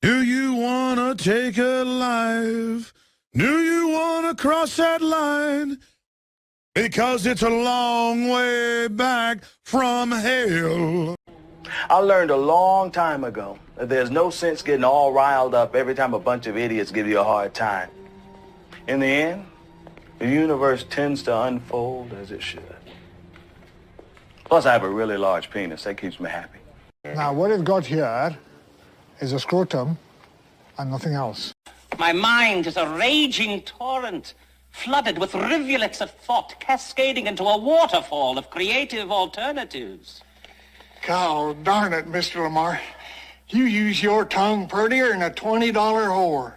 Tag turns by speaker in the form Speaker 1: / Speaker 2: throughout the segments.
Speaker 1: Do you want to take a life? Do you want to cross that line? Because it's a long way back from hell.
Speaker 2: I learned a long time ago that there's no sense getting all riled up every time a bunch of idiots give you a hard time. In the end, the universe tends to unfold as it should. Plus, I have a really large penis. That keeps me happy.
Speaker 3: Now, what you've got here is a scrotum and nothing else.
Speaker 4: My mind is a raging torrent, flooded with rivulets of thought, cascading into a waterfall of creative alternatives.
Speaker 3: God darn it, Mr. Lamar. You use your tongue prettier than a $20 whore.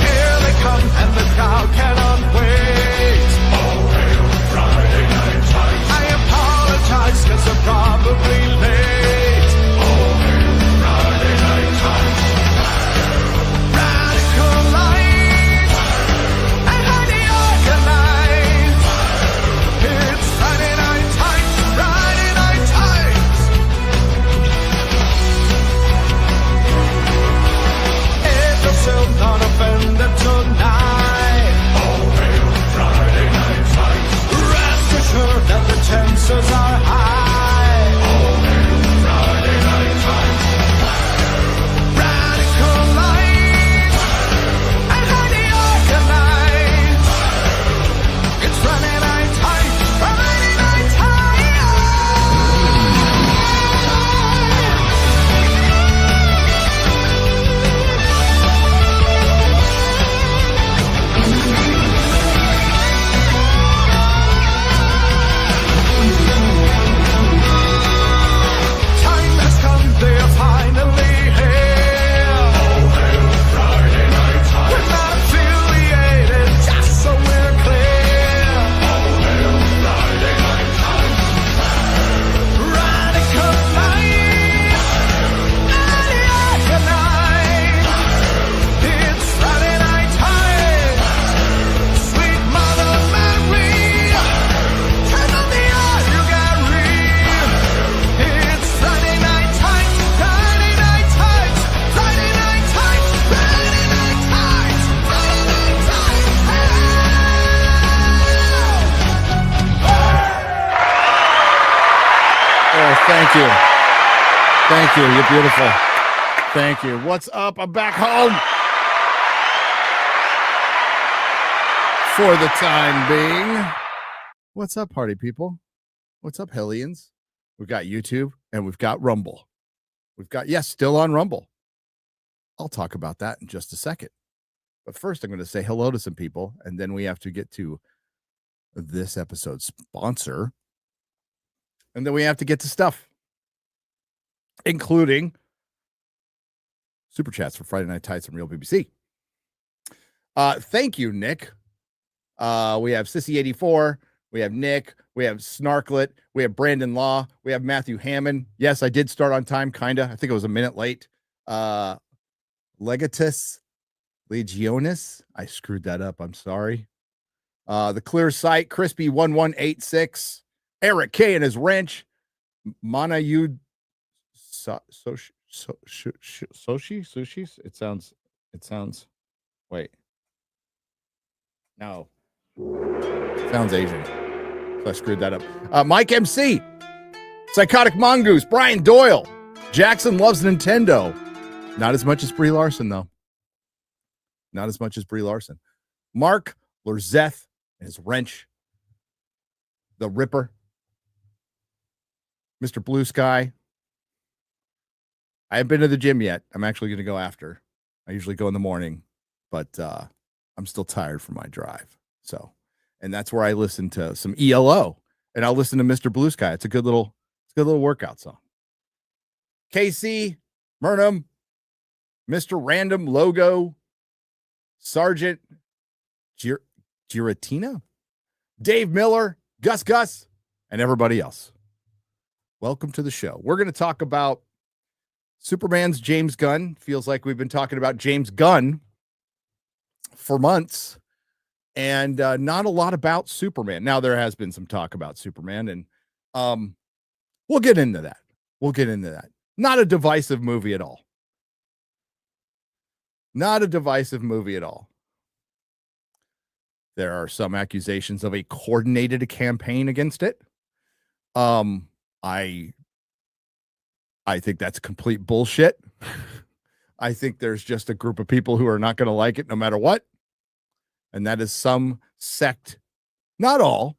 Speaker 1: Here they come and the crowd cannot wait. Oh, hail Friday Night Tights. I apologize because I'm probably late. Oh, hail Friday Night Tights. Radical light and highly organized. It's Friday Night Tights, Friday Night Tights. If you're still not offended tonight, oh, hail Friday Night Tights. Rest assured that the chances are high. Oh, hail Friday Night Tights. Radical light and highly organized. It's Friday Night Tights, Friday Night Tights. Time has come, they are finally here. Oh, hail Friday Night Tights. We're not affiliated, just so we're clear. Oh, hail Friday Night Tights. Radical light, highly organized. It's Friday Night Tights. Sweet Mother Mary, turn on the oil you got real. It's Friday Night Tights, Friday Night Tights, Friday Night Tights, Friday Night Tights, Friday Night Tights.
Speaker 5: Oh, thank you. Thank you. You're beautiful. Thank you. What's up? I'm back home for the time being. What's up, party people? What's up, Hellions? We've got YouTube and we've got Rumble. We've got, yes, still on Rumble. I'll talk about that in just a second. But first, I'm going to say hello to some people, and then we have to get to this episode's sponsor. And then we have to get to stuff, including super chats for Friday Night Tights and Real BBC. Thank you, Nick. We have Sissy84. We have Nick. We have Snarklet. We have Brandon Law. We have Matthew Hammond. Yes, I did start on time, kind of. I think it was a minute late. Legatus Legionis. I screwed that up. I'm sorry. The Clear Sight. Crispy1186. Eric K and his wrench. Manayud Sushi. It sounds. Wait. No. Sounds Asian. So I screwed that up. Mike MC. Psychotic Mongoose. Brian Doyle. Jackson loves Nintendo. Not as much as Brie Larson, though. Not as much as Brie Larson. Mark Lorzeth and his wrench. The Ripper. Mr. Blue Sky. I haven't been to the gym yet. I'm actually going to go after. I usually go in the morning, but I'm still tired from my drive. So, and that's where I listen to some ELO, and I'll listen to Mr. Blue Sky. It's a good little workout song. KC, Murnham, Mr. Random Logo, Sergeant Giratina, Dave Miller, Gus, and everybody else. Welcome to the show. We're going to talk about Superman's James Gunn. Feels like we've been talking about James Gunn for months, and not a lot about Superman. Now, there has been some talk about Superman, and we'll get into that. Not a divisive movie at all. There are some accusations of a coordinated campaign against it. I think that's complete bullshit. I think there's just a group of people who are not going to like it no matter what. And that is some sect, not all,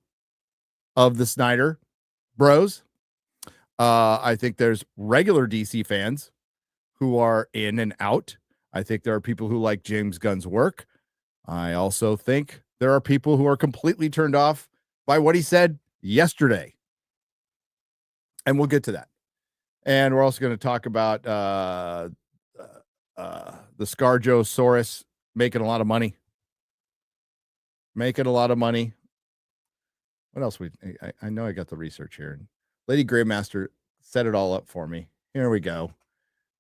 Speaker 5: of the Snyder bros. I think there's regular DC fans who are in and out. I think there are people who like James Gunn's work. I also think there are people who are completely turned off by what he said yesterday. And we'll get to that. And we're also going to talk about the Scarjosaurus making a lot of money. What else? I know I got the research here. Lady Greymaster set it all up for me. Here we go.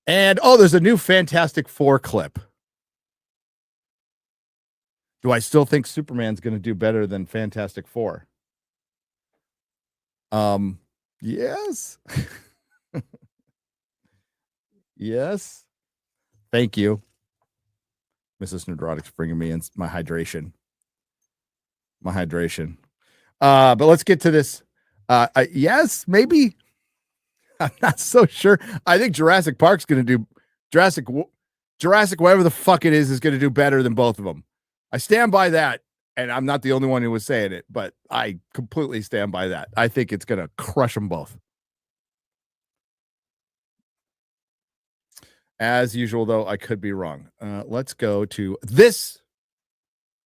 Speaker 5: And, there's a new Fantastic Four clip. Do I still think Superman's going to do better than Fantastic Four? Yes. Yes. Thank you. Mrs. Nerdrotic's bringing me in my hydration. But let's get to this. Yes, maybe. I'm not so sure. I think Jurassic Park's going to do Jurassic, whatever the fuck it is going to do better than both of them. I stand by that. And I'm not the only one who was saying it, but I completely stand by that. I think it's going to crush them both. As usual, though, I could be wrong. Let's go to this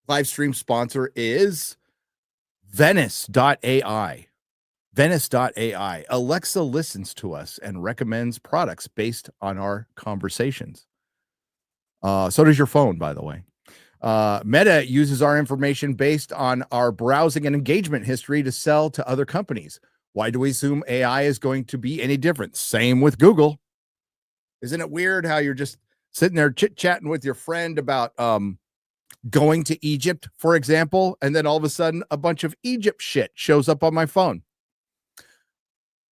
Speaker 5: live stream sponsor is Venice AI. Venice.ai. Alexa listens to us and recommends products based on our conversations. So does your phone, by the way. Meta uses our information based on our browsing and engagement history to sell to other companies. Why do we assume AI is going to be any different? Same with Google. Isn't it weird how you're just sitting there chit-chatting with your friend about going to Egypt, for example, and then all of a sudden a bunch of Egypt shit shows up on my phone?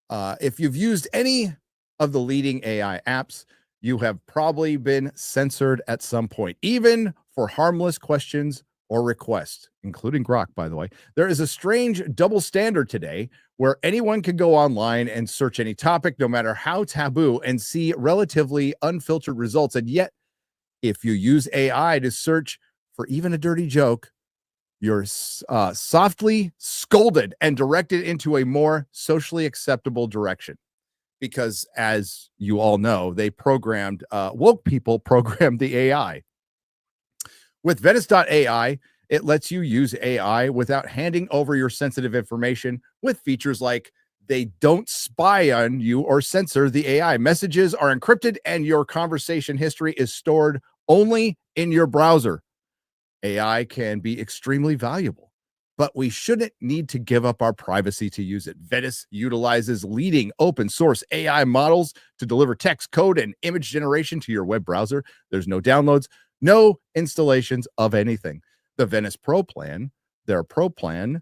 Speaker 5: If you've used any of the leading AI apps, you have probably been censored at some point, even for harmless questions or requests, including Grok, by the way. There is a strange double standard today where anyone can go online and search any topic, no matter how taboo, and see relatively unfiltered results. And yet, if you use AI to search for even a dirty joke, you're softly scolded and directed into a more socially acceptable direction. Because as you all know, they programmed, woke people programmed the AI. With Venice.ai, it lets you use AI without handing over your sensitive information with features like they don't spy on you or censor the AI. Messages are encrypted and your conversation history is stored only in your browser. AI can be extremely valuable, but we shouldn't need to give up our privacy to use it. Venice utilizes leading open source AI models to deliver text, code, and image generation to your web browser. There's no downloads, no installations of anything. The Venice Pro plan, their Pro plan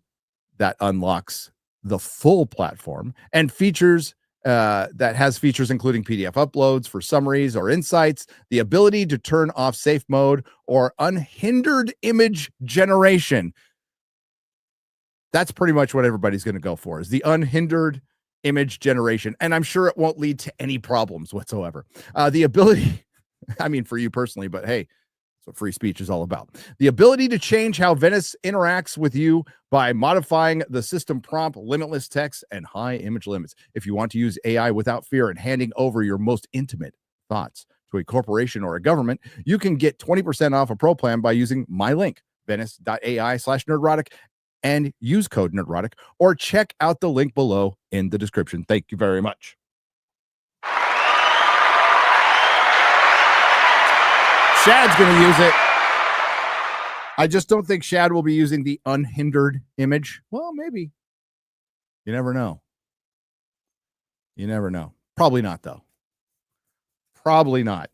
Speaker 5: that unlocks the full platform and features that has features including PDF uploads for summaries or insights, the ability to turn off safe mode, or unhindered image generation. That's pretty much what everybody's going to go for, is the unhindered image generation. And I'm sure it won't lead to any problems whatsoever. The ability, I mean, for you personally, but hey, that's what free speech is all about. The ability to change how Venice interacts with you by modifying the system prompt, limitless text, and high image limits. If you want to use AI without fear and handing over your most intimate thoughts to a corporation or a government, you can get 20% off a pro plan by using my link, venice.ai/nerdrotic, and use code Nerdrotic, or check out the link below in the description. Thank you very much. Shad's going to use it. I just don't think Shad will be using the unhindered image. Well, maybe. You never know. You never know. Probably not, though. Probably not.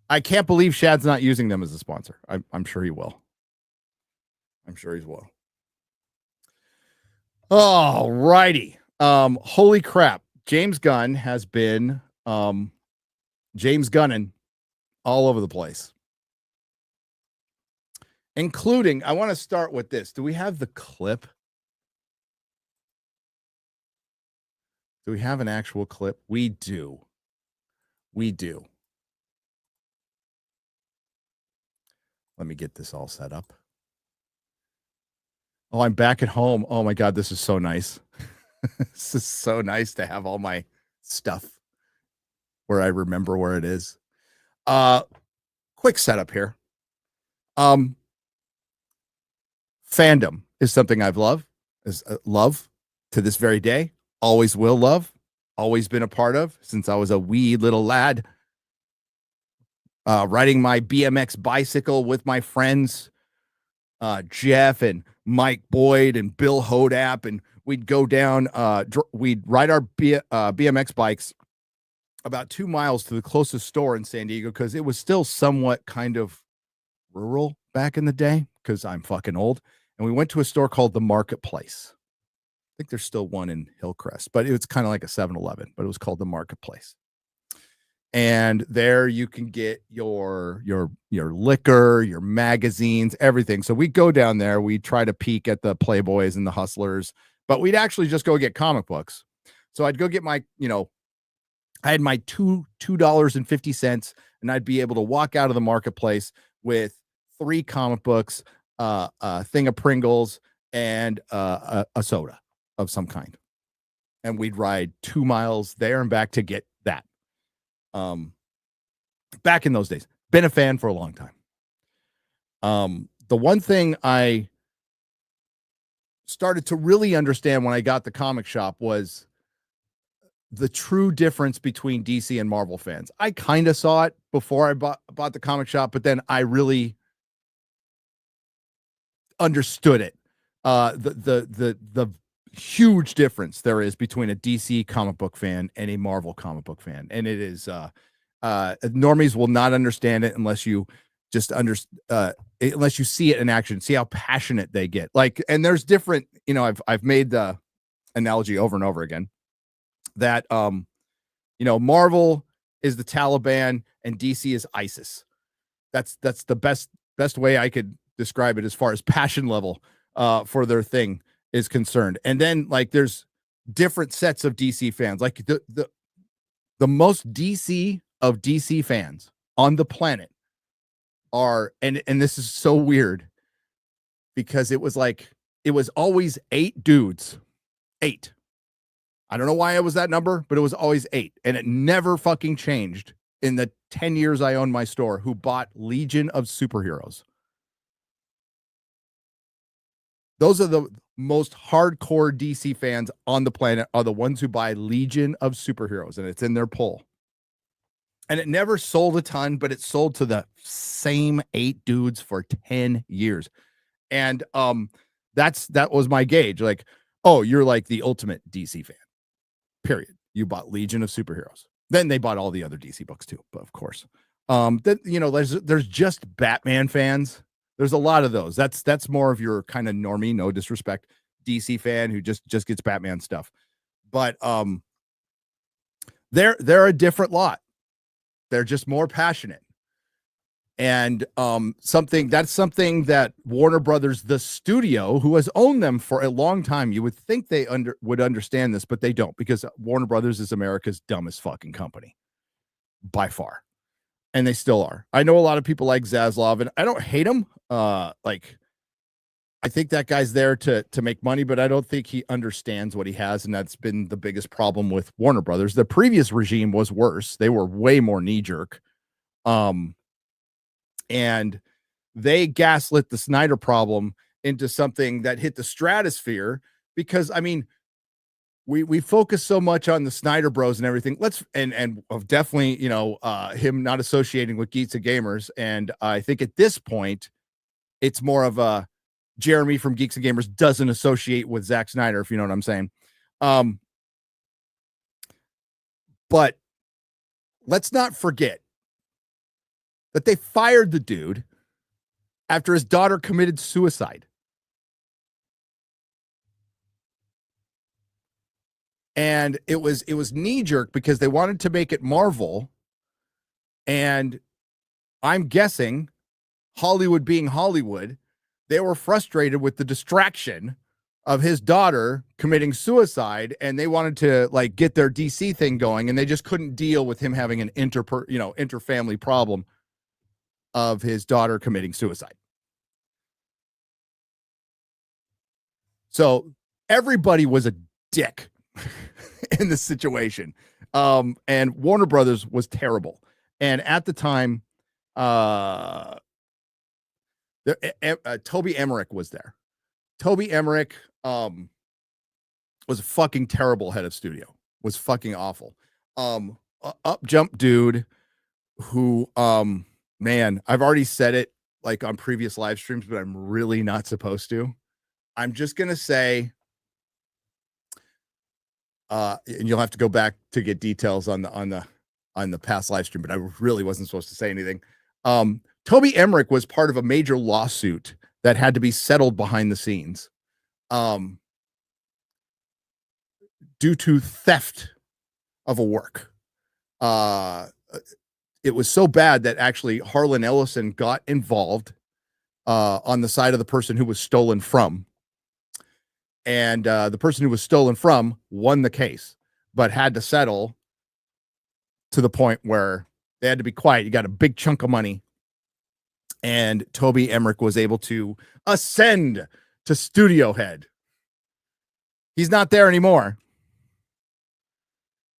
Speaker 5: I can't believe Shad's not using them as a sponsor. I'm sure he will. I'm sure he will. All righty. Holy crap. James Gunn has been James Gunnin all over the place. Including, I want to start with this. Do we have the clip? Do we have an actual clip? We do. We do. Let me get this all set up. Oh, I'm back at home. Oh my God, this is so nice. This is so nice to have all my stuff where I remember where it is. Quick setup here. Fandom is something I've loved, love to this very day. Always will love. Always been a part of since I was a wee little lad. Riding my BMX bicycle with my friends, Jeff and Mike Boyd and Bill Hodap, and we'd go down. We'd ride our BMX bikes about 2 miles to the closest store in San Diego because it was still somewhat kind of rural back in the day because I'm fucking old. And we went to a store called the Marketplace. I think there's still one in Hillcrest, but it was kind of like a 7-Eleven, but it was called the Marketplace. And there you can get your liquor, your magazines, everything. So we go down there, we try to peek at the Playboys and the Hustlers, but we'd actually just go get comic books. So I'd go get my, I had my $2.50, and I'd be able to walk out of the Marketplace with 3 comic books, a thing of Pringles, and a soda of some kind. And we'd ride 2 miles there and back to get that. Back in those days, been a fan for a long time. The one thing I started to really understand when I got the comic shop was the true difference between DC and Marvel fans. I kind of saw it before I bought the comic shop, but then I really understood it. The huge difference there is between a DC comic book fan and a Marvel comic book fan. And it is, normies will not understand it unless you just unless you see it in action, see how passionate they get. Like, and there's different, I've made the analogy over and over again that, Marvel is the Taliban and DC is ISIS. That's the best way I could describe it as far as passion level, for their thing is concerned. And then like there's different sets of DC fans. Like the most DC of DC fans on the planet are, and this is so weird because it was always 8 dudes. 8. I don't know why it was that number, but it was always 8. And it never fucking changed in the 10 years I owned my store, who bought Legion of Superheroes. Those are the most hardcore DC fans on the planet, are the ones who buy Legion of Superheroes, and it's in their poll. And it never sold a ton, but it sold to the same 8 dudes for 10 years. And that was my gauge. Like, oh, you're like the ultimate DC fan. Period. You bought Legion of Superheroes. Then they bought all the other DC books too, but of course. There's just Batman fans. There's a lot of those. That's more of your kind of normie, no disrespect, DC fan who just gets Batman stuff. But they're a different lot. They're just more passionate. And something that Warner Brothers, the studio, who has owned them for a long time, you would think they would understand this, but they don't, because Warner Brothers is America's dumbest fucking company by far. And they still are. I know a lot of people like Zaslav, and I don't hate him. I think that guy's there to make money, but I don't think he understands what he has, and that's been the biggest problem with Warner Brothers. The previous regime was worse. They were way more knee-jerk. And they gaslit the Snyder problem into something that hit the stratosphere because, I mean, we focus so much on the Snyder Bros and everything. And definitely, him not associating with Geeks and Gamers. And I think at this point, it's more of a Jeremy from Geeks and Gamers doesn't associate with Zack Snyder, if you know what I'm saying. But let's not forget that they fired the dude after his daughter committed suicide. And it was knee-jerk because they wanted to make it Marvel. And I'm guessing, Hollywood being Hollywood, they were frustrated with the distraction of his daughter committing suicide, and they wanted to like get their DC thing going, and they just couldn't deal with him having an interfamily problem of his daughter committing suicide. So everybody was a dick in this situation. And Warner Brothers was terrible. And at the time, Toby Emmerich was there. Toby Emmerich was a fucking terrible head of studio. Was fucking awful. Up jump dude who man, I've already said it like on previous live streams, but I'm really not supposed to. I'm just gonna say, and you'll have to go back to get details on the past live stream, but I really wasn't supposed to say anything. Toby Emmerich was part of a major lawsuit that had to be settled behind the scenes due to theft of a work. It was so bad that actually Harlan Ellison got involved on the side of the person who was stolen from. And the person who was stolen from won the case, but had to settle to the point where they had to be quiet. You got a big chunk of money. And Toby Emmerich was able to ascend to studio head. He's not there anymore.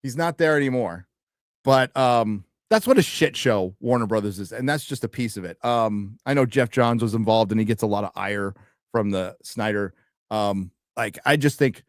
Speaker 5: He's not there anymore. But that's what a shit show Warner Brothers is. And that's just a piece of it. I know Jeff Johns was involved, and he gets a lot of ire from the Snyder. Like, I just think,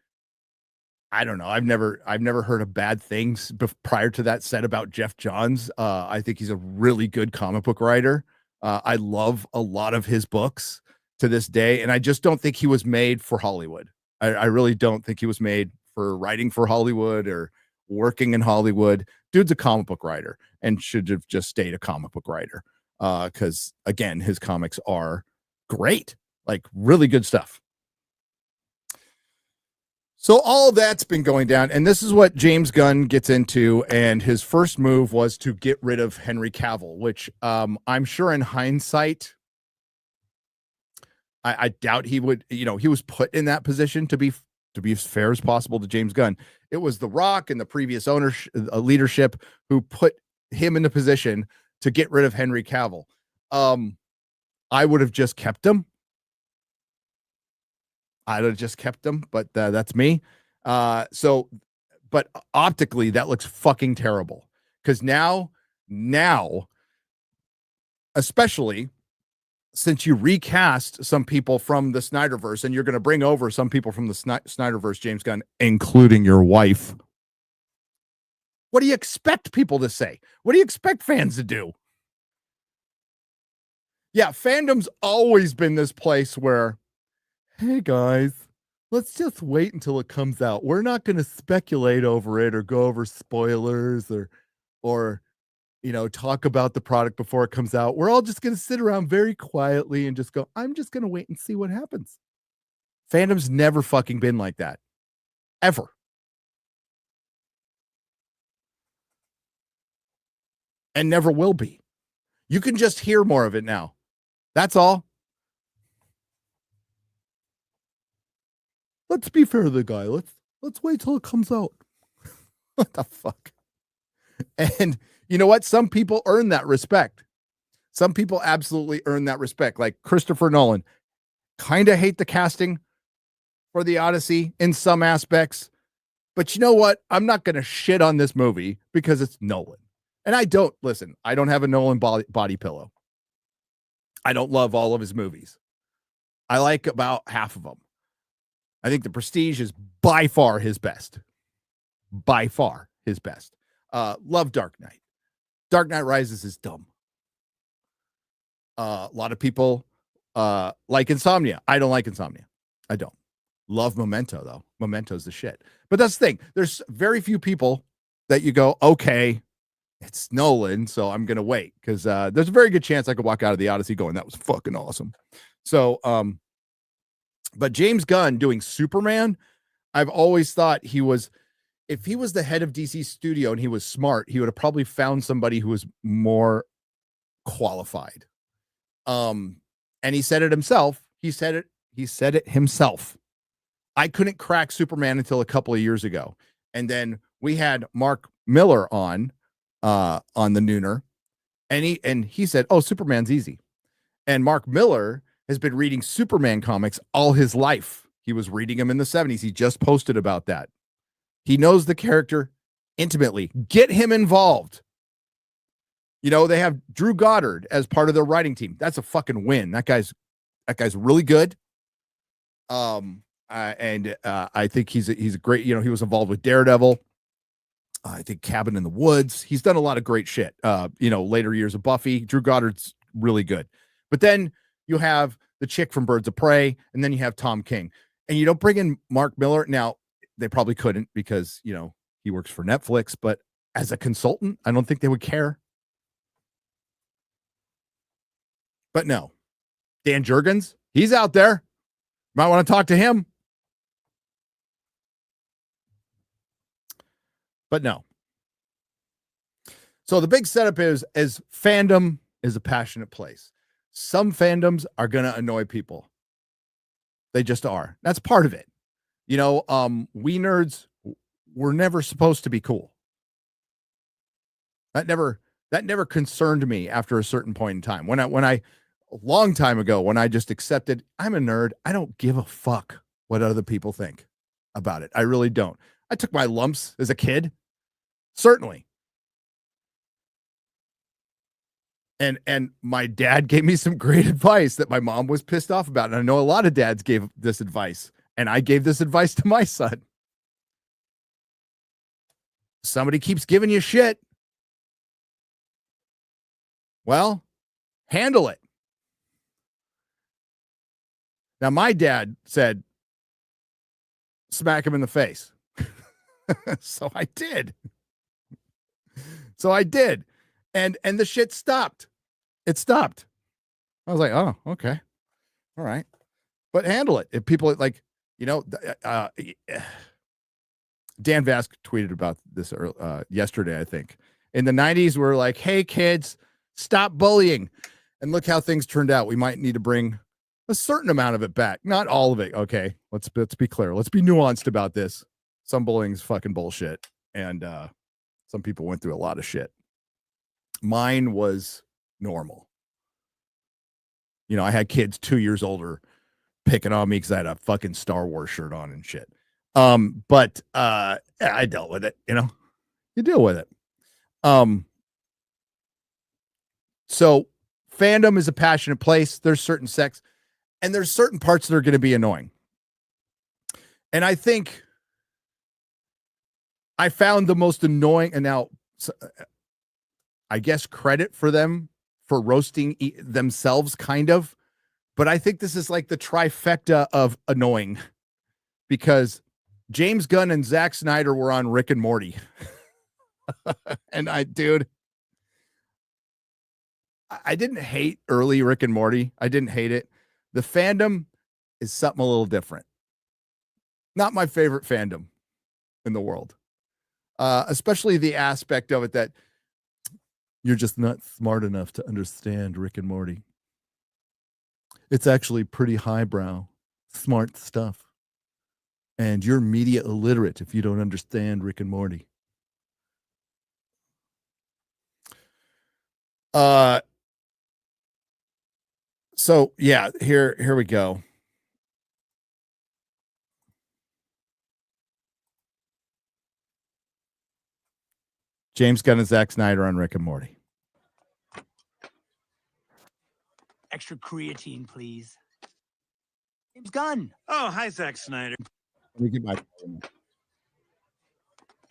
Speaker 5: I don't know. I've never heard of bad things prior to that said about Jeff Johns. I think he's a really good comic book writer. I love a lot of his books to this day, and I just don't think he was made for Hollywood. I really don't think he was made for writing for Hollywood or working in Hollywood. Dude's a comic book writer and should have just stayed a comic book writer. Because again, his comics are great, like really good stuff. So all of that's been going down, and this is what James Gunn gets into, and his first move was to get rid of Henry Cavill, which I'm sure in hindsight, I doubt he would, he was put in that position to be as fair as possible to James Gunn. It was The Rock and the previous ownership, leadership who put him in the position to get rid of Henry Cavill. I would have just kept him. I'd have just kept him, but that's me. But optically, that looks fucking terrible. Because now, especially since you recast some people from the Snyderverse, and you're going to bring over some people from the Snyderverse, James Gunn, including your wife. What do you expect people to say? What do you expect fans to do? Yeah, fandom's always been this place where, hey guys, let's just wait until it comes out. We're not going to speculate over it or go over spoilers or talk about the product before it comes out. We're all just going to sit around very quietly and just go, I'm just going to wait and see what happens. Fandom's never fucking been like that. Ever. And never will be. You can just hear more of it now. That's all. Let's be fair to the guy. Let's wait till it comes out. What the fuck? And you know what? Some people earn that respect. Some people absolutely earn that respect. Like Christopher Nolan. Kind of hate the casting for the Odyssey in some aspects. But you know what? I'm not going to shit on this movie because it's Nolan. And I don't have a Nolan body pillow. I don't love all of his movies. I like about half of them. I think The Prestige is by far his best. By far his best. Love Dark Knight. Dark Knight Rises is dumb. A lot of people like Insomnia. I don't like Insomnia. I don't. Love Memento, though. Memento's the shit. But that's the thing. There's very few people that you go, okay, it's Nolan, so I'm gonna wait, because there's a very good chance I could walk out of the Odyssey going, that was fucking awesome. So but James Gunn doing Superman, I've always thought he was, if he was the head of DC Studio and he was smart, he would have probably found somebody who was more qualified. And he said it himself. He said it himself. I couldn't crack Superman until a couple of years ago. And then we had Mark Miller on the Nooner, and he said, "Oh, Superman's easy." And Mark Miller has been reading Superman comics all his life. He was reading them in the 70s. He just posted about that. He knows the character intimately. Get him involved. You know, they have Drew Goddard as part of their writing team. That's a fucking win. That guy's really good. I think he's a great, you know, he was involved with Daredevil. I think Cabin in the Woods. He's done a lot of great shit. You know, later years of Buffy. Drew Goddard's really good. But then you have the chick from Birds of Prey, and then you have Tom King. And you don't bring in Mark Miller. Now, they probably couldn't because, you know, he works for Netflix, but as a consultant, I don't think they would care. But no, Dan Jurgens, he's out there. Might want to talk to him. But no. So the big setup is fandom is a passionate place. Some fandoms are going to annoy people. They just are. That's part of it. You know, we nerds were never supposed to be cool. That never concerned me after a certain point in time. When I a long time ago, when I just accepted I'm a nerd, I don't give a fuck what other people think about it. I really don't. I took my lumps as a kid. Certainly. And my dad gave me some great advice that my mom was pissed off about. And I know a lot of dads gave this advice, and I gave this advice to my son. Somebody keeps giving you shit. Well, handle it. Now, my dad said, smack him in the face. So I did. And the shit stopped. It stopped. I was like, oh, okay. All right. But handle it. If people like, you know, Dan Vask tweeted about this yesterday, I think. In the 90s, we're like, hey, kids, stop bullying. And look how things turned out. We might need to bring a certain amount of it back. Not all of it. Okay. Let's be clear. Let's be nuanced about this. Some bullying is fucking bullshit. And some people went through a lot of shit. Mine was normal. You know, I had kids 2 years older picking on me because I had a fucking Star Wars shirt on and shit. But I dealt with it, you know. You deal with it. So fandom is a passionate place. There's certain sects, and there's certain parts that are going to be annoying. And I think I found the most annoying, and now I guess credit for them for roasting themselves, kind of. But I think this is like the trifecta of annoying, because James Gunn and Zack Snyder were on Rick and Morty. And I didn't hate early Rick and Morty. I didn't hate it. The fandom is something a little different. Not my favorite fandom in the world. Especially the aspect of it that you're just not smart enough to understand Rick and Morty. It's actually pretty highbrow, smart stuff. And you're media illiterate if you don't understand Rick and Morty. So yeah, here we go. James Gunn and Zack Snyder on Rick and Morty.
Speaker 6: Extra creatine, please. James Gunn.
Speaker 7: Oh, hi, Zack Snyder.
Speaker 5: Let me get my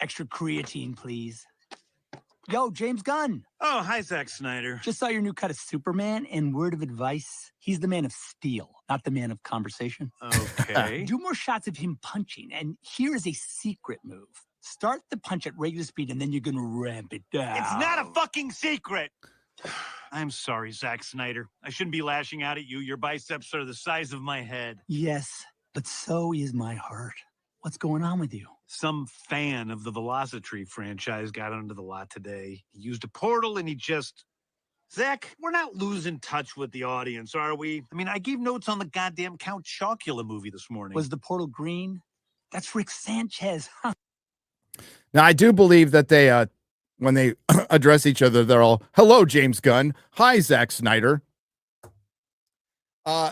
Speaker 6: Extra creatine, please. Yo, James Gunn.
Speaker 7: Oh, hi, Zack Snyder.
Speaker 6: Just saw your new cut of Superman, and word of advice, he's the man of steel, not the man of conversation.
Speaker 7: Okay.
Speaker 6: Do more shots of him punching, and here is a secret move. Start the punch at regular speed, and then you're going to ramp it down.
Speaker 7: It's not a fucking secret. I'm sorry, Zack Snyder. I shouldn't be lashing out at you. Your biceps are the size of my head.
Speaker 6: Yes, but so is my heart. What's going on with you?
Speaker 7: Some fan of the Velocitree franchise got onto the lot today. He used a portal and he just... Zach, we're not losing touch with the audience, are we? I mean, I gave notes on the goddamn Count Chocula movie this morning.
Speaker 6: Was the portal green? That's Rick Sanchez. Huh.
Speaker 5: Now, I do believe that they, when they address each other, they're all, hello, James Gunn. Hi, Zack Snyder.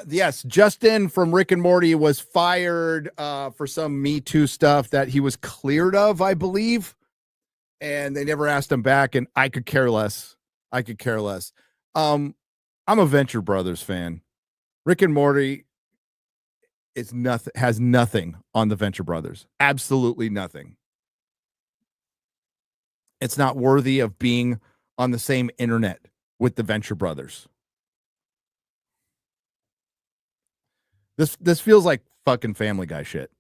Speaker 5: Yes, Justin from Rick and Morty was fired for some Me Too stuff that he was cleared of, I believe. And they never asked him back, and I could care less. I could care less. I'm a Venture Brothers fan. Rick and Morty is nothing, has nothing on the Venture Brothers. Absolutely nothing. It's not worthy of being on the same internet with the Venture Brothers. This feels like fucking Family Guy shit.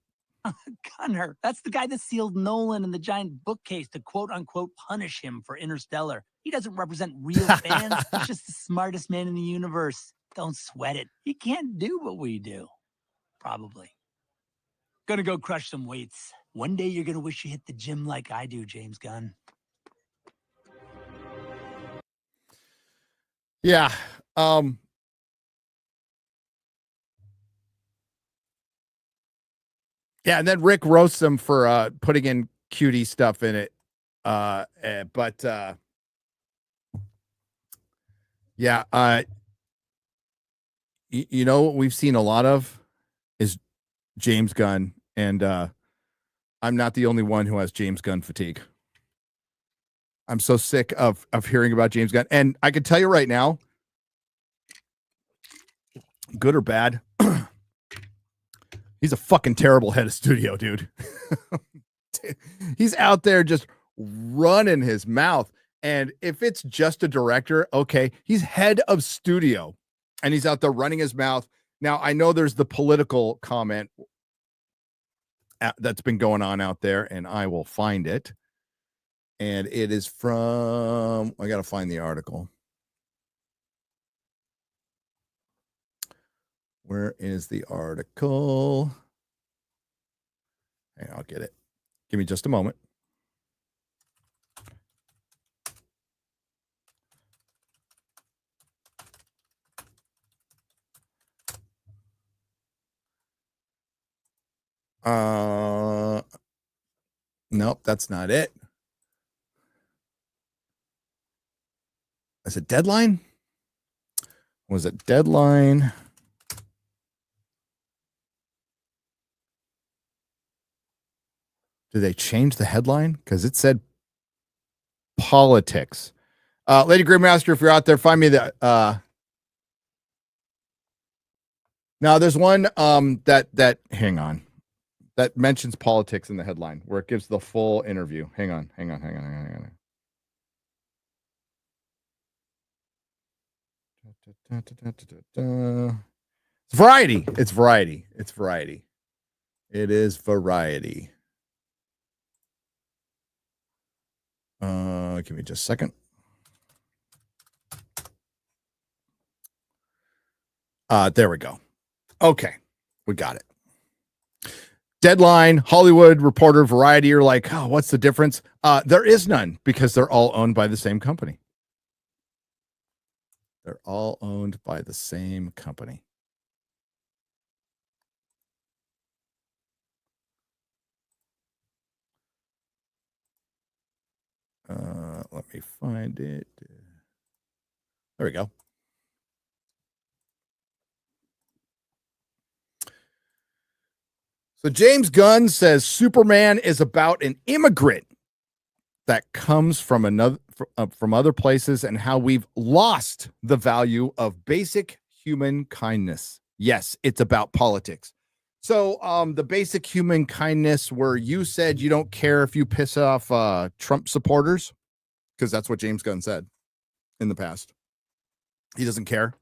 Speaker 6: Gunner, that's the guy that sealed Nolan in the giant bookcase to quote-unquote punish him for Interstellar. He doesn't represent real fans. He's just the smartest man in the universe. Don't sweat it. He can't do what we do. Probably. Gonna go crush some weights. One day you're gonna wish you hit the gym like I do, James Gunn.
Speaker 5: Yeah. Yeah, and then Rick roasts him for putting in cutie stuff in it. You know what we've seen a lot of is James Gunn, and I'm not the only one who has James Gunn fatigue. I'm so sick of hearing about James Gunn, and I can tell you right now, good or bad, he's a fucking terrible head of studio, dude. He's out there just running his mouth. And if it's just a director, okay, he's head of studio and he's out there running his mouth. Now, I know there's the political comment that's been going on out there, and I will find it. And it is from, I got to find the article. Where is the article? Hey, I'll get it. Give me just a moment. Nope, that's not it. Is it Deadline? Was it Deadline? Did they change the headline? Because it said politics. Lady Grandmaster, if you're out there, find me the now there's one that hang on. That mentions politics in the headline where it gives the full interview. Hang on. It's Variety. It's Variety. It's Variety. It is Variety. Give me just a second. There we go. Okay, we got it. Deadline, Hollywood Reporter, Variety are like, oh, what's the difference? There is none because they're all owned by the same company. They're all owned by the same company. Let me find it. There we go. So James Gunn says Superman is about an immigrant that comes from from other places and how we've lost the value of basic human kindness. Yes, it's about politics. So the basic human kindness where you said you don't care if you piss off Trump supporters, because that's what James Gunn said in the past. He doesn't care.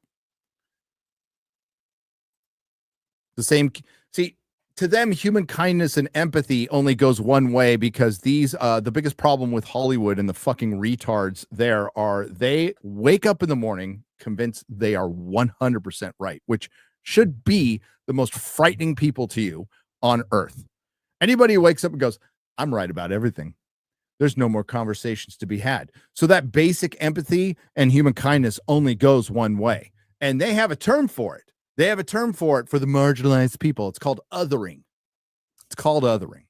Speaker 5: The same. See, to them, human kindness and empathy only goes one way, because these the biggest problem with Hollywood and the fucking retards there are they wake up in the morning convinced they are 100% right, which should be the most frightening people to you on earth. Anybody who wakes up and goes, I'm right about everything, there's no more conversations to be had. So that basic empathy and human kindness only goes one way. And they have a term for it. They have a term for it for the marginalized people. It's called othering. It's called othering.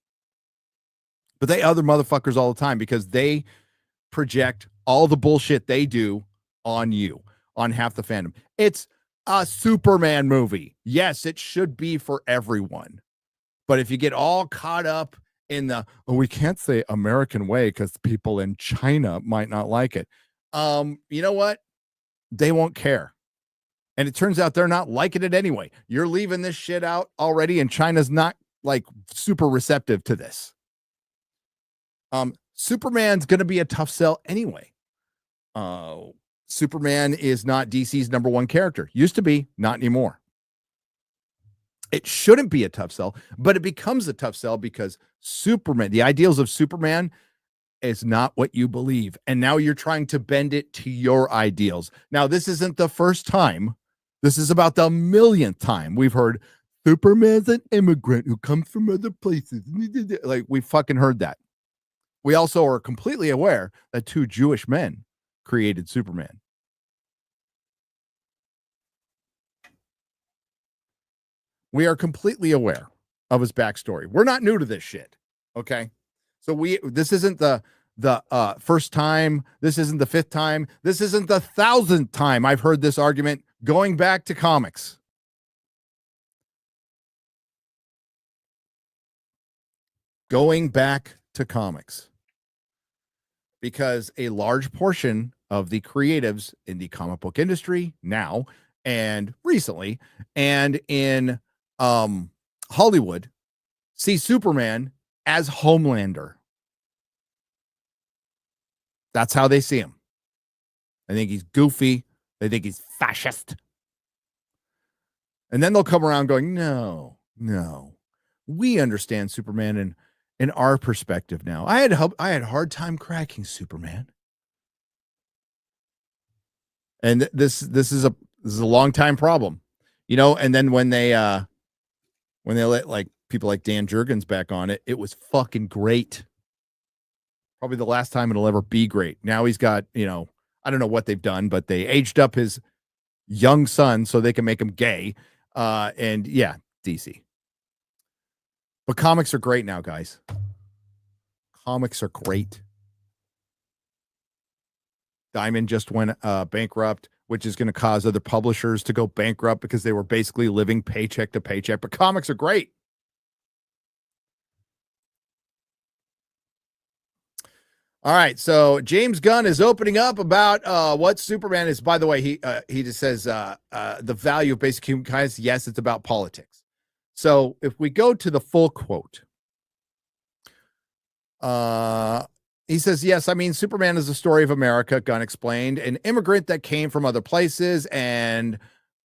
Speaker 5: But they other motherfuckers all the time because they project all the bullshit they do on you, on half the fandom. It's a Superman movie. Yes, it should be for everyone. But if you get all caught up in the, we can't say American way because people in China might not like it. You know what? They won't care. And it turns out they're not liking it anyway. You're leaving this shit out already, and China's not like super receptive to this. Superman's going to be a tough sell anyway. Superman is not DC's number one character. Used to be, not anymore. It shouldn't be a tough sell, but it becomes a tough sell because Superman, the ideals of Superman, is not what you believe. And now you're trying to bend it to your ideals. Now, this isn't the first time. This is about the millionth time we've heard Superman's an immigrant who comes from other places. Like, we fucking heard that. We also are completely aware that 2 Jewish men created Superman. We are completely aware of his backstory. We're not new to this shit. Okay. So this isn't the first time. This isn't the 5th time. This isn't the 1,000th time I've heard this argument going back to comics. Going back to comics. Because a large portion of the creatives in the comic book industry now and recently and in Hollywood see Superman as Homelander. That's how they see him. I think he's goofy. They think he's fascist. And then they'll come around going, no, we understand Superman in our perspective now. I had a hard time cracking Superman. And this is a long time problem, you know. And then when they let like people like Dan Jurgens back on it, it was fucking great. Probably the last time it'll ever be great. Now he's got, you know, I don't know what they've done, but they aged up his young son so they can make him gay. And yeah, DC. But comics are great now, guys. Comics are great. Diamond just went bankrupt, which is going to cause other publishers to go bankrupt because they were basically living paycheck to paycheck. But comics are great. All right, so James Gunn is opening up about what Superman is. By the way, he just says the value of basic human kindness. Yes, it's about politics. So if we go to the full quote, he says, yes, I mean, Superman is the story of America, Gunn explained, an immigrant that came from other places and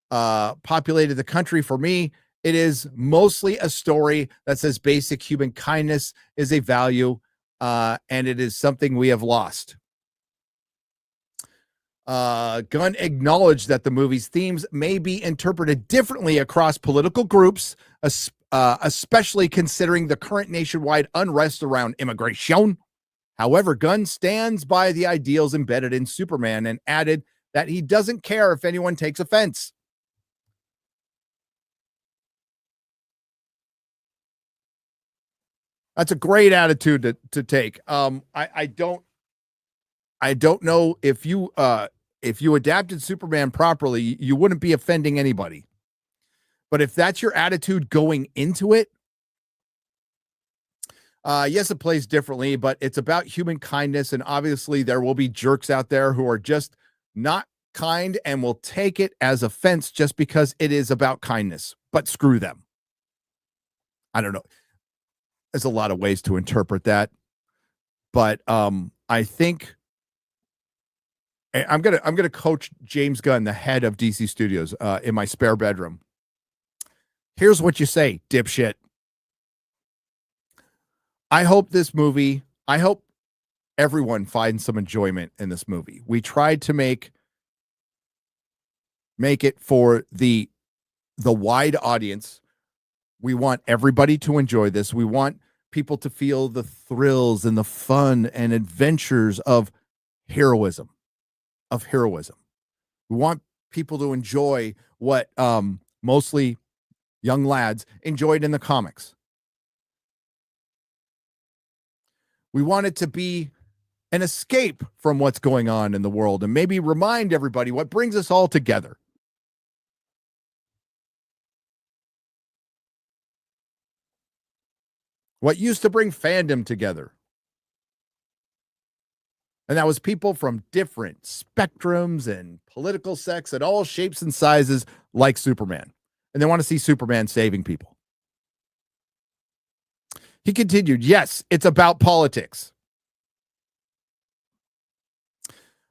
Speaker 5: populated the country. For me, it is mostly a story that says basic human kindness is a value, and it is something we have lost. Gunn acknowledged that the movie's themes may be interpreted differently across political groups, especially considering the current nationwide unrest around immigration. However, Gunn stands by the ideals embedded in Superman and added that he doesn't care if anyone takes offense. That's a great attitude to take. I don't know if you adapted Superman properly, you wouldn't be offending anybody. But if that's your attitude going into it, yes, it plays differently, but it's about human kindness. And obviously there will be jerks out there who are just not kind and will take it as offense just because it is about kindness, but screw them. I don't know. There's a lot of ways to interpret that, but I think I'm gonna coach James Gunn, the head of DC Studios, in my spare bedroom. Here's what you say, dipshit. I hope everyone finds some enjoyment in this movie. We tried to make it for the wide audience. We want everybody to enjoy this. We want people to feel the thrills and the fun and adventures of heroism. We want people to enjoy what mostly young lads enjoyed in the comics. We want it to be an escape from what's going on in the world and maybe remind everybody what brings us all together. What used to bring fandom together. And that was people from different spectrums and political sects at all shapes and sizes, like Superman. And they want to see Superman saving people. He continued, yes, it's about politics.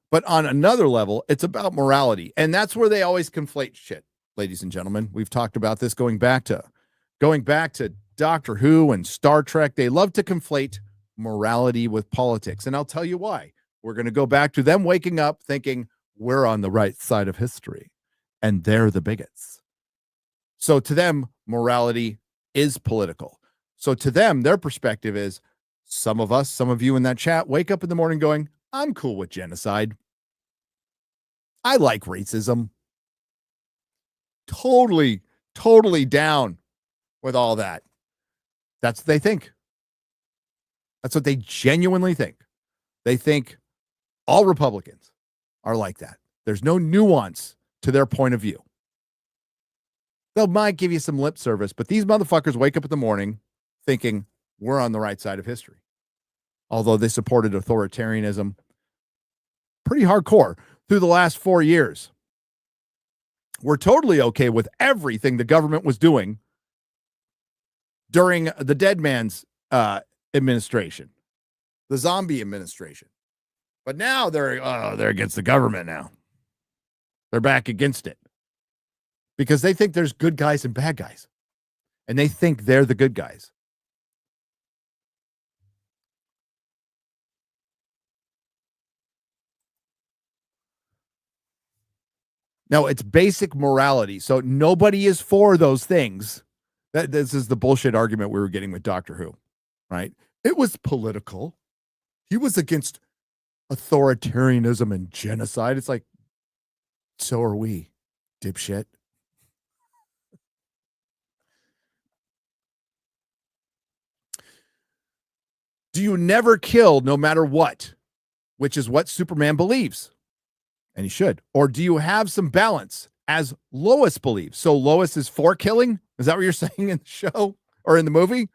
Speaker 5: But on another level, it's about morality. And that's where they always conflate shit, ladies and gentlemen. We've talked about this going back to Doctor Who and Star Trek. They love to conflate morality with politics. And I'll tell you why. We're going to go back to them waking up thinking we're on the right side of history and they're the bigots. So to them, morality is political. So to them, their perspective is some of you in that chat wake up in the morning going, I'm cool with genocide. I like racism. Totally down with all that. That's what they think. That's what they genuinely think. They think all Republicans are like that. There's no nuance to their point of view. They might give you some lip service, but these motherfuckers wake up in the morning thinking we're on the right side of history. Although they supported authoritarianism pretty hardcore through the last 4 years. We're totally okay with everything the government was doing during the dead man's administration, the zombie administration. But now they're against the government now. They're back against it because they think there's good guys and bad guys. And they think they're the good guys. Now, it's basic morality. So nobody is for those things. This is the bullshit argument we were getting with Doctor Who, right? It was political. He was against authoritarianism and genocide. It's like, so are we, dipshit. Do you never kill no matter what? Which is what Superman believes. And he should. Or do you have some balance as Lois believes? So Lois is for killing? Is that what you're saying in the show or in the movie?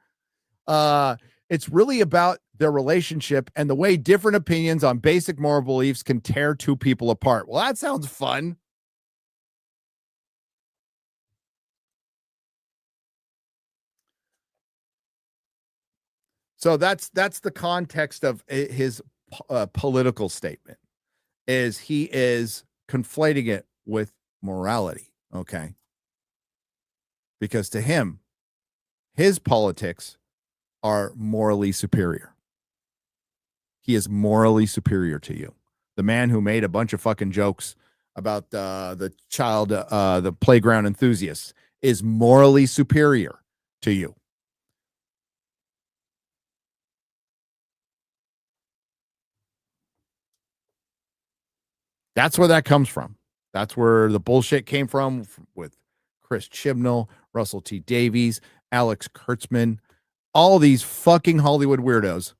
Speaker 5: It's really about their relationship and the way different opinions on basic moral beliefs can tear two people apart. Well, that sounds fun. So that's the context of his political statement. Is he is conflating it with morality, okay? Because to him, his politics are morally superior. He is morally superior to you. The man who made a bunch of fucking jokes about the child, the playground enthusiast, is morally superior to you. That's where that comes from. That's where the bullshit came from with Chris Chibnall, Russell T. Davies, Alex Kurtzman, all these fucking Hollywood weirdos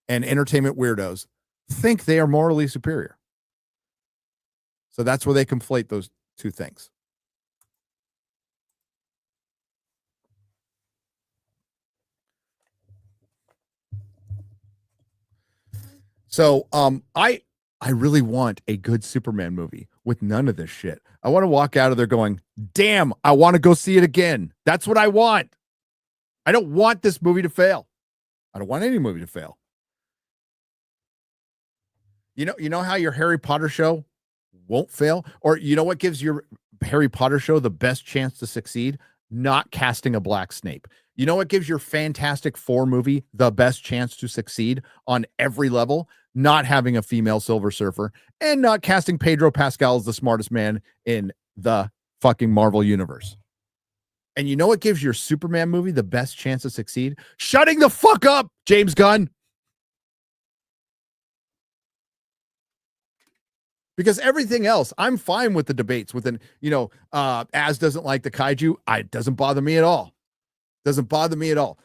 Speaker 5: and entertainment weirdos think they are morally superior. So that's where they conflate those two things. So I really want a good Superman movie with none of this shit. I want to walk out of there going, damn, I want to go see it again. That's what I want. I don't want this movie to fail. I don't want any movie to fail. You know how your Harry Potter show won't fail? Or you know what gives your Harry Potter show the best chance to succeed? Not casting a black Snape. You know what gives your Fantastic Four movie the best chance to succeed on every level? Not having a female Silver Surfer and not casting Pedro Pascal as the smartest man in the fucking Marvel universe. And you know what gives your Superman movie the best chance to succeed? Shutting the fuck up, James Gunn. Because everything else, I'm fine with the debates within, Az doesn't like the kaiju. It doesn't bother me at all. Doesn't bother me at all.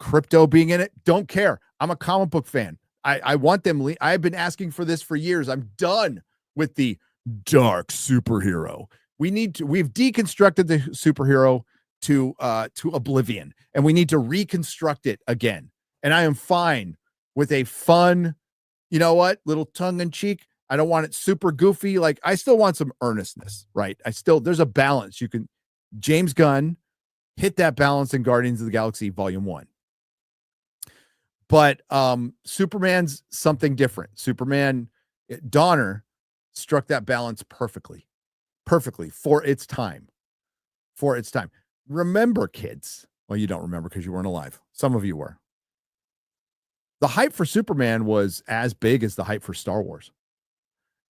Speaker 5: Crypto being in it, don't care. I'm a comic book fan. I want them. I've been asking for this for years. I'm done with the dark superhero. We've deconstructed the superhero to oblivion, and we need to reconstruct it again. And I am fine with a fun, little tongue in cheek. I don't want it super goofy. Like, I still want some earnestness, right? There's a balance. James Gunn hit that balance in Guardians of the Galaxy Volume 1. But Superman's something different. Superman, Donner struck that balance perfectly for its time. Remember, kids. Well, you don't remember because you weren't alive. Some of you were. The hype for Superman was as big as the hype for Star Wars.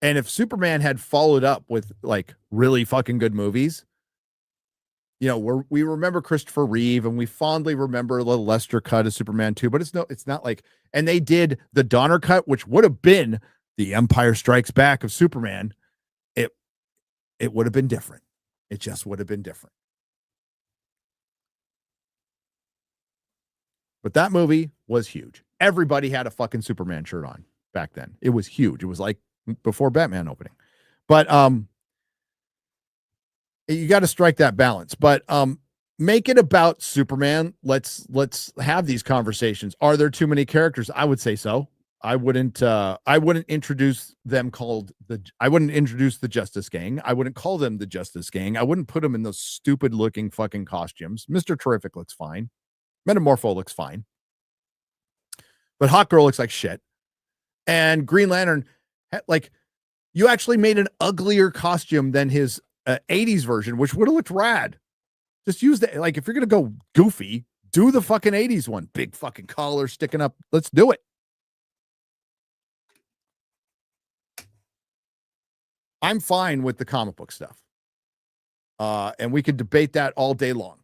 Speaker 5: And if Superman had followed up with like really fucking good movies, we remember Christopher Reeve and we fondly remember the Lester cut of Superman 2, but it's not like, and they did the Donner cut, which would have been the Empire Strikes Back of Superman. It would have been different. It just would have been different. But that movie was huge. Everybody had a fucking Superman shirt on back then. It was huge. It was like before Batman opening. But you got to strike that balance. But make it about Superman. Let's have these conversations. Are there too many characters? I would say so. I wouldn't introduce I wouldn't introduce the Justice Gang. I wouldn't call them the Justice Gang. I wouldn't put them in those stupid looking fucking costumes. Mr. Terrific looks fine. Metamorpho looks fine. But Hawk Girl looks like shit. And Green Lantern, like, you actually made an uglier costume than his 80s version, which would have looked rad. Just use the, like, if you're going to go goofy, do the fucking 80s one. Big fucking collar sticking up. Let's do it. I'm fine with the comic book stuff. And we could debate that all day long.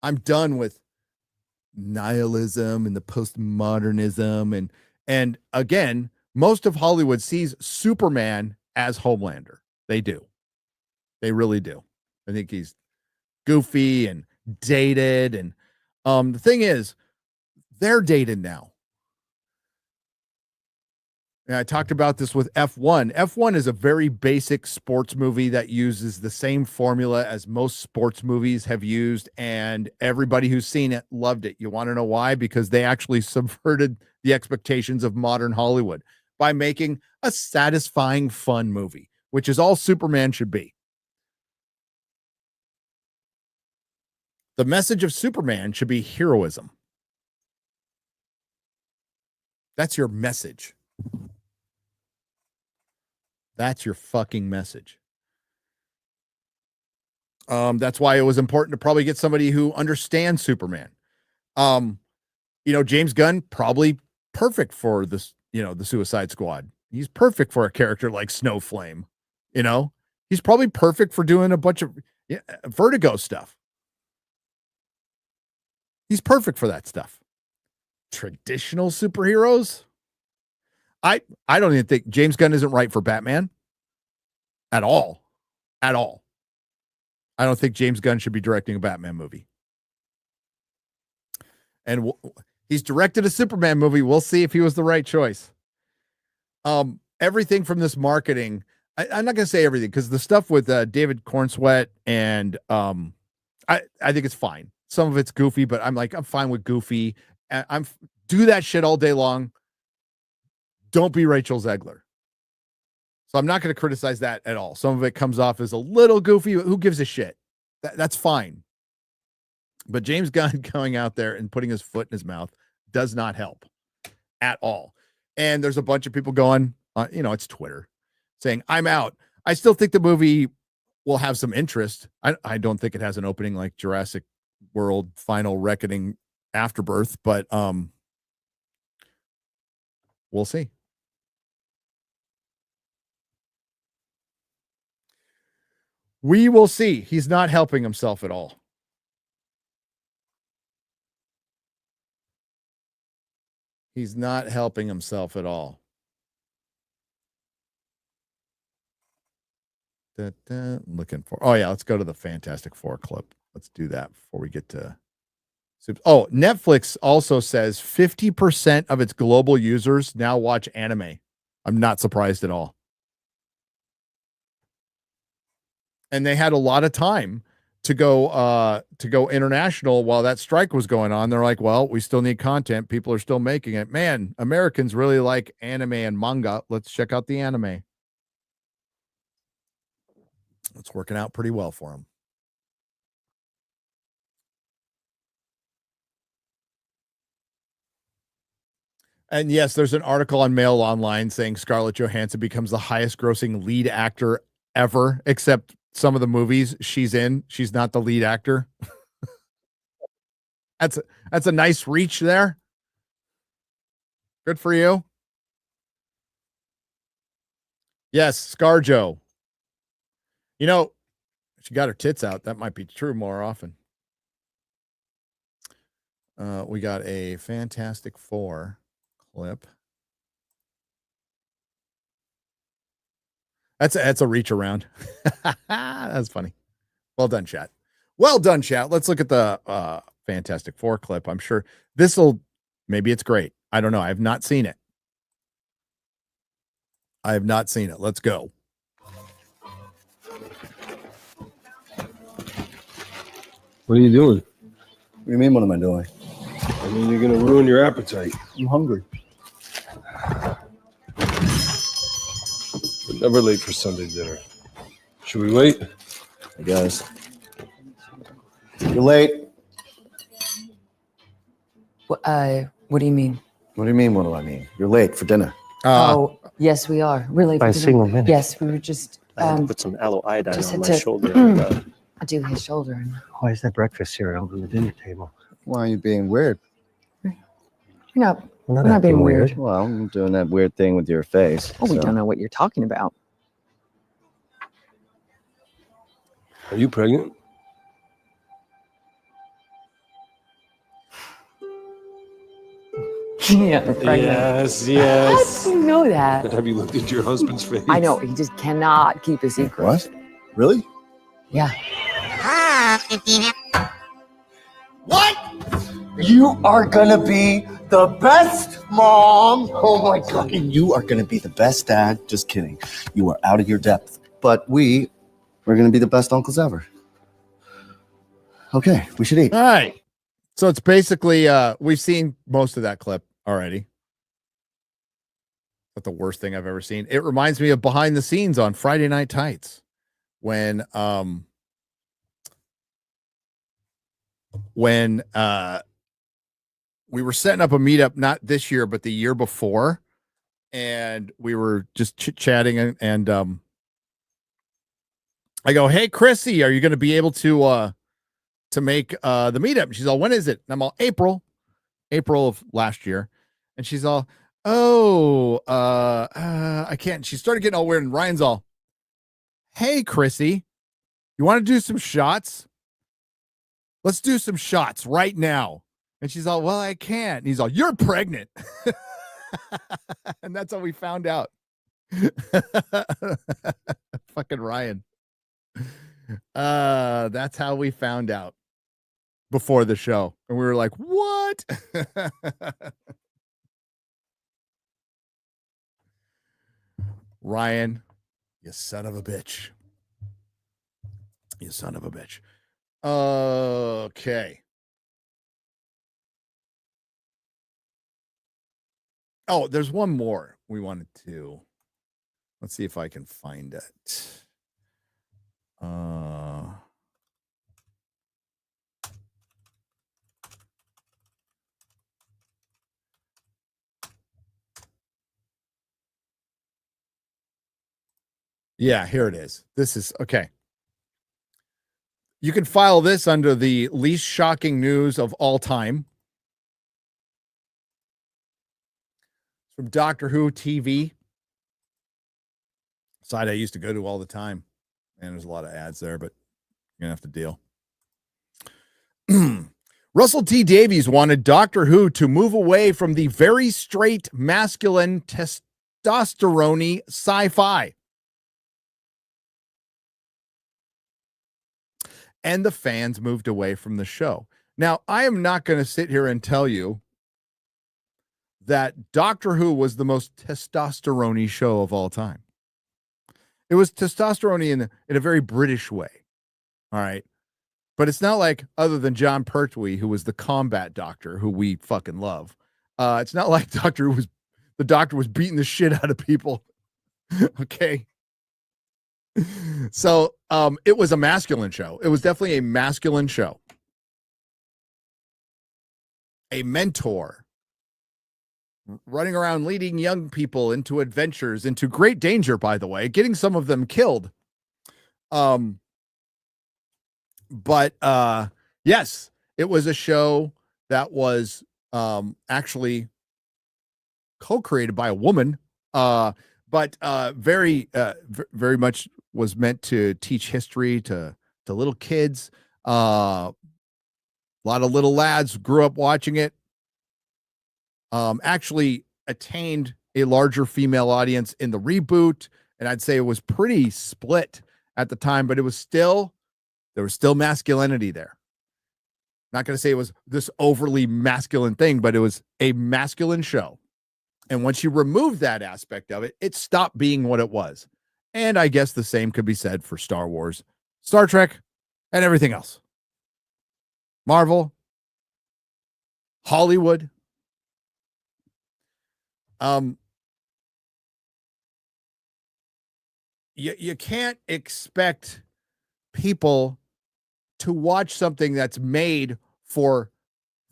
Speaker 5: I'm done with nihilism and the postmodernism. And again, most of Hollywood sees Superman as Homelander. They do. They really do. I think he's goofy and dated. And the thing is, they're dated now. And I talked about this with F1. F1 is a very basic sports movie that uses the same formula as most sports movies have used, and everybody who's seen it loved it. You want to know why? Because they actually subverted the expectations of modern Hollywood by making a satisfying, fun movie, which is all Superman should be. The message of Superman should be heroism. That's your message. That's your fucking message. That's why it was important to probably get somebody who understands Superman. James Gunn, probably perfect for this, the Suicide Squad. He's perfect for a character like Snowflame. He's probably perfect for doing a bunch of Vertigo stuff. He's perfect for that stuff. Traditional superheroes? I don't even think James Gunn isn't right for Batman at all. At all. I don't think James Gunn should be directing a Batman movie. And he's directed a Superman movie. We'll see if he was the right choice. Everything from this marketing, I'm not going to say everything, because the stuff with David Cornsweet and I think it's fine. Some of it's goofy, but I'm fine with goofy. Do that shit all day long. Don't be Rachel Zegler. So I'm not going to criticize that at all. Some of it comes off as a little goofy, but who gives a shit? That's fine. But James Gunn going out there and putting his foot in his mouth does not help at all. And there's a bunch of people going, it's Twitter, saying, I'm out. I still think the movie will have some interest. I don't think it has an opening like Jurassic world final reckoning afterbirth, but we'll see. We will see. He's not helping himself at all. He's not helping himself at all. Looking for. Oh yeah, let's go to the Fantastic Four clip. Let's do that before we get to. Oh, Netflix also says 50% of its global users now watch anime. I'm not surprised at all. And they had a lot of time to go international while that strike was going on. They're like, well, we still need content. People are still making it. Man, Americans really like anime and manga. Let's check out the anime. It's working out pretty well for them. And yes, there's an article on Mail Online saying Scarlett Johansson becomes the highest grossing lead actor ever, except some of the movies she's in, she's not the lead actor. That's a nice reach there. Good for you. Yes, ScarJo. You know, she got her tits out. That might be true more often. We got a Fantastic Four clip. That's a reach around. That's funny. Well done, chat. Well done, chat. Let's look at the Fantastic Four clip. I'm sure maybe it's great. I don't know. I have not seen it. Let's go.
Speaker 8: What are you doing?
Speaker 9: What do you mean, what am I doing?
Speaker 8: I mean, you're going to ruin your appetite.
Speaker 9: I'm hungry.
Speaker 8: We're never late for Sunday dinner. Should we wait?
Speaker 9: I guess. You're late.
Speaker 10: What do you mean?
Speaker 9: What do you mean, what do I mean? You're late for dinner.
Speaker 10: Yes, we are. Really?
Speaker 11: By a single minute.
Speaker 10: Yes, we were just.
Speaker 11: I had to put some aloe iodine
Speaker 10: just
Speaker 11: on
Speaker 10: had
Speaker 11: my
Speaker 10: to-
Speaker 11: shoulder.
Speaker 10: Do his shoulder. And
Speaker 11: Why is there breakfast cereal on the dinner table?
Speaker 9: Why are you being weird?
Speaker 10: We're not.
Speaker 11: We're
Speaker 10: We're not being weird.
Speaker 9: Well, I'm doing that weird thing with your face.
Speaker 10: Oh, we
Speaker 9: so-
Speaker 10: don't know what you're talking about.
Speaker 8: Are you pregnant?
Speaker 10: Yeah, we're pregnant.
Speaker 8: Yes,
Speaker 10: How
Speaker 8: yes.
Speaker 10: do you know that?
Speaker 8: And have you looked at your husband's face?
Speaker 10: I know. He just cannot keep a secret.
Speaker 9: What? Really?
Speaker 10: Yeah.
Speaker 9: What? You are gonna be the best mom. Oh my God. And you are gonna be the best dad. Just kidding. You are out of your depth. But we're gonna be the best uncles ever. Okay, we should eat.
Speaker 5: All right. So it's basically we've seen most of that clip already. Not the worst thing I've ever seen. It reminds me of behind the scenes on Friday Night Tights when we were setting up a meetup, not this year, but the year before. And we were just chit-chatting and I go, hey, Chrissy, are you going to be able to make the meetup? And she's all, when is it? And I'm all, April of last year. And she's all, I can't. She started getting all weird. And Ryan's all, hey, Chrissy, you want to do some shots? Let's do some shots right now. And she's all, well, I can't. And he's all, you're pregnant. And that's how we found out. Fucking Ryan. That's how we found out before the show. And we were like, what? Ryan, you son of a bitch. You son of a bitch. Okay. Oh, there's one more we wanted to. Let's see if I can find it. Yeah, here it is. This is okay. You can file this under the least shocking news of all time. From Doctor Who TV. Site I used to go to all the time. And there's a lot of ads there, but you're going to have to deal. Russell T. Davies wanted Doctor Who to move away from the very straight, masculine, testosterone sci-fi. And the fans moved away from the show. Now, I am not going to sit here and tell you that Doctor Who was the most testosterone show of all time. It was testosterone in a very British way. All right. But it's not like, other than John Pertwee, who was the combat doctor, who we fucking love. It's not like the doctor was beating the shit out of people. Okay. So it was a masculine show. It was definitely a masculine show. A mentor running around leading young people into adventures, into great danger, by the way, getting some of them killed. But yes, it was a show that was actually co-created by a woman, but very much was meant to teach history to little kids. A lot of little lads grew up watching it. Actually attained a larger female audience in the reboot, and I'd say it was pretty split at the time, but there was still masculinity there. Not going to say it was this overly masculine thing, but it was a masculine show. And once you remove that aspect of it, it stopped being what it was. And I guess the same could be said for Star Wars, Star Trek, and everything else. Marvel, Hollywood. You can't expect people to watch something that's made for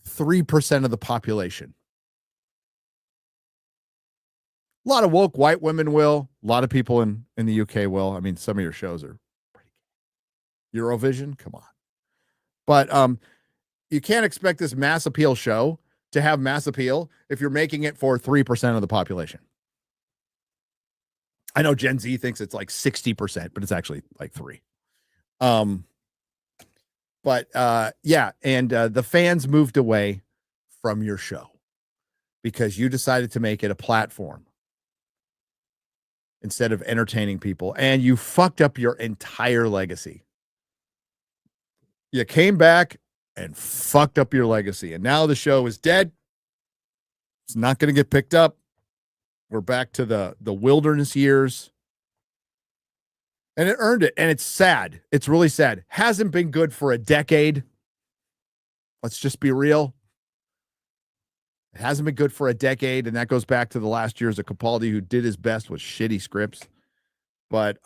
Speaker 5: 3% of the population. A lot of woke white women will. A lot of people in the UK will. I mean, some of your shows are pretty Eurovision. Come on. But you can't expect this mass appeal show to have mass appeal if you're making it for 3% of the population. I know Gen Z thinks it's like 60%, but it's actually like 3. But yeah, and the fans moved away from your show because you decided to make it a platform instead of entertaining people, and you fucked up your entire legacy. You came back and fucked up your legacy, and now the show is dead. It's not going to get picked up. We're back to the wilderness years. And it earned it. And it's sad. It's really sad. Hasn't been good for a decade. Let's just be real. It hasn't been good for a decade. And that goes back to the last years of Capaldi, who did his best with shitty scripts. But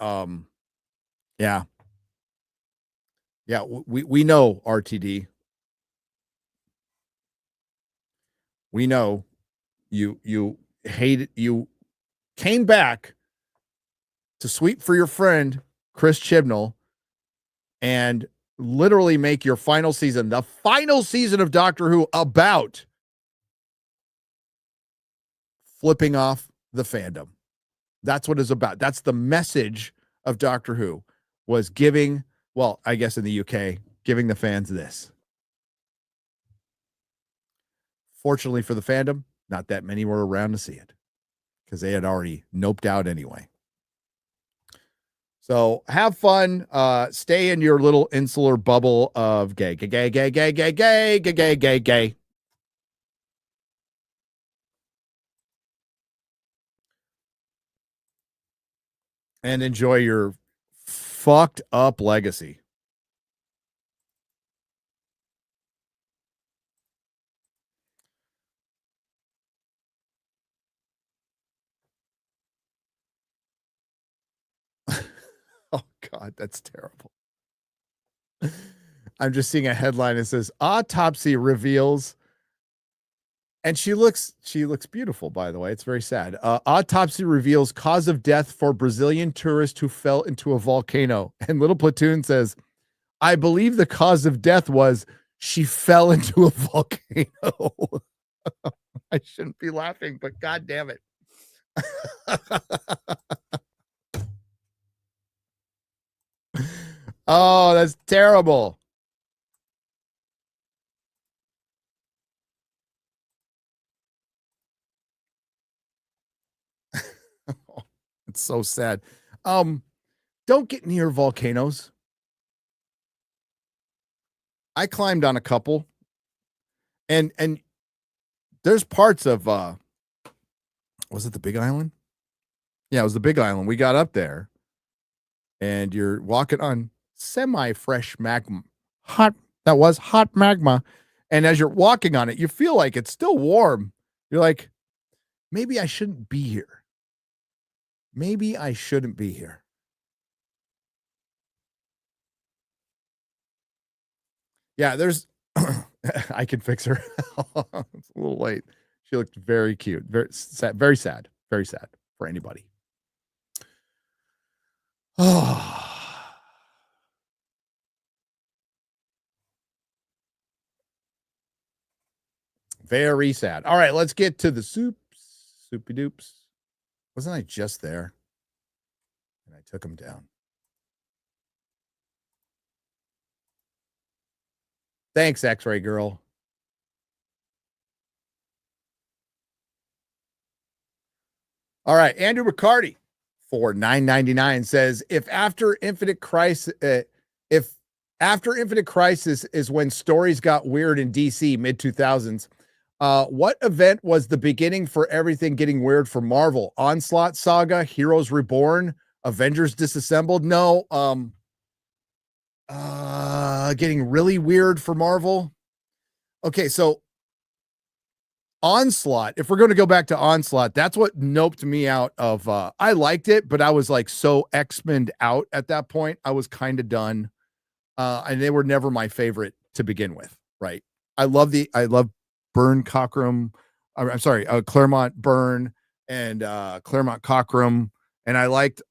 Speaker 5: yeah. Yeah, we know, RTD. We know you hated, you came back to sweep for your friend Chris Chibnall and literally make your final season, the final season of Doctor Who, about flipping off the fandom. That's what it's about. That's the message of Doctor Who, was giving, well, I guess in the UK, giving the fans this. Fortunately for the fandom, not that many were around to see it because they had already noped out anyway. So have fun. Stay in your little insular bubble of gay. And enjoy your fucked up legacy. Oh, God, that's terrible. I'm just seeing a headline that says autopsy reveals, and she looks beautiful, by the way. It's very sad. Autopsy reveals cause of death for Brazilian tourist who fell into a volcano. And Little Platoon says, I believe the cause of death was she fell into a volcano. I shouldn't be laughing, but God damn it. Oh, that's terrible. It's so sad. Don't get near volcanoes. I climbed on a couple, and there's parts of was it the Big Island? Yeah, it was the Big Island. We got up there, and you're walking on semi-fresh magma. Hot magma. And as you're walking on it, you feel like it's still warm. You're like, maybe I shouldn't be here. Maybe I shouldn't be here. Yeah, there's I can fix her. It's a little late. She looked very cute. Very sad, very sad. Very sad for anybody. Oh. Very sad. All right, let's get to the soups. Soupy doops. Wasn't I just there? And I took him down. Thanks, X-Ray Girl. All right, Andrew McCarty for $9.99 says, if after Infinite Crisis is when stories got weird in DC mid-2000s, what event was the beginning for everything getting weird for Marvel? Onslaught Saga, Heroes Reborn, Avengers Disassembled? No, getting really weird for Marvel. Okay, so Onslaught, if we're going to go back to Onslaught, that's what noped me out of I liked it, but I was like so X-Men out at that point. I was kind of done. And they were never my favorite to begin with, right? I love Byrne Cockrum. I'm sorry, Claremont Byrne and Claremont Cockrum, and I liked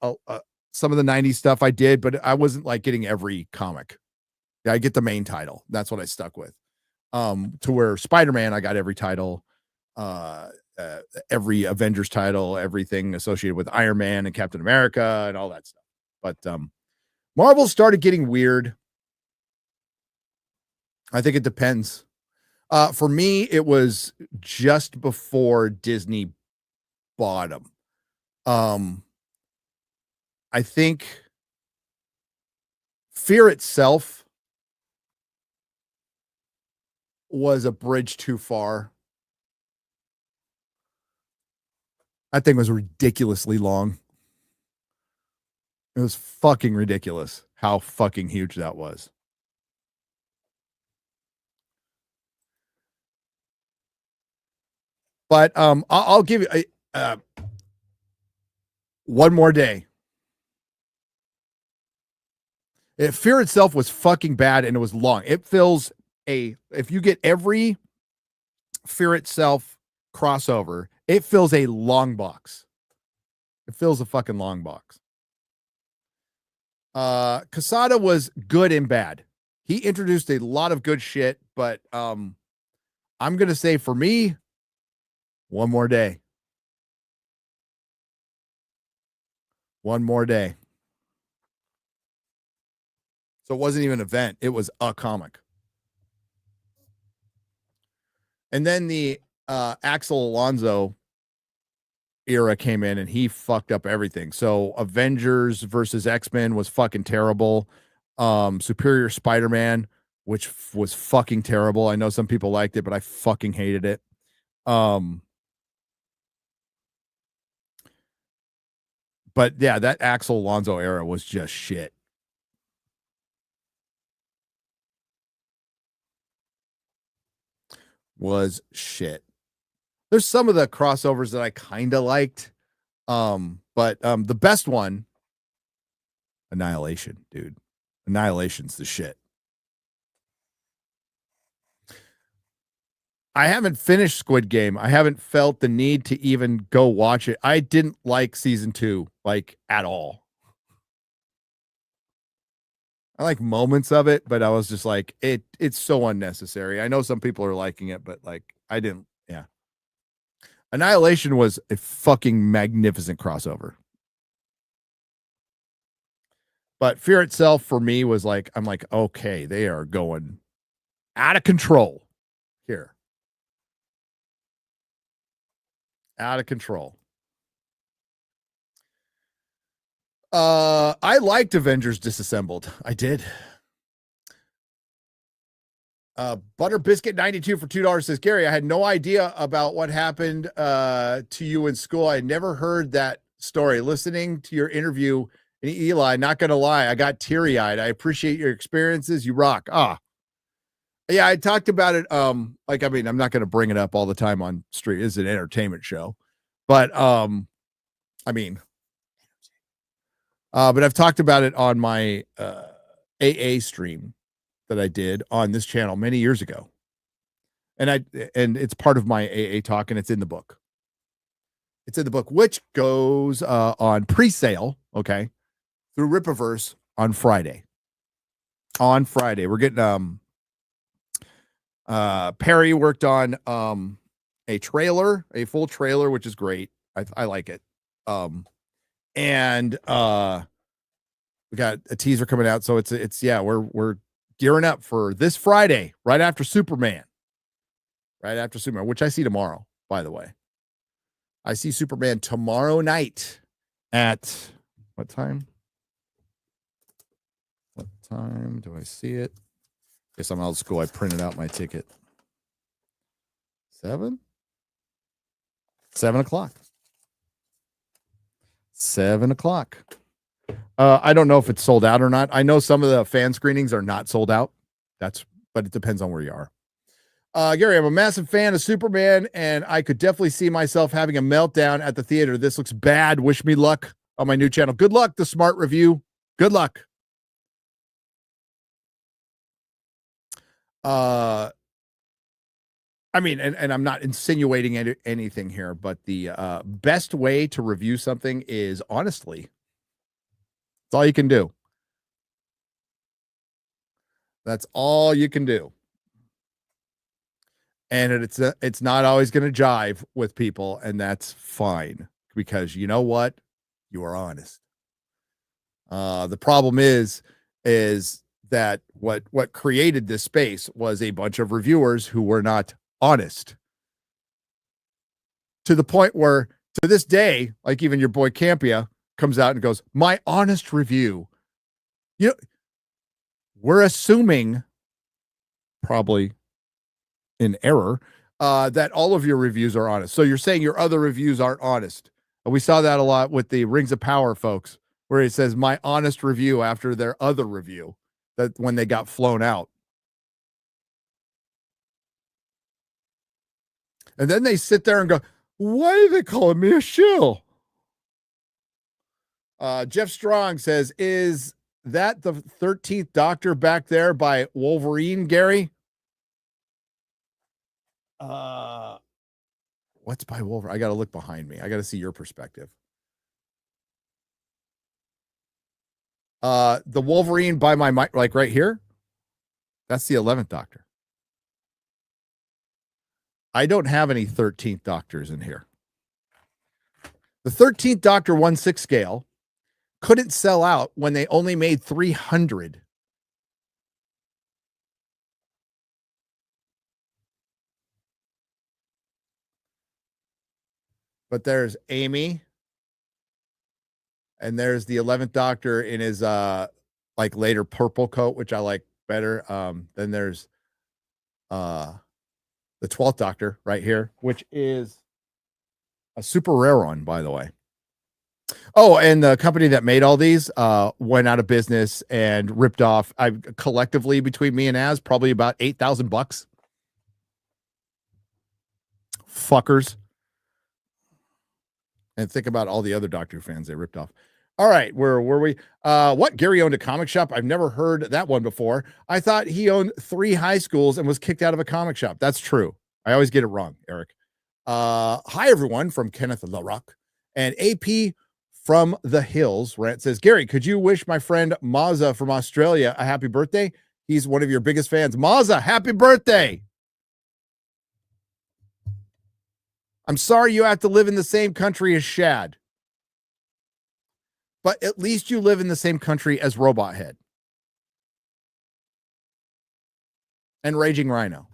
Speaker 5: some of the 90s stuff I did, but I wasn't like getting every comic. Yeah, I get the main title. That's what I stuck with. To where Spider-Man, I got every title, every Avengers title, everything associated with Iron Man and Captain America and all that stuff. But Marvel started getting weird. I think it depends. For me, it was just before Disney bought them. I think Fear itself was a bridge too far. That thing was ridiculously long. It was fucking ridiculous how fucking huge that was. But I'll give you one more day. Fear itself was fucking bad and it was long. It fills if you get every Fear itself crossover, it fills a long box. It fills a fucking long box. Quesada was good and bad. He introduced a lot of good shit, but I'm gonna say for me, one more day. One more day. So it wasn't even an event. It was a comic. And then the Axel Alonso era came in and he fucked up everything. So Avengers versus X-Men was fucking terrible. Superior Spider-Man, which was fucking terrible. I know some people liked it, but I fucking hated it. But yeah, that Axel Alonso era was just shit. Was shit. There's some of the crossovers that I kind of liked. But the best one, Annihilation, dude. Annihilation's the shit. I haven't finished Squid Game. I haven't felt the need to even go watch it. I didn't like season 2, like at all. I like moments of it, but I was just like, it's so unnecessary. I know some people are liking it, but like I didn't. Yeah. Annihilation was a fucking magnificent crossover. But Fear itself for me was like, I'm like, okay, they are going out of control here. Out of control. I liked Avengers Disassembled. I did. Butter Biscuit 92 for $2 says, Gary, I had no idea about what happened to you in school. I never heard that story. Listening to your interview in Eli, not gonna lie, I got teary-eyed. I appreciate your experiences. You rock. Yeah, I talked about it. Like, I mean, I'm not gonna bring it up all the time on street. It's an entertainment show, but I mean, but I've talked about it on my AA stream that I did on this channel many years ago. And it's part of my AA talk, and it's in the book. It's in the book, which goes on pre-sale, okay, through Rippaverse on Friday. On Friday. We're getting Perry worked on a trailer, a full trailer, which is great. I like it. And we got a teaser coming out, so it's yeah, we're gearing up for this Friday, right after Superman, which I see tomorrow, by the way. I see Superman tomorrow night at what time? What time do I see it? Guess I'm out of school. I printed out my ticket. 7 o'clock. 7 o'clock. I don't know if it's sold out or not. I know some of the fan screenings are not sold out. But it depends on where you are. Gary, I'm a massive fan of Superman, and I could definitely see myself having a meltdown at the theater. This looks bad. Wish me luck on my new channel. Good luck, the smart review. Good luck. I mean, and I'm not insinuating anything here, but the best way to review something is honestly. That's all you can do. That's all you can do. And it's not always going to jive with people, and that's fine, because you know what? You are honest. The problem is that what created this space was a bunch of reviewers who were not honest, to the point where to this day, like even your boy Campia comes out and goes, my honest review. You know, we're assuming, probably in error, that all of your reviews are honest. So you're saying your other reviews aren't honest. And we saw that a lot with the Rings of Power folks, where it says my honest review after their other review, that when they got flown out. And then they sit there and go, why are they calling me a shill? Jeff Strong says, is that the 13th Doctor back there by Wolverine, Gary? What's by Wolverine? I got to look behind me. I got to see your perspective. The Wolverine by my mic, like right here. That's the 11th Doctor. I don't have any 13th Doctors in here. The 13th Doctor 1/6 scale couldn't sell out when they only made 300. But there's Amy, and there's the 11th Doctor in his like later purple coat, which I like better. Then there's the 12th Doctor right here, which is a super rare one, by the way. Oh, and the company that made all these went out of business and ripped off. I collectively, between me and Az, probably about $8,000. Fuckers. And think about all the other Doctor Who fans they ripped off. All right, where were we? What? Gary owned a comic shop? I've never heard that one before. I thought he owned 3 high schools and was kicked out of a comic shop. That's true. I always get it wrong, Eric. Hi, everyone, from Kenneth LaRock and AP from the hills. Rant says, Gary, could you wish my friend Mazza from Australia a happy birthday? He's one of your biggest fans. Mazza, happy birthday. I'm sorry you have to live in the same country as Shad, but at least you live in the same country as Robot Head and Raging Rhino.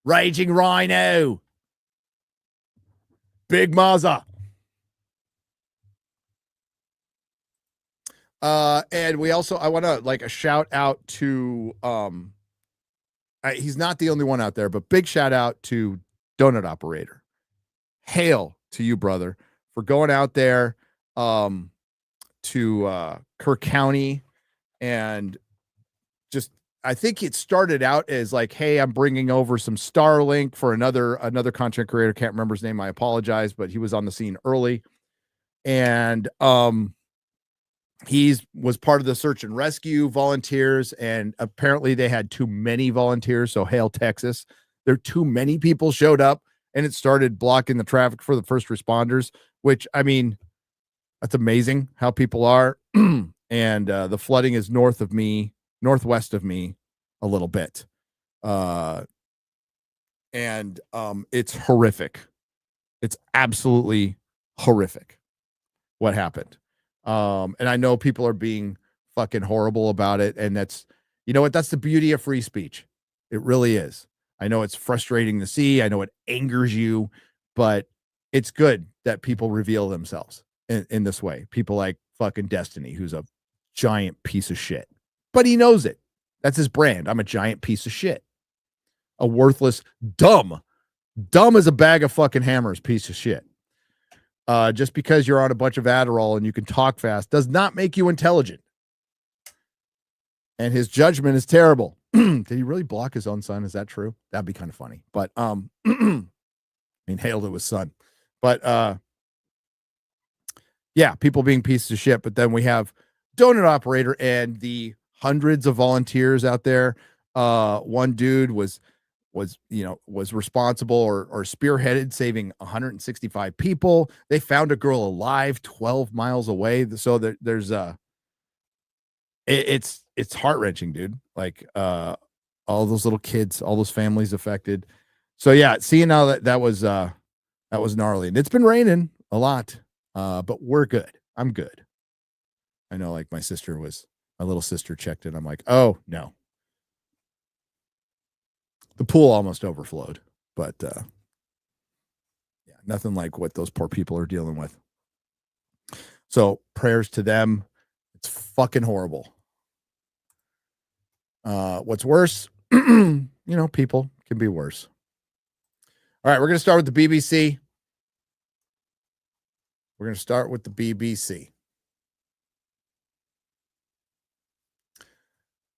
Speaker 5: Raging Rhino. Big Mazza. And we also, I want to like a shout out to, he's not the only one out there, but big shout out to Donut Operator. Hail to you, brother, for going out there to Kirk County and just, I think it started out as like, hey, I'm bringing over some Starlink for another content creator. Can't remember his name. I apologize, but he was on the scene early. And he was part of the search and rescue volunteers, and apparently they had too many volunteers. So hail Texas. There too many people showed up, and it started blocking the traffic for the first responders, which, I mean, that's amazing how people are. And the flooding is northwest of me a little bit. And it's horrific. It's absolutely horrific what happened. And I know people are being fucking horrible about it. And that's, you know what? That's the beauty of free speech. It really is. I know it's frustrating to see. I know it angers you, but it's good that people reveal themselves in this way. People like fucking Destiny, who's a giant piece of shit, but he knows it. That's his brand. I'm a giant piece of shit. A worthless, dumb as a bag of fucking hammers piece of shit. Just because you're on a bunch of Adderall and you can talk fast does not make you intelligent. And his judgment is terrible. Did he really block his own son? Is that true? That'd be kind of funny. But I mean, hail to his son. But yeah, people being pieces of shit. But then we have Donut Operator and the hundreds of volunteers out there. One dude was responsible or spearheaded saving 165 people. They found a girl alive 12 miles away. So there's it's heart-wrenching, dude. Like all those little kids, all those families affected. So yeah, seeing how that was gnarly. And it's been raining a lot. But we're good. I'm good. I know, like my little sister checked it. I'm like, oh no. The pool almost overflowed, but yeah, nothing like what those poor people are dealing with. So prayers to them. It's fucking horrible. What's worse, people can be worse. All right, we're going to start with the BBC.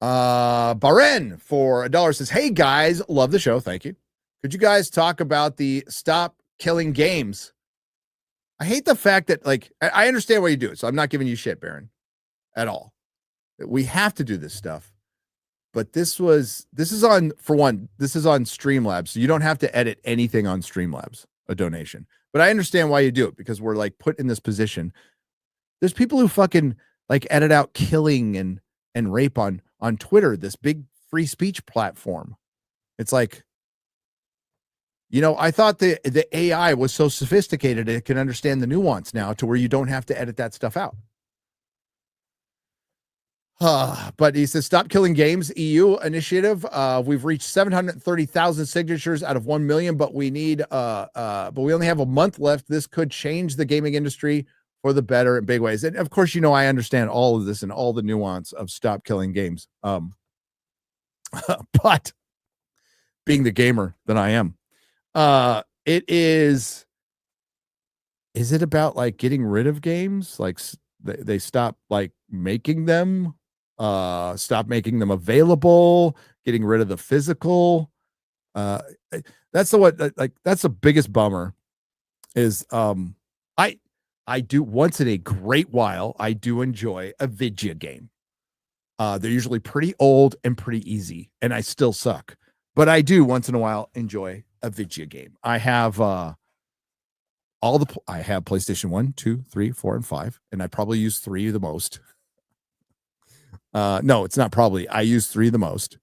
Speaker 5: Baren for $1 says, hey guys, love the show. Thank you. Could you guys talk about the stop killing games? I hate the fact that, like, I understand why you do it, so I'm not giving you shit, Baron, at all. We have to do this stuff. But this is on Streamlabs, so you don't have to edit anything on Streamlabs, a donation. But I understand why you do it, because we're like put in this position. There's people who fucking like edit out killing and rape on Twitter, this big free speech platform. It's like, I thought the AI was so sophisticated it can understand the nuance now to where you don't have to edit that stuff out. But he says, stop killing games EU initiative. We've reached 730,000 signatures out of 1 million, but we only have a month left. This could change the gaming industry for the better in big ways. And of course, I understand all of this and all the nuance of stop killing games. But being the gamer that I am, it is it about like getting rid of games? Like they stop like making them, stop making them available, getting rid of the physical. That's the biggest bummer is, I do once in a great while, I do enjoy a video game. They're usually pretty old and pretty easy, and I still suck. But I do once in a while enjoy a video game. I have I have PlayStation 1, 2, 3, 4, and 5, and I probably use 3 the most. No, it's not probably. I use 3 the most.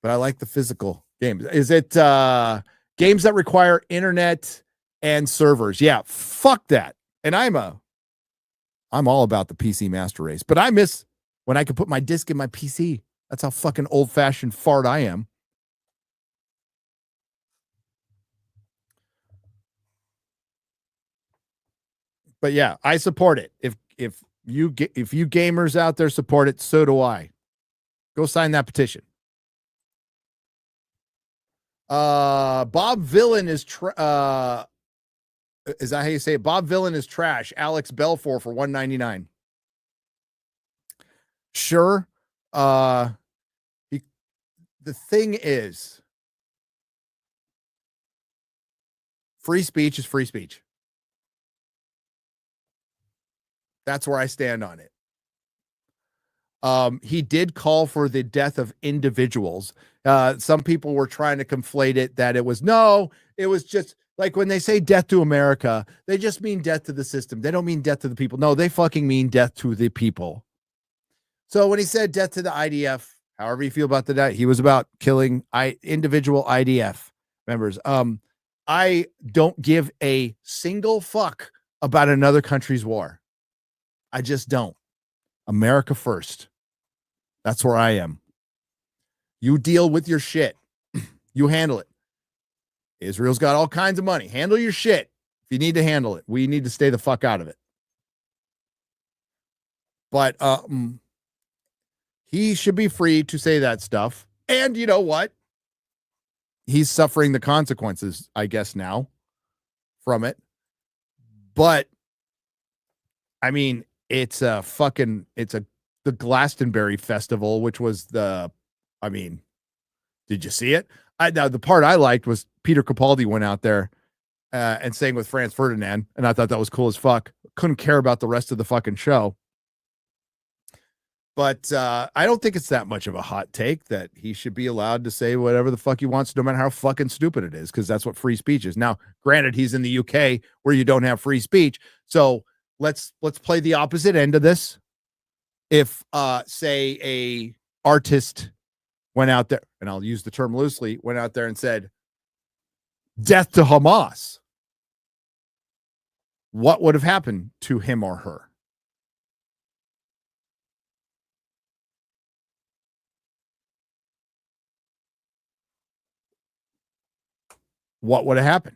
Speaker 5: But I like the physical games. Is it games that require internet and servers? Yeah, fuck that. And I'm all about the PC master race, but I miss when I could put my disc in my PC. That's how fucking old-fashioned fart I am. But yeah, I support it. If you gamers out there support it, so do I. Go sign that petition. Bob Villain is that how you say it? Bob Villain is trash. Alex Belfour for $1.99. Sure. The thing is, free speech is free speech. That's where I stand on it. He did call for the death of individuals. Some people were trying to conflate it that it was just like when they say death to America, they just mean death to the system. They don't mean death to the people. No, they fucking mean death to the people. So when he said death to the IDF, however you feel about that, he was about killing individual IDF members. I don't give a single fuck about another country's war. I just don't. America first. That's where I am. You deal with your shit. You handle it. Israel's got all kinds of money. Handle your shit. If you need to handle it, we need to stay the fuck out of it. But he should be free to say that stuff. And you know what? He's suffering the consequences, I guess, now from it. But I mean, the Glastonbury Festival, which was did you see it? Now the part I liked was Peter Capaldi went out there and sang with Franz Ferdinand, and I thought that was cool as fuck. Couldn't care about the rest of the fucking show. But I don't think it's that much of a hot take that he should be allowed to say whatever the fuck he wants, no matter how fucking stupid it is, because that's what free speech is. Now, granted, he's in the UK where you don't have free speech, so let's play the opposite end of this. If say a artist went out there, and I'll use the term loosely, went out there and said death to Hamas, what would have happened to him or her? What would have happened?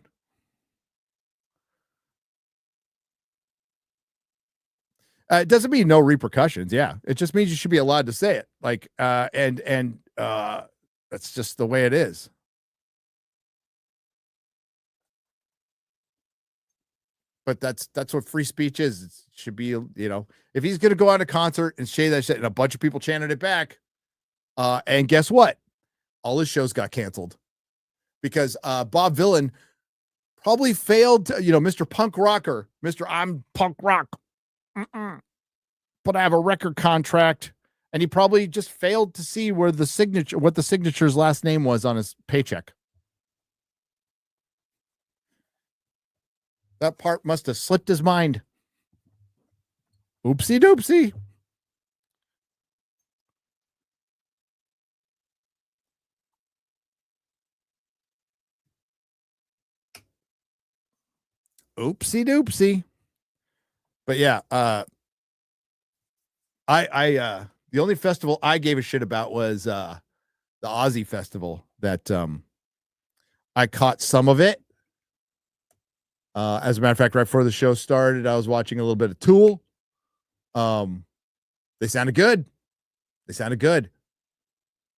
Speaker 5: It doesn't mean no repercussions. Yeah, it just means you should be allowed to say it. Like, and that's just the way it is. But that's what free speech is. It should be, if he's going to go on a concert and say that shit, and a bunch of people chanted it back, and guess what? All his shows got canceled because Bob Villain probably failed to, Mr. Punk Rocker, Mr. I'm punk rock. But I have a record contract, and he probably just failed to see what the signature's last name was on his paycheck. That part must have slipped his mind. Oopsie doopsie. Oopsie doopsie. But yeah, the only festival I gave a shit about was the Aussie festival that I caught some of it. As a matter of fact, right before the show started, I was watching a little bit of Tool. They sounded good.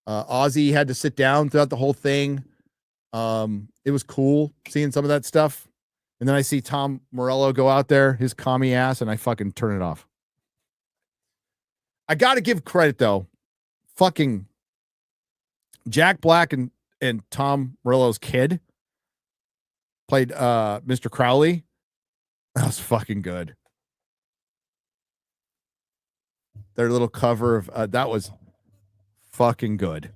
Speaker 5: Ozzy had to sit down throughout the whole thing. It was cool seeing some of that stuff. And then I see Tom Morello go out there, his commie ass, and I fucking turn it off. I got to give credit, though. Fucking Jack Black and Tom Morello's kid played Mr. Crowley. That was fucking good. Their little cover of that was fucking good.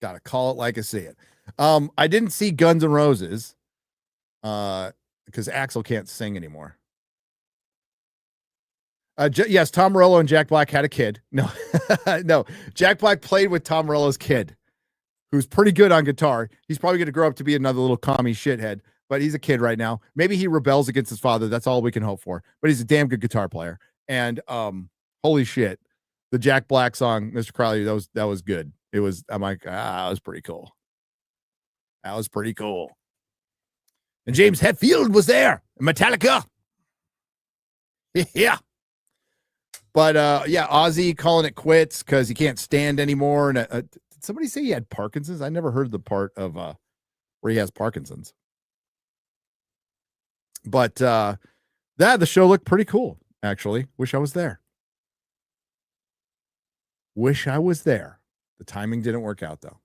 Speaker 5: Gotta call it like I see it. I didn't see Guns N' Roses because Axl can't sing anymore. Yes, Tom Morello and Jack Black had a kid. No, no, Jack Black played with Tom Morello's kid, who's pretty good on guitar. He's probably going to grow up to be another little commie shithead, but he's a kid right now. Maybe he rebels against his father. That's all we can hope for. But he's a damn good guitar player. And holy shit, the Jack Black song, Mr. Crowley, that was good. It was. I'm like, that was pretty cool. That was pretty cool. And James Hetfield was there. Metallica. Yeah. But yeah, Ozzy calling it quits because he can't stand anymore. And did somebody say he had Parkinson's? I never heard the part of where he has Parkinson's. But the show looked pretty cool, actually. Wish I was there. Wish I was there. The timing didn't work out, though.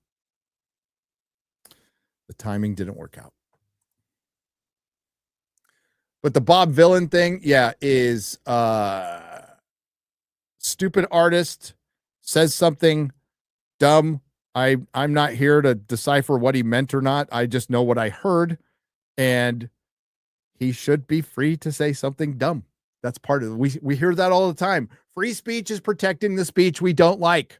Speaker 5: The timing didn't work out. But the Bob Villain thing, yeah, is stupid artist says something dumb. I'm not here to decipher what he meant or not. I just know what I heard, and he should be free to say something dumb. That's part of it. We hear that all the time. Free speech is protecting the speech we don't like.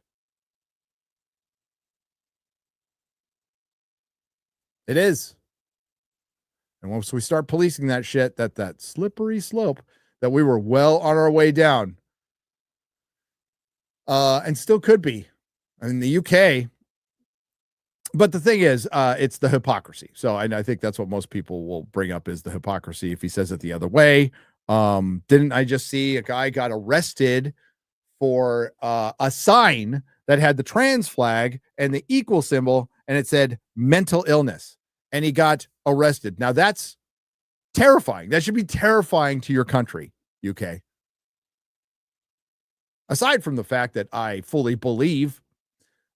Speaker 5: It is. And once we start policing that shit, that slippery slope that we were well on our way down, and still could be in the UK. But the thing is, it's the hypocrisy. So I think that's what most people will bring up is the hypocrisy if he says it the other way. Didn't I just see a guy got arrested for a sign that had the trans flag and the equal symbol, and it said mental illness, and he got arrested. Now that's terrifying. That should be terrifying to your country, UK. Aside from the fact that I fully believe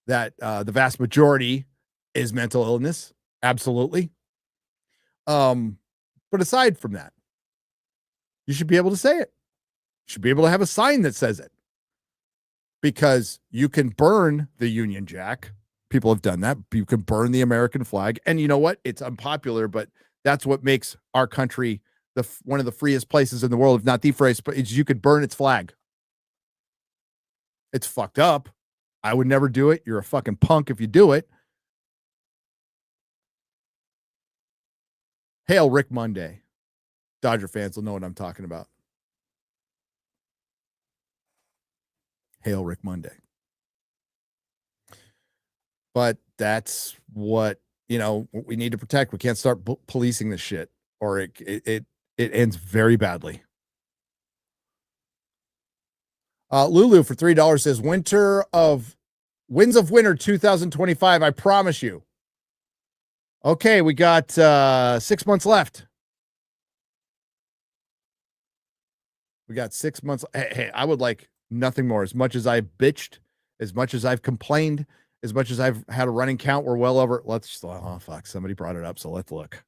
Speaker 5: that the vast majority is mental illness, absolutely. But aside from that, you should be able to say it. You should be able to have a sign that says it. Because you can burn the Union Jack. People have done that. You can burn the American flag. And you know what? It's unpopular, but that's what makes our country one of the freest places in the world, if not the freest, but you could burn its flag. It's fucked up. I would never do it. You're a fucking punk if you do it. Hail Rick Monday. Dodger fans will know what I'm talking about. Hail Rick Monday. But that's what, we need to protect. We can't start policing this shit or it ends very badly. Lulu for $3 says Winds of Winter 2025. I promise you. Okay, we got 6 months left. We got 6 months. Hey, I would like nothing more. As much as I've bitched, as much as I've complained, as much as I've had a running count, we're well over. Oh fuck, somebody brought it up, so let's look.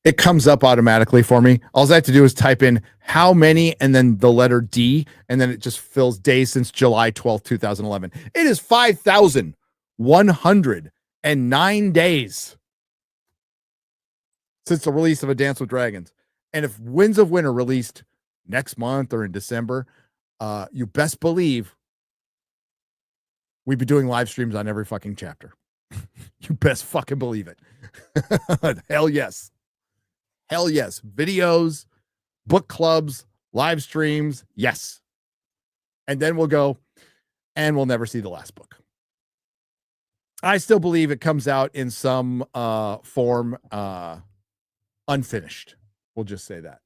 Speaker 5: It comes up automatically for me. All I have to do is type in how many and then the letter D, and then it just fills days since July 12th, 2011. It is 5,109 days since the release of A Dance with Dragons. And if Winds of Winter released next month or in December, you best believe we'd be doing live streams on every fucking chapter. You best fucking believe it. Hell yes. Hell yes. Videos, book clubs, live streams. Yes. And then we'll go and we'll never see the last book. I still believe it comes out in some form unfinished. We'll just say that.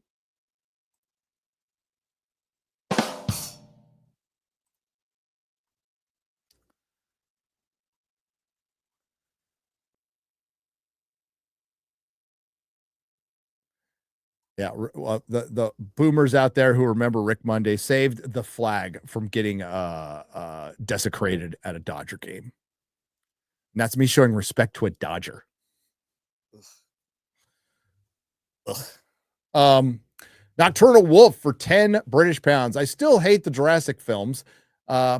Speaker 5: Yeah, the boomers out there who remember Rick Monday saved the flag from getting desecrated at a Dodger game. And that's me showing respect to a Dodger. Nocturnal Wolf for 10 British pounds. I still hate the Jurassic films,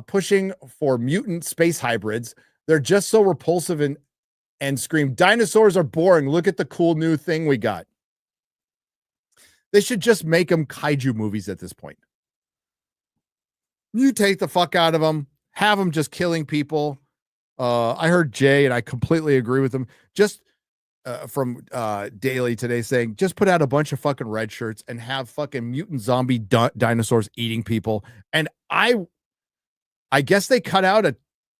Speaker 5: pushing for mutant space hybrids. They're just so repulsive and scream, dinosaurs are boring. Look at the cool new thing we got. They should just make them kaiju movies at this point. You take the fuck out of them, have them just killing people. I heard Jay, and I completely agree with him. Just from Daily today saying, just put out a bunch of fucking red shirts and have fucking mutant zombie dinosaurs eating people. And I guess they cut out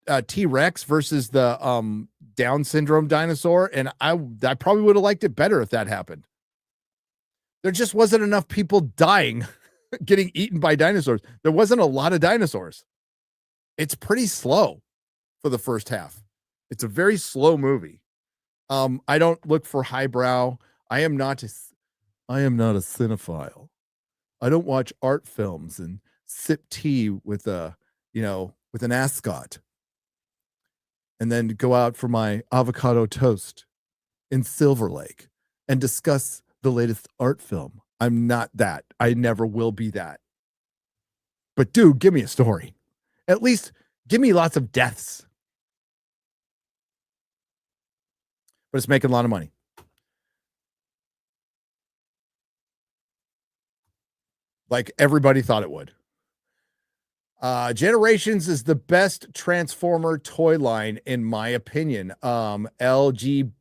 Speaker 5: a T-Rex versus the Down syndrome dinosaur, and I probably would have liked it better if that happened. There just wasn't enough people dying getting eaten by dinosaurs. There wasn't a lot of dinosaurs. It's pretty slow for the first half. It's a very slow movie. I don't look for highbrow. I am not a cinephile. I don't watch art films and sip tea with with an ascot and then go out for my avocado toast in Silver Lake and discuss the latest art film. I'm not that. I never will be that. But dude, give me a story. At least give me lots of deaths. But it's making a lot of money. Like everybody thought it would. Generations is the best Transformer toy line, in my opinion. LG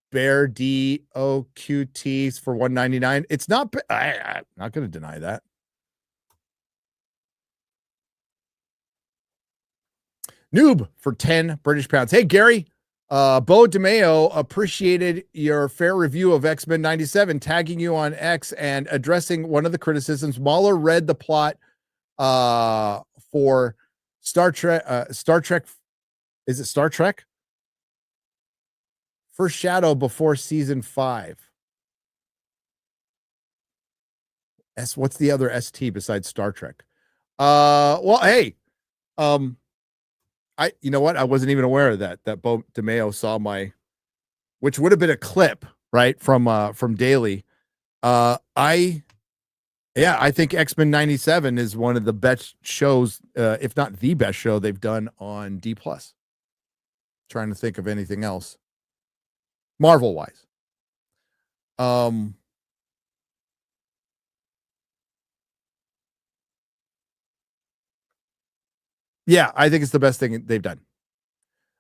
Speaker 5: Bear DOQTs for $199. It's not, I'm not going to deny that. Noob for 10 British pounds. Hey, Gary. Bo DeMeo appreciated your fair review of X-Men 97, tagging you on X and addressing one of the criticisms. Mahler read the plot for Star Trek. Is it Star Trek? For Shadow before season 5. What's the other ST besides Star Trek? Well, hey, you know what? I wasn't even aware of that Bo DeMeo saw which would have been a clip, right? From Daily. I think X-Men 97 is one of the best shows, if not the best show they've done on D+. Trying to think of anything else. Marvel wise. Yeah, I think it's the best thing they've done.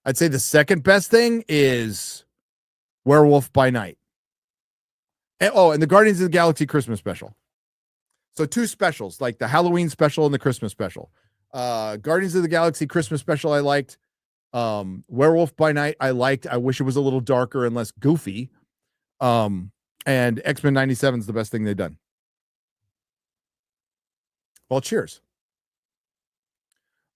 Speaker 5: I'd say the second best thing is Werewolf by Night. And the Guardians of the Galaxy Christmas special. So 2 specials, like the Halloween special and the Christmas special. Guardians of the Galaxy Christmas special I liked. Werewolf by Night I liked. I wish it was a little darker and less goofy. And X-Men 97 is the best thing they've done. Well, cheers.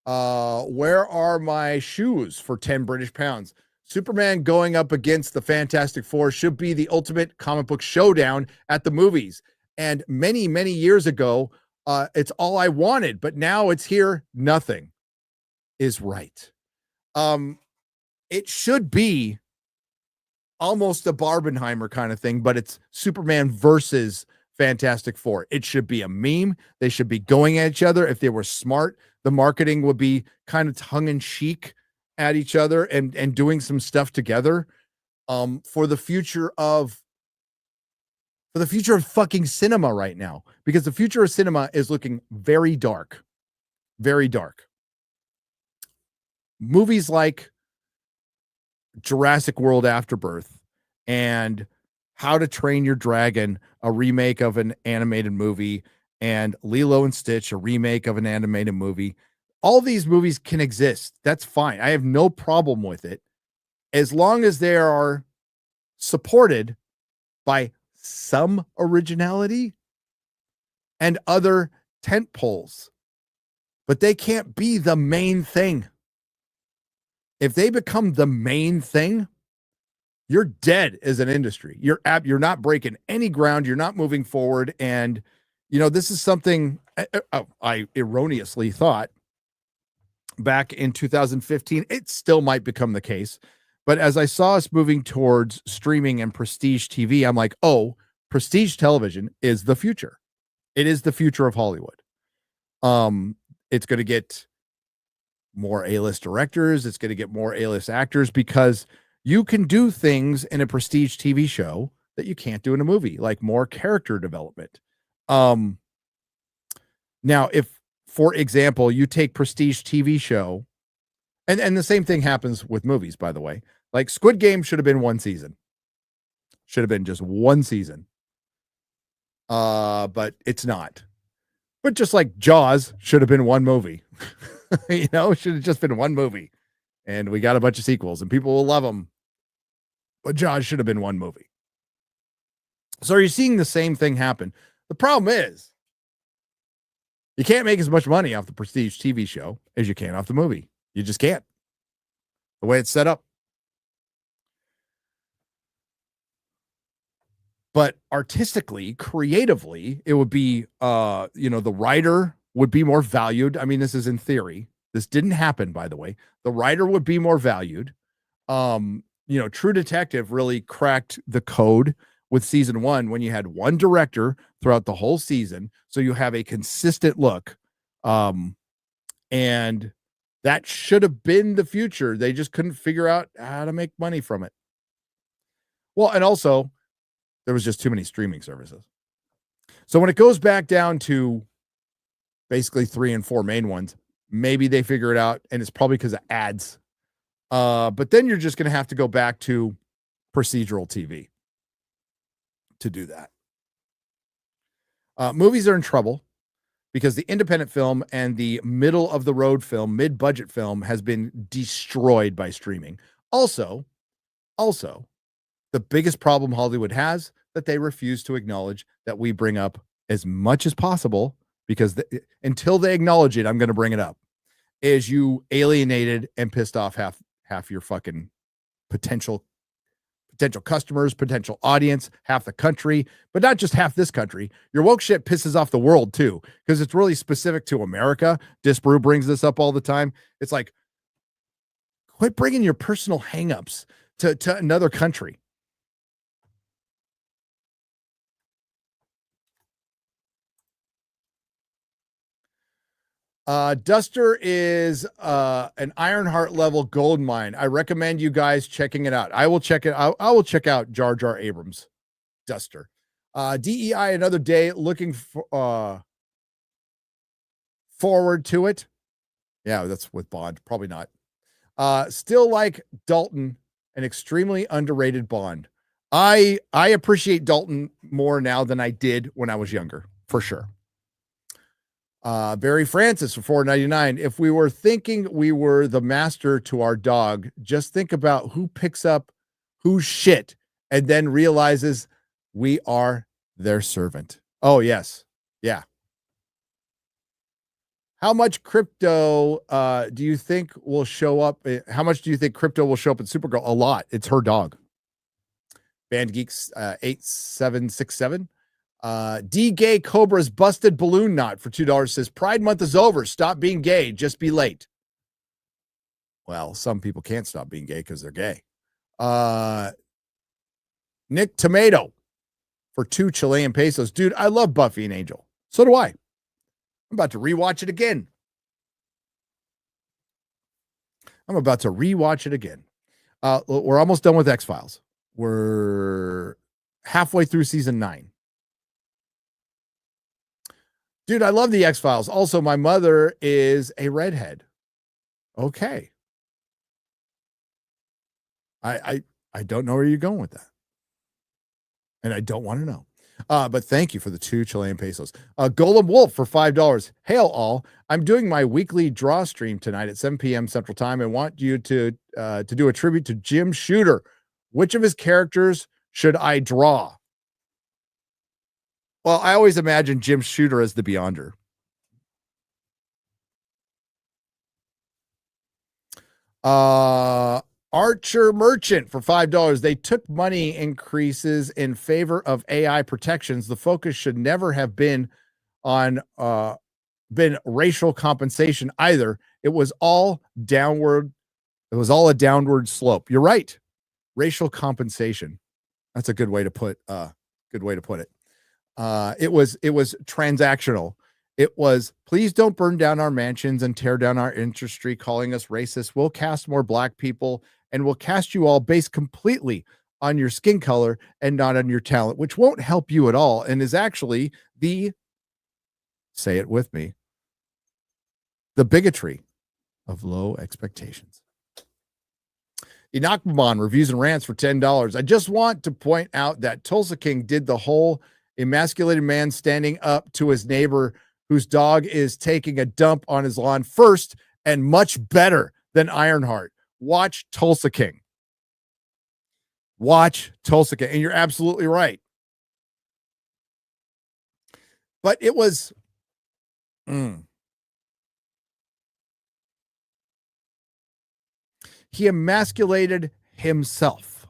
Speaker 5: Where are my shoes for 10 British pounds? Superman going up against the Fantastic Four should be the ultimate comic book showdown at the movies. And many, many years ago, it's all I wanted, but now it's here. Nothing is right. It should be almost a Barbenheimer kind of thing, but it's Superman versus Fantastic Four. It should be a meme. They should be going at each other. If they were smart, the marketing would be kind of tongue in cheek at each other and doing some stuff together for the future of fucking cinema right now, because the future of cinema is looking very dark, very dark. Movies like Jurassic World Afterbirth and How to Train Your Dragon, a remake of an animated movie, and Lilo and Stitch, a remake of an animated movie. All these movies can exist. That's fine. I have no problem with it, as long as they are supported by some originality and other tent poles. But they can't be the main thing. If they become the main thing, you're dead as an industry. You're not breaking any ground. You're not moving forward. And, this is something I erroneously thought back in 2015. It still might become the case. But as I saw us moving towards streaming and prestige TV, I'm like, oh, prestige television is the future. It is the future of Hollywood. It's going to get more A-list directors. It's going to get more A-list actors because you can do things in a prestige TV show that you can't do in a movie, like more character development. Now, if, for example, you take prestige TV show, and the same thing happens with movies, by the way, like Squid Game should have been one season. Should have been just one season. But it's not. But just like Jaws should have been one movie. You know, it should have just been one movie. And we got a bunch of sequels and people will love them. But Jaws should have been one movie. So you're seeing the same thing happen. The problem is you can't make as much money off the prestige TV show as you can off the movie. You just can't. The way it's set up. But artistically, creatively, it would be, the writer would be more valued. I mean, this is in theory. This didn't happen, by the way. The writer would be more valued. True Detective really cracked the code with season 1 when you had one director throughout the whole season. So you have a consistent look. And that should have been the future. They just couldn't figure out how to make money from it. Well, and also, there was just too many streaming services. So when it goes back down to basically 3 and 4 main ones, maybe they figure it out, and it's probably because of ads. But then you're just going to have to go back to procedural TV to do that. Movies are in trouble because the independent film and the middle of the road film, mid-budget film, has been destroyed by streaming. Also, the biggest problem Hollywood has that they refuse to acknowledge that we bring up as much as possible, because until they acknowledge it, I'm going to bring it up, is you alienated and pissed off half your fucking potential customers, potential audience, half the country, but not just half this country. Your woke shit pisses off the world too, because it's really specific to America. Disbrew brings this up all the time. It's like, quit bringing your personal hangups to another country. Duster is an Ironheart level gold mine. I recommend you guys checking it out. I will check it out. I will check out Jar Jar Abrams Duster. DEI another day, looking for forward to it. Yeah, that's with Bond. Probably not. Still like Dalton, an extremely underrated Bond. I appreciate Dalton more now than I did when I was younger, for sure. Barry Francis for $4.99. If we were thinking we were the master to our dog, just think about who picks up whose shit and then realizes we are their servant. Oh, yes. Yeah. How much crypto do you think will show up? How much do you think crypto will show up in Supergirl? A lot. It's her dog. Band Geeks 8767. D Gay Cobra's busted balloon knot for $2 says Pride Month is over. Stop being gay. Just be late. Well, some people can't stop being gay because they're gay. Nick Tomato for 2 Chilean pesos. Dude, I love Buffy and Angel. So do I. I'm about to rewatch it again. We're almost done with X-Files. We're halfway through season 9. Dude, I love the X-Files. Also, my mother is a redhead. Okay. I don't know where you're going with that. And I don't want to know. But thank you for the 2 Chilean pesos. Golem Wolf for $5. Hail all. I'm doing my weekly draw stream tonight at 7 p.m. Central Time. I want you to do a tribute to Jim Shooter. Which of his characters should I draw? Well, I always imagine Jim Shooter as the Beyonder. Archer Merchant for $5. They took money increases in favor of AI protections. The focus should never have been on racial compensation either. It was all downward. It was all a downward slope. You're right. Racial compensation. That's a good way to put Good way to put it. It was transactional. It was, please don't burn down our mansions and tear down our industry, calling us racist. We'll cast more black people, and we'll cast you all based completely on your skin color and not on your talent, which won't help you at all, and is actually say it with me, the bigotry of low expectations. Enoch Mamon reviews and rants for $10. I just want to point out that Tulsa King did the whole emasculated man standing up to his neighbor whose dog is taking a dump on his lawn first, and much better than Ironheart. Watch Tulsa King. Watch Tulsa King. And you're absolutely right. But it was... He emasculated himself.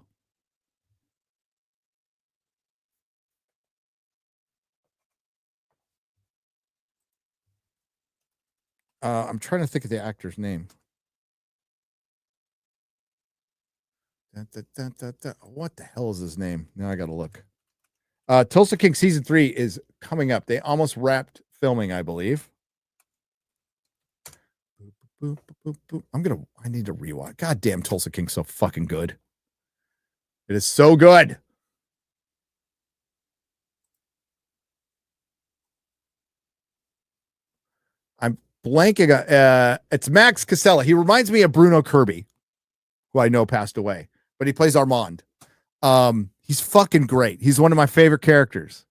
Speaker 5: I'm trying to think of the actor's name. What the hell is his name? Now I got to look. Tulsa King season 3 is coming up. They almost wrapped filming, I believe. I need to rewatch. God damn, Tulsa King's so fucking good. It is so good. I'm blanking. It's Max Casella. He reminds me of Bruno Kirby, who I know passed away, but he plays Armand. He's fucking great. He's one of my favorite characters.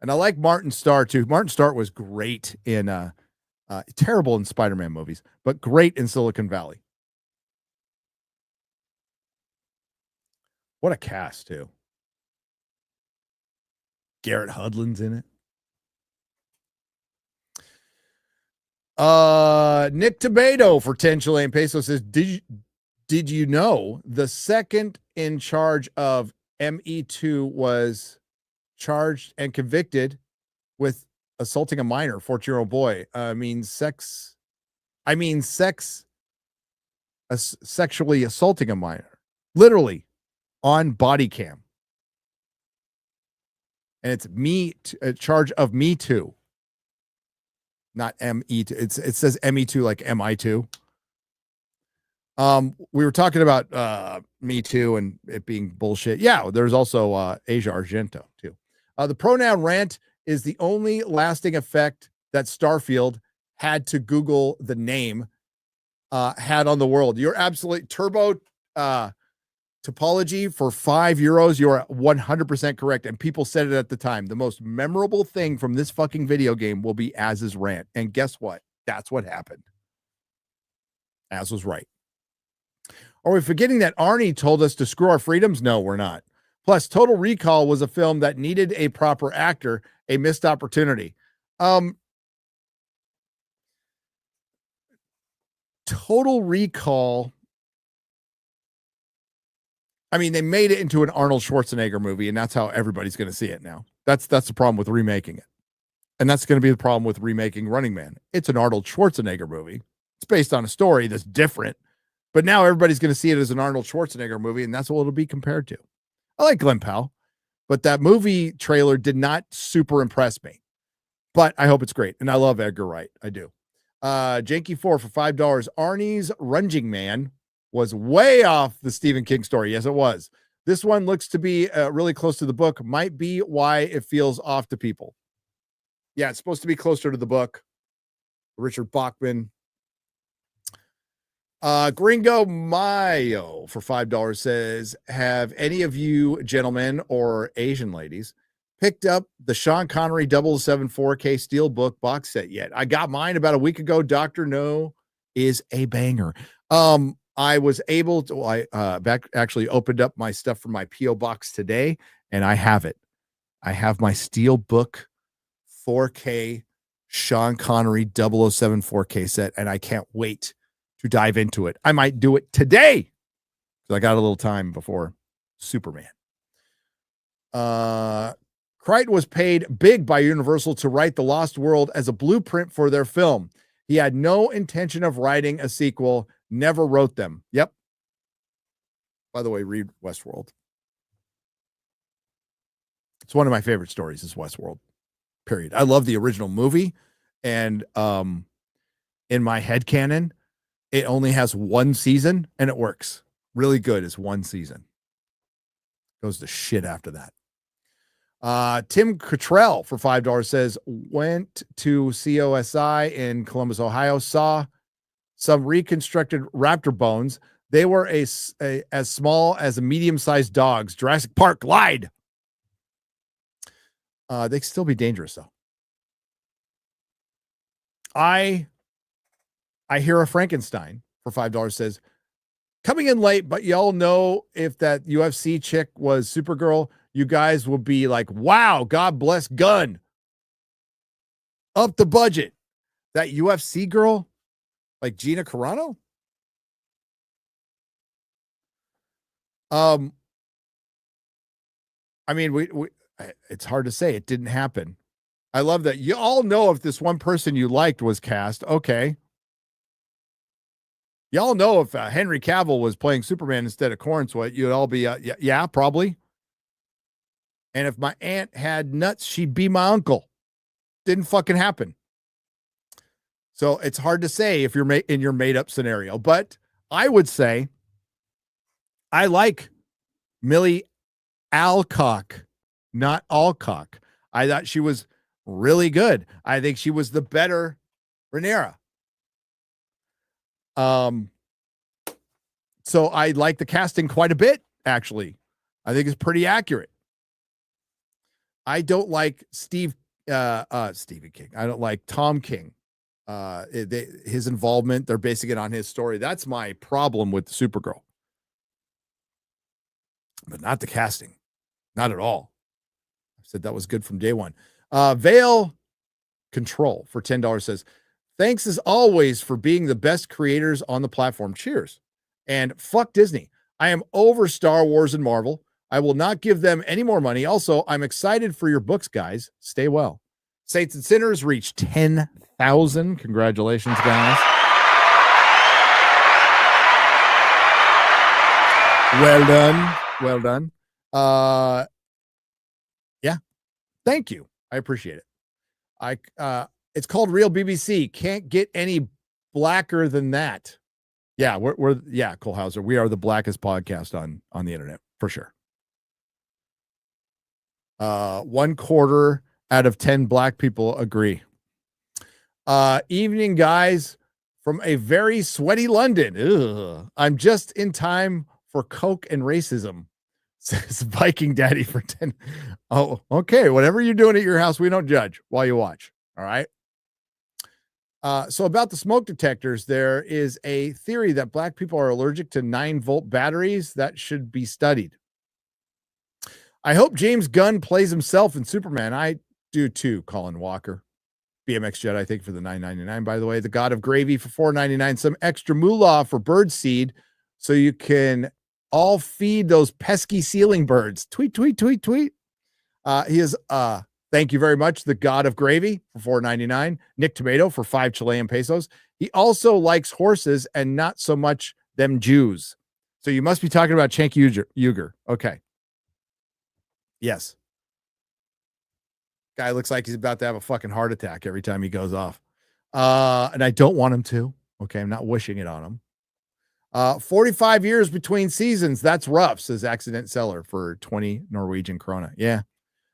Speaker 5: And I like Martin Starr too. Martin Starr was great in terrible in Spider-Man movies, but great in Silicon Valley. What a cast too. Garrett Hudlin's in it. Nick Tobato for 10 Chilean pesos says, did you know the second in charge of ME2 was charged and convicted with assaulting a minor, 14-year-old boy? Sexually assaulting a minor, literally on body cam. And it's charge of Me Too. Not ME2. It says ME2 like MI2. We were talking about Me Too and it being bullshit. Yeah, there's also Asia Argento too. The pronoun rant is the only lasting effect that Starfield had to Google the name had on the world. You're absolutely turbo topology for €5. You're 100% correct. And people said it at the time. The most memorable thing from this fucking video game will be Az's rant. And guess what? That's what happened. Az was right. Are we forgetting that Arnie told us to screw our freedoms? No, we're not. Plus, Total Recall was a film that needed a proper actor, a missed opportunity. Total Recall, I mean, they made it into an Arnold Schwarzenegger movie, and that's how everybody's going to see it now. That's the problem with remaking it. And that's going to be the problem with remaking Running Man. It's an Arnold Schwarzenegger movie. It's based on a story that's different, but now everybody's going to see it as an Arnold Schwarzenegger movie, and that's what it'll be compared to. I like Glenn Powell, but that movie trailer did not super impress me. But I hope it's great, and I love Edgar Wright. I do. Janky4 for $5. Arnie's Runging Man was way off the Stephen King story. Yes, it was. This one looks to be really close to the book. Might be why it feels off to people. Yeah, it's supposed to be closer to the book. Richard Bachman. Gringo Mayo for $5 says, have any of you gentlemen or Asian ladies picked up the Sean Connery 007 4K Steelbook box set yet? I got mine about a week ago. Dr. No is a banger. I was able to, actually opened up my stuff from my P.O. box today, and I have it. I have my Steelbook 4K Sean Connery 007 4K set, and I can't wait to dive into it. I might do it today because I got a little time before Superman. Crichton was paid big by Universal to write The Lost World as a blueprint for their film. He had no intention of writing a sequel, never wrote them. Yep. By the way, read Westworld. It's one of my favorite stories is Westworld, period. I love the original movie. And in my headcanon, it only has one season and it works really good as one season. Goes to shit after that. Tim Cottrell for $5 says, went to COSI in Columbus, Ohio, saw some reconstructed raptor bones. They were as small as a medium-sized dogs. Jurassic Park lied. They can still be dangerous, though. I hear a Frankenstein for $5 says, coming in late, but y'all know if that UFC chick was Supergirl, you guys will be like, wow, God bless Gunn. Up the budget. That UFC girl, like Gina Carano? I mean, it's hard to say. It didn't happen. I love that. You all know if this one person you liked was cast. Okay. Y'all know if Henry Cavill was playing Superman instead of Cornsweet, you'd all be, yeah, probably. And if my aunt had nuts, she'd be my uncle. Didn't fucking happen. So it's hard to say if you're in your made up scenario, but I would say I like Millie Alcock, not Alcock. I thought she was really good. I think she was the better Rhaenyra. So I like the casting quite a bit, actually. I think it's pretty accurate. I don't like Stephen King. I don't like Tom King. His involvement, they're basing it on his story. That's my problem with Supergirl. But not the casting. Not at all. I said that was good from day one. Vale Control for $10 says, thanks as always for being the best creators on the platform. Cheers. And fuck Disney. I am over Star Wars and Marvel. I will not give them any more money. Also, I'm excited for your books, guys. Stay well. Saints and Sinners reached 10,000. Congratulations, guys. Well done. Well done. Yeah. Thank you. I appreciate it. It's called Real BBC. Can't get any blacker than that. Yeah, we're Cole Hauser. We are the blackest podcast on the internet for sure. 1/4 out of 10 black people agree. Evening, guys, from a very sweaty London. Ugh. I'm just in time for Coke and racism, says Viking Daddy for 10. Oh, okay. Whatever you're doing at your house, we don't judge while you watch. All right. So about the smoke detectors, there is a theory that black people are allergic to 9-volt batteries that should be studied. I hope James Gunn plays himself in Superman. I do too, Colin Walker. BMX Jet, I think, for the $9.99, by the way. The God of Gravy for $4.99. Some extra moolah for bird seed so you can all feed those pesky ceiling birds. Tweet, tweet, tweet, tweet. He is thank you very much. The God of Gravy for $4.99. Nick Tomato for 5 Chilean pesos. He also likes horses and not so much them Jews. So you must be talking about Cenk Uygur. Okay. Yes. Guy looks like he's about to have a fucking heart attack every time he goes off. And I don't want him to. Okay. I'm not wishing it on him. 45 years between seasons. That's rough, says Accident Seller for 20 Norwegian krona. Yeah.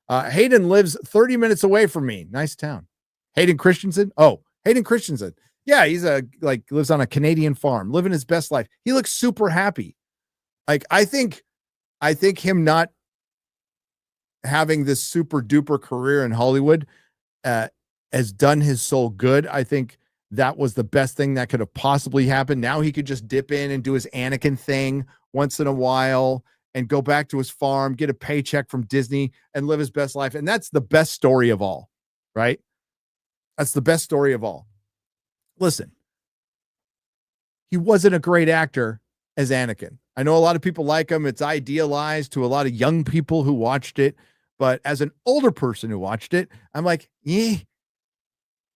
Speaker 5: Hayden lives 30 minutes away from me. Nice town. Hayden Christensen. Oh, Hayden Christensen. Yeah, he's lives on a Canadian farm, living his best life. He looks super happy. Like, I think him not having this super duper career in Hollywood has done his soul good. I think that was the best thing that could have possibly happened. Now he could just dip in and do his Anakin thing once in a while and go back to his farm, get a paycheck from Disney and live his best life. And that's the best story of all, right? That's the best story of all. Listen, he wasn't a great actor as Anakin. I know a lot of people like him. It's idealized to a lot of young people who watched it. But as an older person who watched it, I'm like, yeah.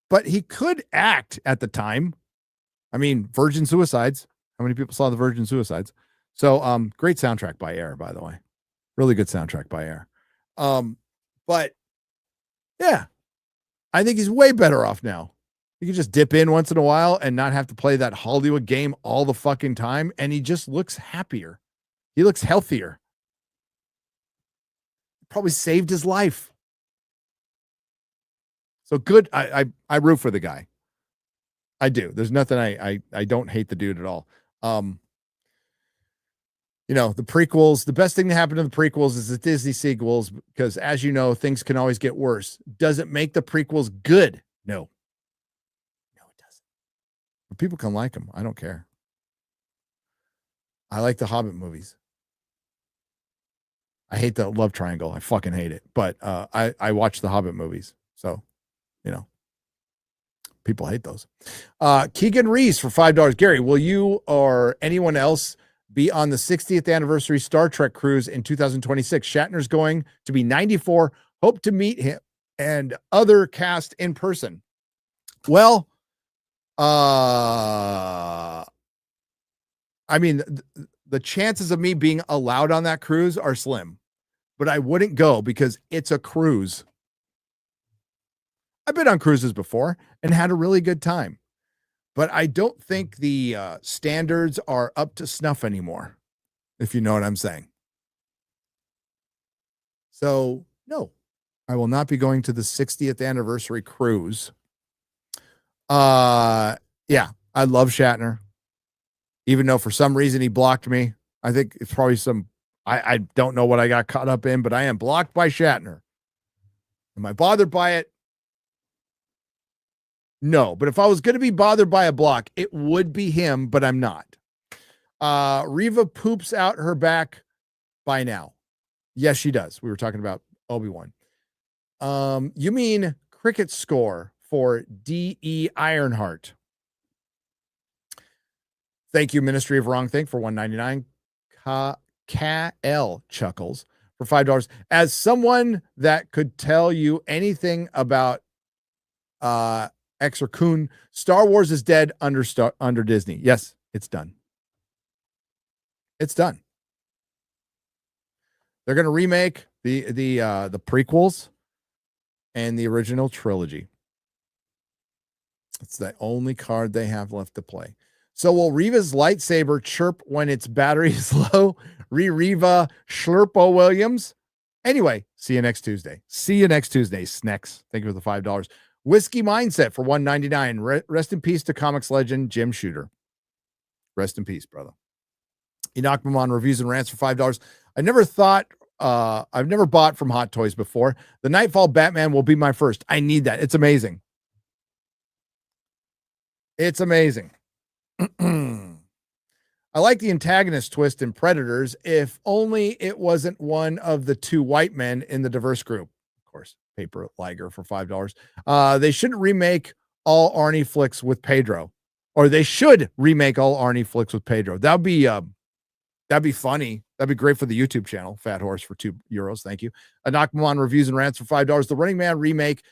Speaker 5: But he could act at the time. I mean, Virgin Suicides. How many people saw the Virgin Suicides? So great soundtrack by Air, by the way. Really good soundtrack by Air. But yeah, I think he's way better off now. You can just dip in once in a while and not have to play that Hollywood game all the fucking time. And he just looks happier. He looks healthier. Probably saved his life. So good. I root for the guy. I do. There's nothing I don't hate the dude at all. You know, the prequels, the best thing to happen to the prequels is the Disney sequels, because as you know, things can always get worse. Does it make the prequels good? No. No, it doesn't. But people can like them. I don't care. I like the Hobbit movies. I hate the love triangle. I fucking hate it. But I watch the Hobbit movies. So, you know, people hate those. Keegan Reese for $5. Gary, will you or anyone else be on the 60th anniversary Star Trek cruise in 2026? Shatner's going to be 94. Hope to meet him and other cast in person. Well, I mean, the chances of me being allowed on that cruise are slim, but I wouldn't go because it's a cruise. I've been on cruises before and had a really good time, but I don't think the standards are up to snuff anymore, if you know what I'm saying. So, no, I will not be going to the 60th anniversary cruise. Yeah, I love Shatner, even though for some reason he blocked me. I think it's probably I don't know what I got caught up in, but I am blocked by Shatner. Am I bothered by it? No, but if I was going to be bothered by a block, it would be him, but I'm not. Reva poops out her back by now. Yes, she does. We were talking about Obi-Wan. You mean cricket score for D.E. Ironheart. Thank you, Ministry of Wrong Thing, for $1.99. K.L. Chuckles for $5. As someone that could tell you anything about Exer Kun, Star Wars is dead under Disney. Yes, it's done. It's done. They're going to remake the prequels and the original trilogy. It's the only card they have left to play. So will Reva's lightsaber chirp when its battery is low? Reva Schlurpo Williams. Anyway, see you next Tuesday. Snacks. Thank you for the $5. Whiskey Mindset for $1.99. Rest in peace to comics legend Jim Shooter. Rest in peace, brother. Enoch Mamon reviews and rants for $5. I've never bought from Hot Toys before. The Nightfall Batman will be my first. I need that. It's amazing. It's amazing. I like the antagonist twist in Predators, if only it wasn't one of the two white men in the diverse group. Of course, Paper Liger for $5. They shouldn't remake all Arnie flicks with Pedro, or they should remake all Arnie flicks with Pedro. That'd be funny. That'd be great for the YouTube channel. Fat Horse for €2. Thank you. Anakmon reviews and rants for $5. The Running Man remake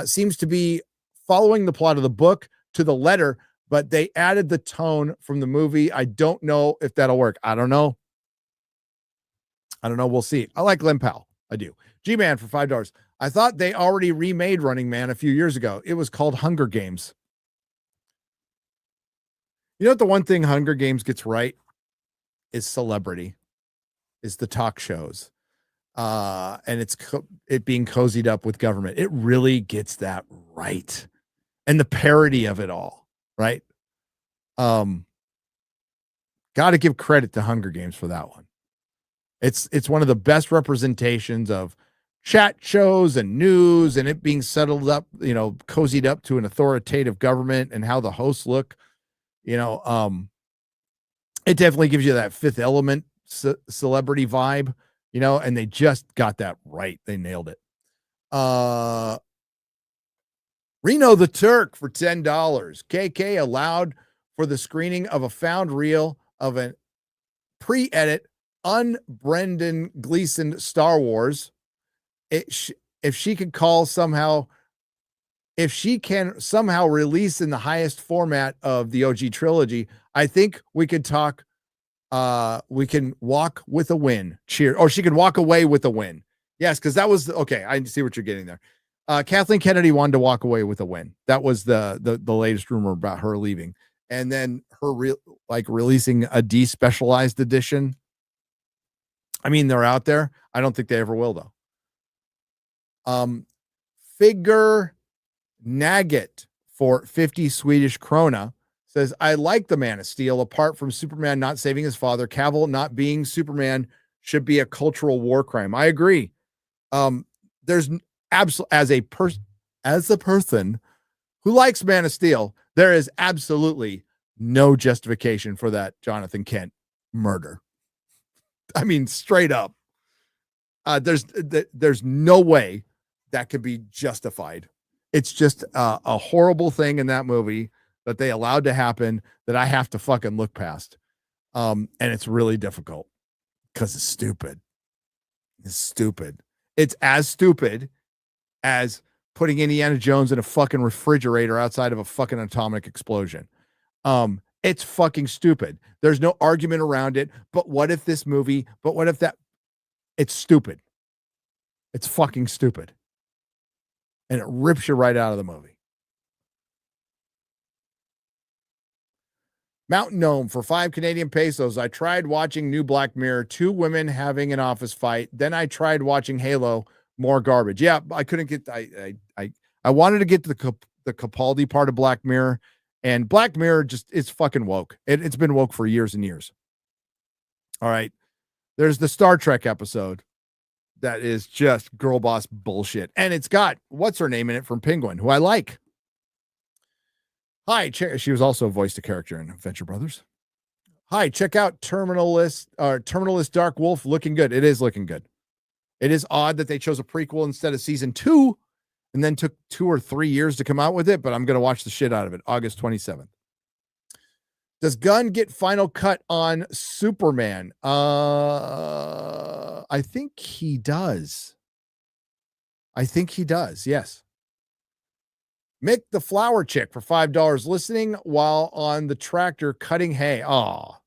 Speaker 5: seems to be following the plot of the book to the letter, but they added the tone from the movie. I don't know if that'll work. I don't know. We'll see. I like Glenn Powell. I do. G-Man for $5. I thought they already remade Running Man a few years ago. It was called Hunger Games. You know what the one thing Hunger Games gets right is celebrity, is the talk shows. And it being cozied up with government. It really gets that right. And the parody of it all. Right. Got to give credit to Hunger Games for that one. It's one of the best representations of chat shows and news and it being settled up, cozied up to an authoritative government and how the hosts look, it definitely gives you that Fifth Element celebrity vibe, and they just got that right. They nailed it. Reno the Turk for $10. KK allowed for the screening of a found reel of a pre-edit Brendan Gleeson Star Wars. If she can somehow release in the highest format of the OG trilogy, I think we could talk. We can walk with a win. Cheer, or she can walk away with a win. Yes, because that was okay. I see what you're getting there. Kathleen Kennedy wanted to walk away with a win. That was the latest rumor about her leaving, and then her releasing a despecialized edition. I mean, they're out there. I don't think they ever will though. Figure Nugget for 50 Swedish krona says, I like the Man of Steel. Apart from Superman not saving his father, Cavill not being Superman should be a cultural war crime. I agree. There's absolutely, as a person who likes Man of Steel, there is absolutely no justification for that Jonathan Kent murder. I mean, straight up. There's no way that could be justified. It's just a horrible thing in that movie that they allowed to happen that I have to fucking look past. And it's really difficult because it's stupid. It's stupid. It's as stupid as putting Indiana Jones in a fucking refrigerator outside of a fucking atomic explosion. It's fucking stupid. There's no argument around it. But what if this movie, but what if that? It's stupid. It's fucking stupid. And it rips you right out of the movie. Mountain Gnome for 5 Canadian pesos. I tried watching New Black Mirror, 2 women having an office fight. Then I tried watching Halo, more garbage. Yeah, I couldn't get, I wanted to get to the Capaldi part of Black Mirror, and Black Mirror just is fucking woke. It's been woke for years and years. All right. There's the Star Trek episode that is just girl boss bullshit. And it's got what's her name in it from Penguin, who I like. Hi, she was also voiced a character in Venture Brothers. Hi, check out Terminalist Dark Wolf. Looking good. It is looking good. It is odd that they chose a prequel instead of season 2 and then took 2 or 3 years to come out with it, but I'm going to watch the shit out of it. August 27th. Does Gunn get final cut on Superman? I think he does. Yes. Mick the Flower Chick for $5 listening while on the tractor cutting hay. Oh,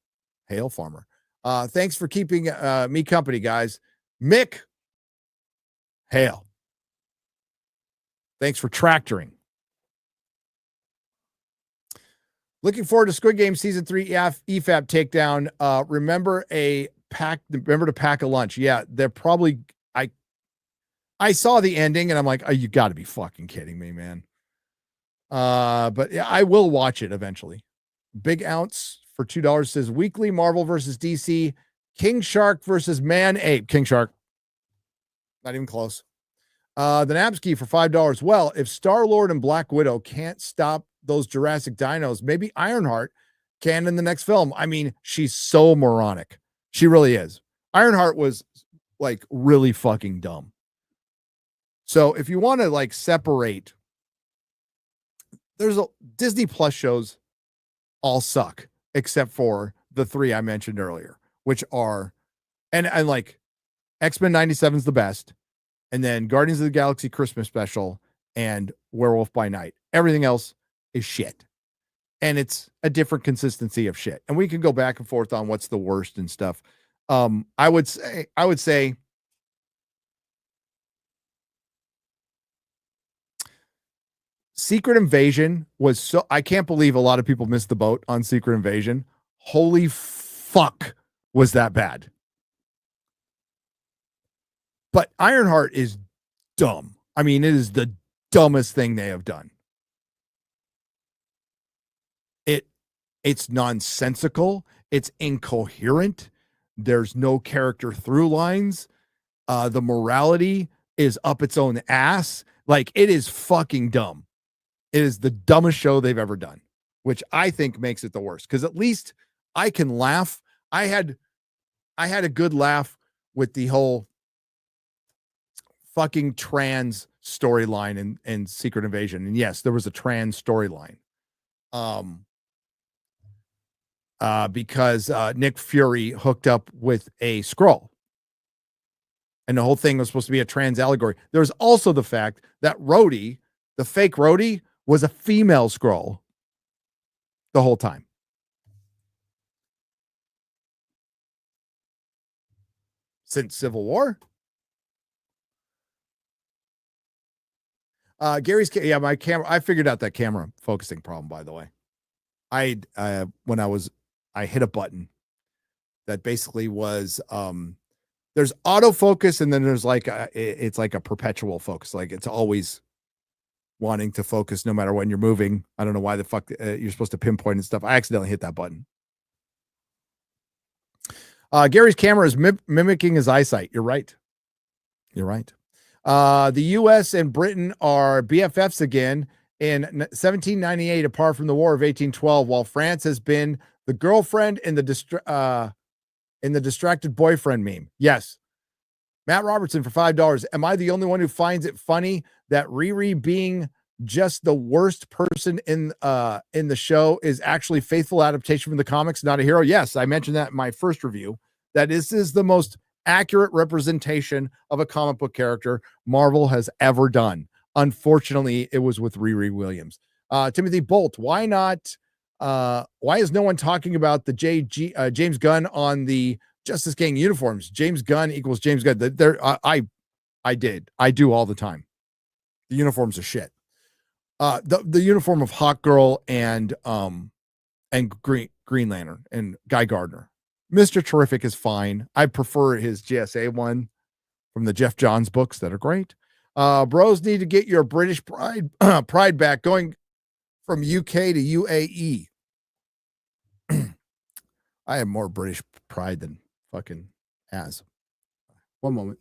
Speaker 5: hail farmer. Thanks for keeping me company, guys. Mick, hail. Thanks for tractoring. Looking forward to Squid Game Season 3 EFAP takedown. Remember to pack a lunch. Yeah, they're probably, I saw the ending and I'm like, oh, you got to be fucking kidding me, man. But yeah, I will watch it eventually. Big Ounce for $2 says weekly Marvel versus DC, King Shark versus Man Ape. King Shark. Not even close. The Nabsky for $5. Well, if Star-Lord and Black Widow can't stop those Jurassic dinos, maybe Ironheart can in the next film. I mean, she's so moronic. She really is. Ironheart was like really fucking dumb. So if you want to like separate, there's a Disney Plus shows all suck except for the 3 I mentioned earlier, which are, and like X-Men 97 is the best. And then Guardians of the Galaxy Christmas Special and Werewolf by Night. Everything else is shit. And it's a different consistency of shit. And we can go back and forth on what's the worst and stuff. I would say Secret Invasion was so, I can't believe a lot of people missed the boat on Secret Invasion. Holy fuck, was that bad? But Ironheart is dumb. I mean, it is the dumbest thing they have done. It's nonsensical. It's incoherent. There's no character through lines. The morality is up its own ass. Like, it is fucking dumb. It is the dumbest show they've ever done, which I think makes it the worst. Because at least I can laugh. I had a good laugh with the whole fucking trans storyline in Secret Invasion. And yes, there was a trans storyline. Because Nick Fury hooked up with a Skrull. And the whole thing was supposed to be a trans allegory. There's also the fact that Rhodey, the fake Rhodey, was a female Skrull the whole time. Since Civil War. Yeah, my camera. I figured out that camera focusing problem. By the way, I hit a button that basically was there's autofocus, and then there's like it's like a perpetual focus, like it's always wanting to focus no matter when you're moving. I don't know why the fuck you're supposed to pinpoint and stuff. I accidentally hit that button. Gary's camera is mimicking his eyesight. You're right. You're right. The U.S. and Britain are BFFs again in 1798, apart from the War of 1812, while France has been the girlfriend in the distracted boyfriend meme. Yes. Matt Robertson for $5. Am I the only one who finds it funny that Riri being just the worst person in the show is actually faithful adaptation from the comics, not a hero? Yes, I mentioned that in my first review, that this is the most accurate representation of a comic book character Marvel has ever done. Unfortunately, it was with Riri Williams. Timothy Bolt, why not? Why is no one talking about the James Gunn on the Justice Gang uniforms? James Gunn equals James Gunn. I do all the time. The uniforms are shit. The uniform of Hawk Girl and Green Lantern and Guy Gardner. Mr. Terrific is fine. I prefer his GSA one from the Jeff Johns books that are great. Bros need to get your British pride back, going from UK to UAE. I have more British pride than fucking has. One moment.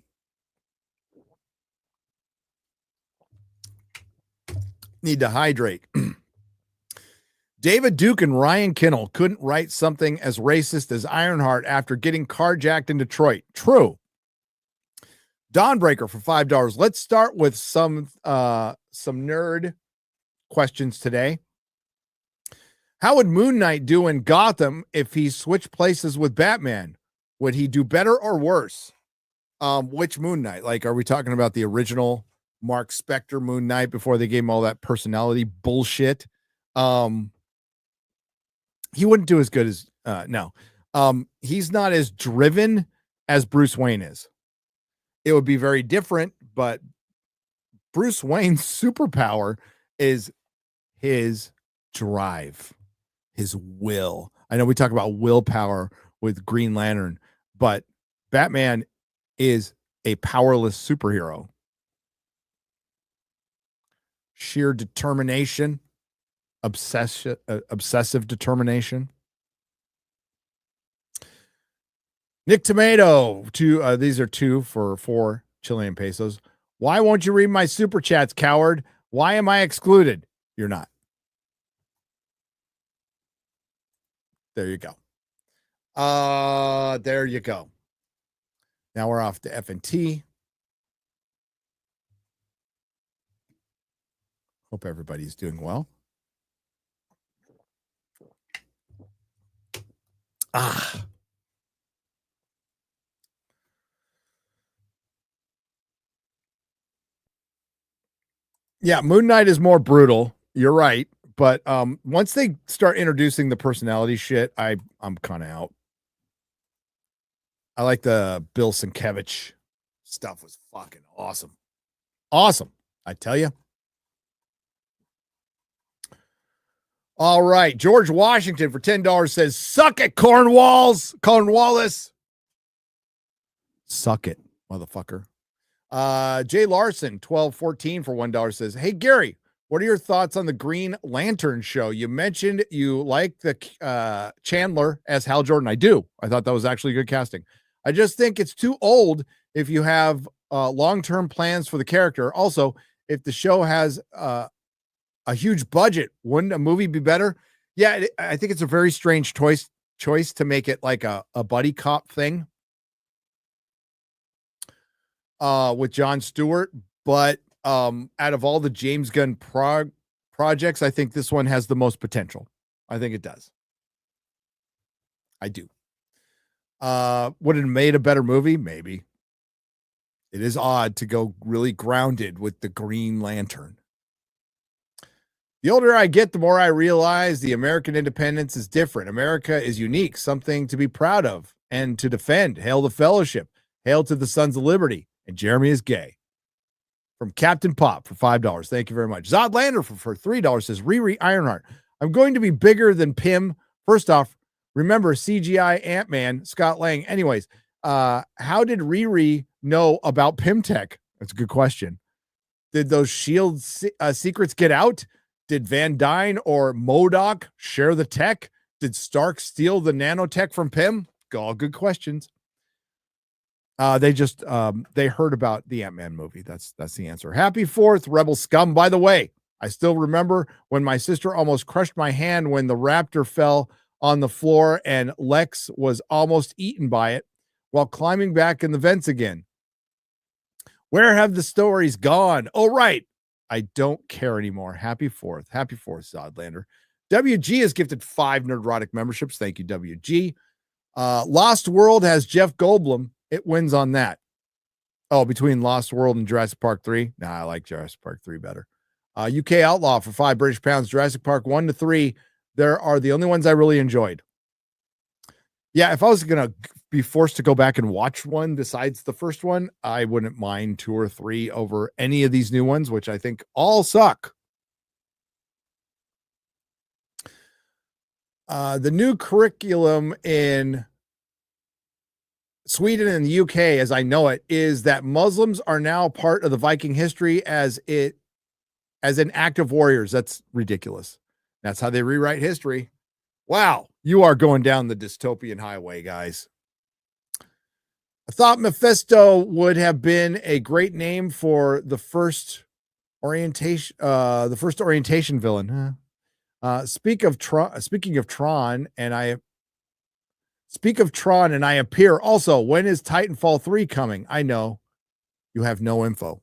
Speaker 5: Need to hydrate. David Duke and Ryan Kinnell couldn't write something as racist as Ironheart after getting carjacked in Detroit. True. Dawnbreaker for $5. Let's start with some nerd questions today. How would Moon Knight do in Gotham if he switched places with Batman? Would he do better or worse? Which Moon Knight? Like, are we talking about the original Mark Spector Moon Knight before they gave him all that personality bullshit? He wouldn't do as good as no. He's not as driven as Bruce Wayne is. It would be very different, but Bruce Wayne's superpower is his drive, his will. I know we talk about willpower with Green Lantern, but Batman is a powerless superhero. Sheer determination, obsessive determination. Nick Tomato, these are two for 4 Chilean pesos. Why won't you read my super chats, coward? Why am I excluded? You're not. There you go. There you go. Now we're off to FNT. Hope everybody's doing well. Yeah, Moon Knight is more brutal. You're right. But once they start introducing the personality shit, I'm kind of out. I like the Bill Sienkiewicz stuff. Was fucking awesome. Awesome. I tell you. All right. George Washington for $10 says, suck it, Cornwallis. Suck it, motherfucker. Jay Larson, 1214 for $1 says, hey, Gary, what are your thoughts on the Green Lantern show? You mentioned you like the Chandler as Hal Jordan. I do. I thought that was actually good casting. I just think it's too old if you have long-term plans for the character. Also, if the show has a huge budget, wouldn't a movie be better? Yeah, I think it's a very strange choice to make it like a buddy cop thing with Jon Stewart. But out of all the James Gunn projects, I think this one has the most potential. I think it does. I do. Would it have made a better movie? Maybe. It is odd to go really grounded with the Green Lantern. The older I get, the more I realize the American independence is different. America is unique, something to be proud of and to defend. Hail the fellowship. Hail to the Sons of Liberty. And Jeremy is gay. from Captain Pop for $5. Thank you very much. Zodlander for $3 says, Riri Ironheart, I'm going to be bigger than Pym. First off, remember CGI Ant-Man, Scott Lang. Anyways, how did Riri know about Pym Tech? That's a good question. Did those SHIELD secrets get out? Did Van Dyne or MODOK share the tech? Did Stark steal the nanotech from Pym? All good questions. They heard about the Ant-Man movie. That's the answer. Happy 4th, Rebel Scum. By the way, I still remember when my sister almost crushed my hand when the raptor fell on the floor and Lex was almost eaten by it while climbing back in the vents again. Where have the stories gone? Oh, right. I don't care anymore. Happy 4th. Happy 4th, Zodlander. WG has gifted 5 Nerdrotic memberships. Thank you, WG. Lost World has Jeff Goldblum. It wins on that. Oh, between Lost World and Jurassic Park 3? Nah, I like Jurassic Park 3 better. UK Outlaw for 5 British pounds. Jurassic Park 1 to 3. There are the only ones I really enjoyed. Yeah, if I was going to be forced to go back and watch one besides the first one, I wouldn't mind 2 or 3 over any of these new ones, which I think all suck. The new curriculum in Sweden and the UK, as I know it, is that Muslims are now part of the Viking history as in active warriors. That's ridiculous. That's how they rewrite history. Wow, you are going down the dystopian highway, guys. I thought Mephisto would have been a great name for the first orientation villain. Speaking of Tron, and I appear. Also, when is Titanfall 3 coming? I know you have no info.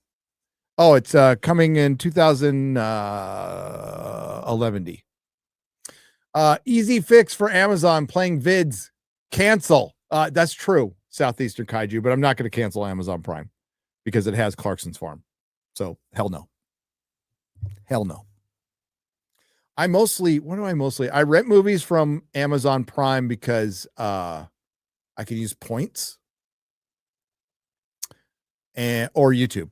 Speaker 5: Oh, it's coming in 2011. Easy fix for Amazon playing vids. Cancel. That's true, Southeastern Kaiju, but I'm not going to cancel Amazon Prime because it has Clarkson's Farm. So hell no. Hell no. I rent movies from Amazon Prime because I can use points or YouTube.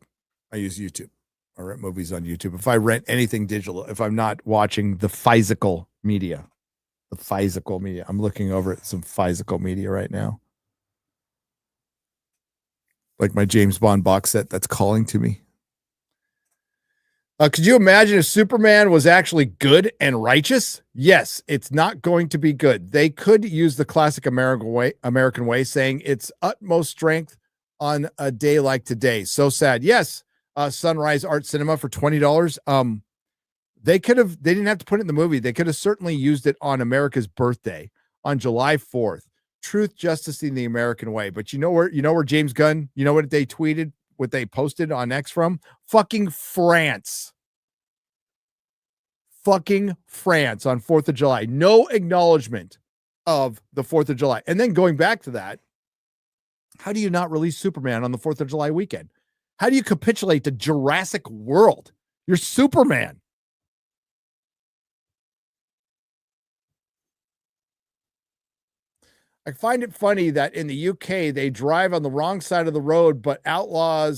Speaker 5: I use YouTube. I rent movies on YouTube. If I rent anything digital, if I'm not watching the physical media, I'm looking over at some physical media right now. Like my James Bond box set that's calling to me. Could you imagine if Superman was actually good and righteous? Yes, it's not going to be good. They could use the classic American way, saying its utmost strength on a day like today. So sad. Yes, Sunrise Art Cinema for $20. They didn't have to put it in the movie. They could have certainly used it on America's birthday on July 4th. Truth, justice in the American way. But you know where James Gunn, you know what they tweeted, what they posted on X from? Fucking France. Fucking France on 4th of July. No acknowledgement of the 4th of July. And then going back to that, how do you not release Superman on the 4th of July weekend? How do you capitulate to Jurassic World? You're Superman. I find it funny that in the UK they drive on the wrong side of the road, but outlaw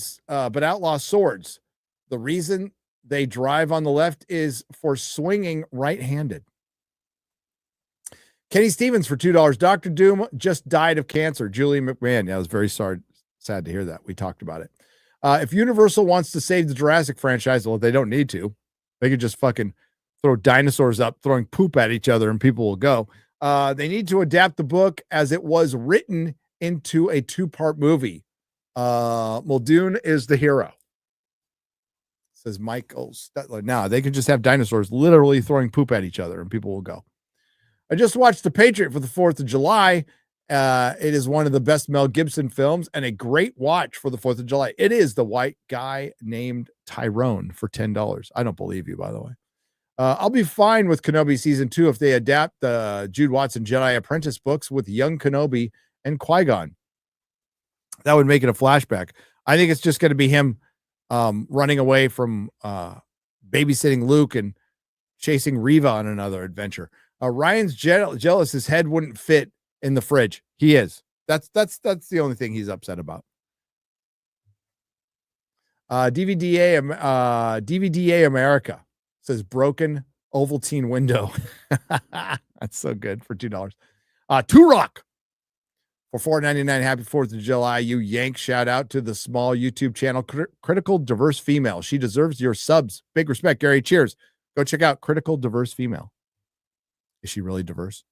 Speaker 5: swords. The reason they drive on the left is for swinging right-handed. Kenny Stevens for $2. Dr. Doom just died of cancer. Julie McMahon. Yeah, I was very sad to hear that. We talked about it. If Universal wants to save the Jurassic franchise, well, they don't need to. They could just fucking throw dinosaurs up, throwing poop at each other, and people will go. They need to adapt the book as it was written into a 2-part movie. Muldoon is the hero, says Michael Stetler. Now they can just have dinosaurs literally throwing poop at each other and people will go. I just watched The Patriot for the 4th of July. It is one of the best Mel Gibson films and a great watch for the 4th of July. It is the white guy named Tyrone for $10. I don't believe you, by the way. I'll be fine with Kenobi season 2 if they adapt the Jude Watson Jedi Apprentice books with young Kenobi and Qui-Gon. That would make it a flashback. I think it's just going to be him running away from babysitting Luke and chasing Reva on another adventure. Ryan's jealous his head wouldn't fit in the fridge. He is. That's the only thing he's upset about. DVDA America says broken Ovaltine window. That's so good for $2. Two Rock for $4.99. Happy 4th of July, you yank. Shout out to the small YouTube channel Critical Diverse Female. She deserves your subs. Big respect, Gary. Cheers. Go check out Critical Diverse Female. Is she really diverse?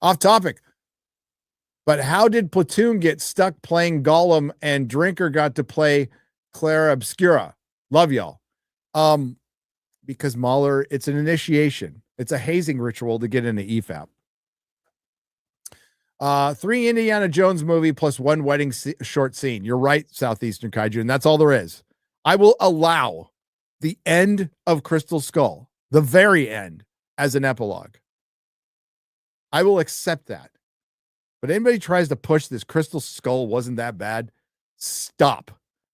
Speaker 5: Off topic. But how did Platoon get stuck playing Gollum and Drinker got to play Clara Obscura? Love y'all. Because Mahler, it's an initiation. It's a hazing ritual to get into EFAP. 3 Indiana Jones movie plus 1 wedding short scene. You're right, Southeastern Kaiju, and that's all there is. I will allow the end of Crystal Skull, the very end, as an epilogue. I will accept that. But anybody tries to push this Crystal Skull wasn't that bad, stop.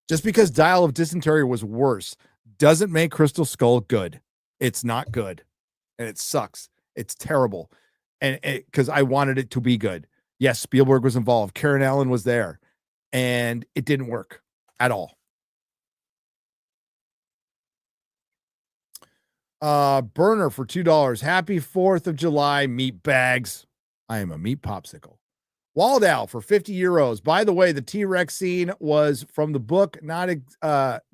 Speaker 5: Just because Dial of Dysentery was worse doesn't make Crystal Skull good. It's not good. And it sucks. It's terrible. And because I wanted it to be good. Yes, Spielberg was involved. Karen Allen was there. And it didn't work at all. Burner for $2. Happy 4th of July, meat bags. I am a meat popsicle. Waldow for 50 euros. By the way, the T-Rex scene was from the book, not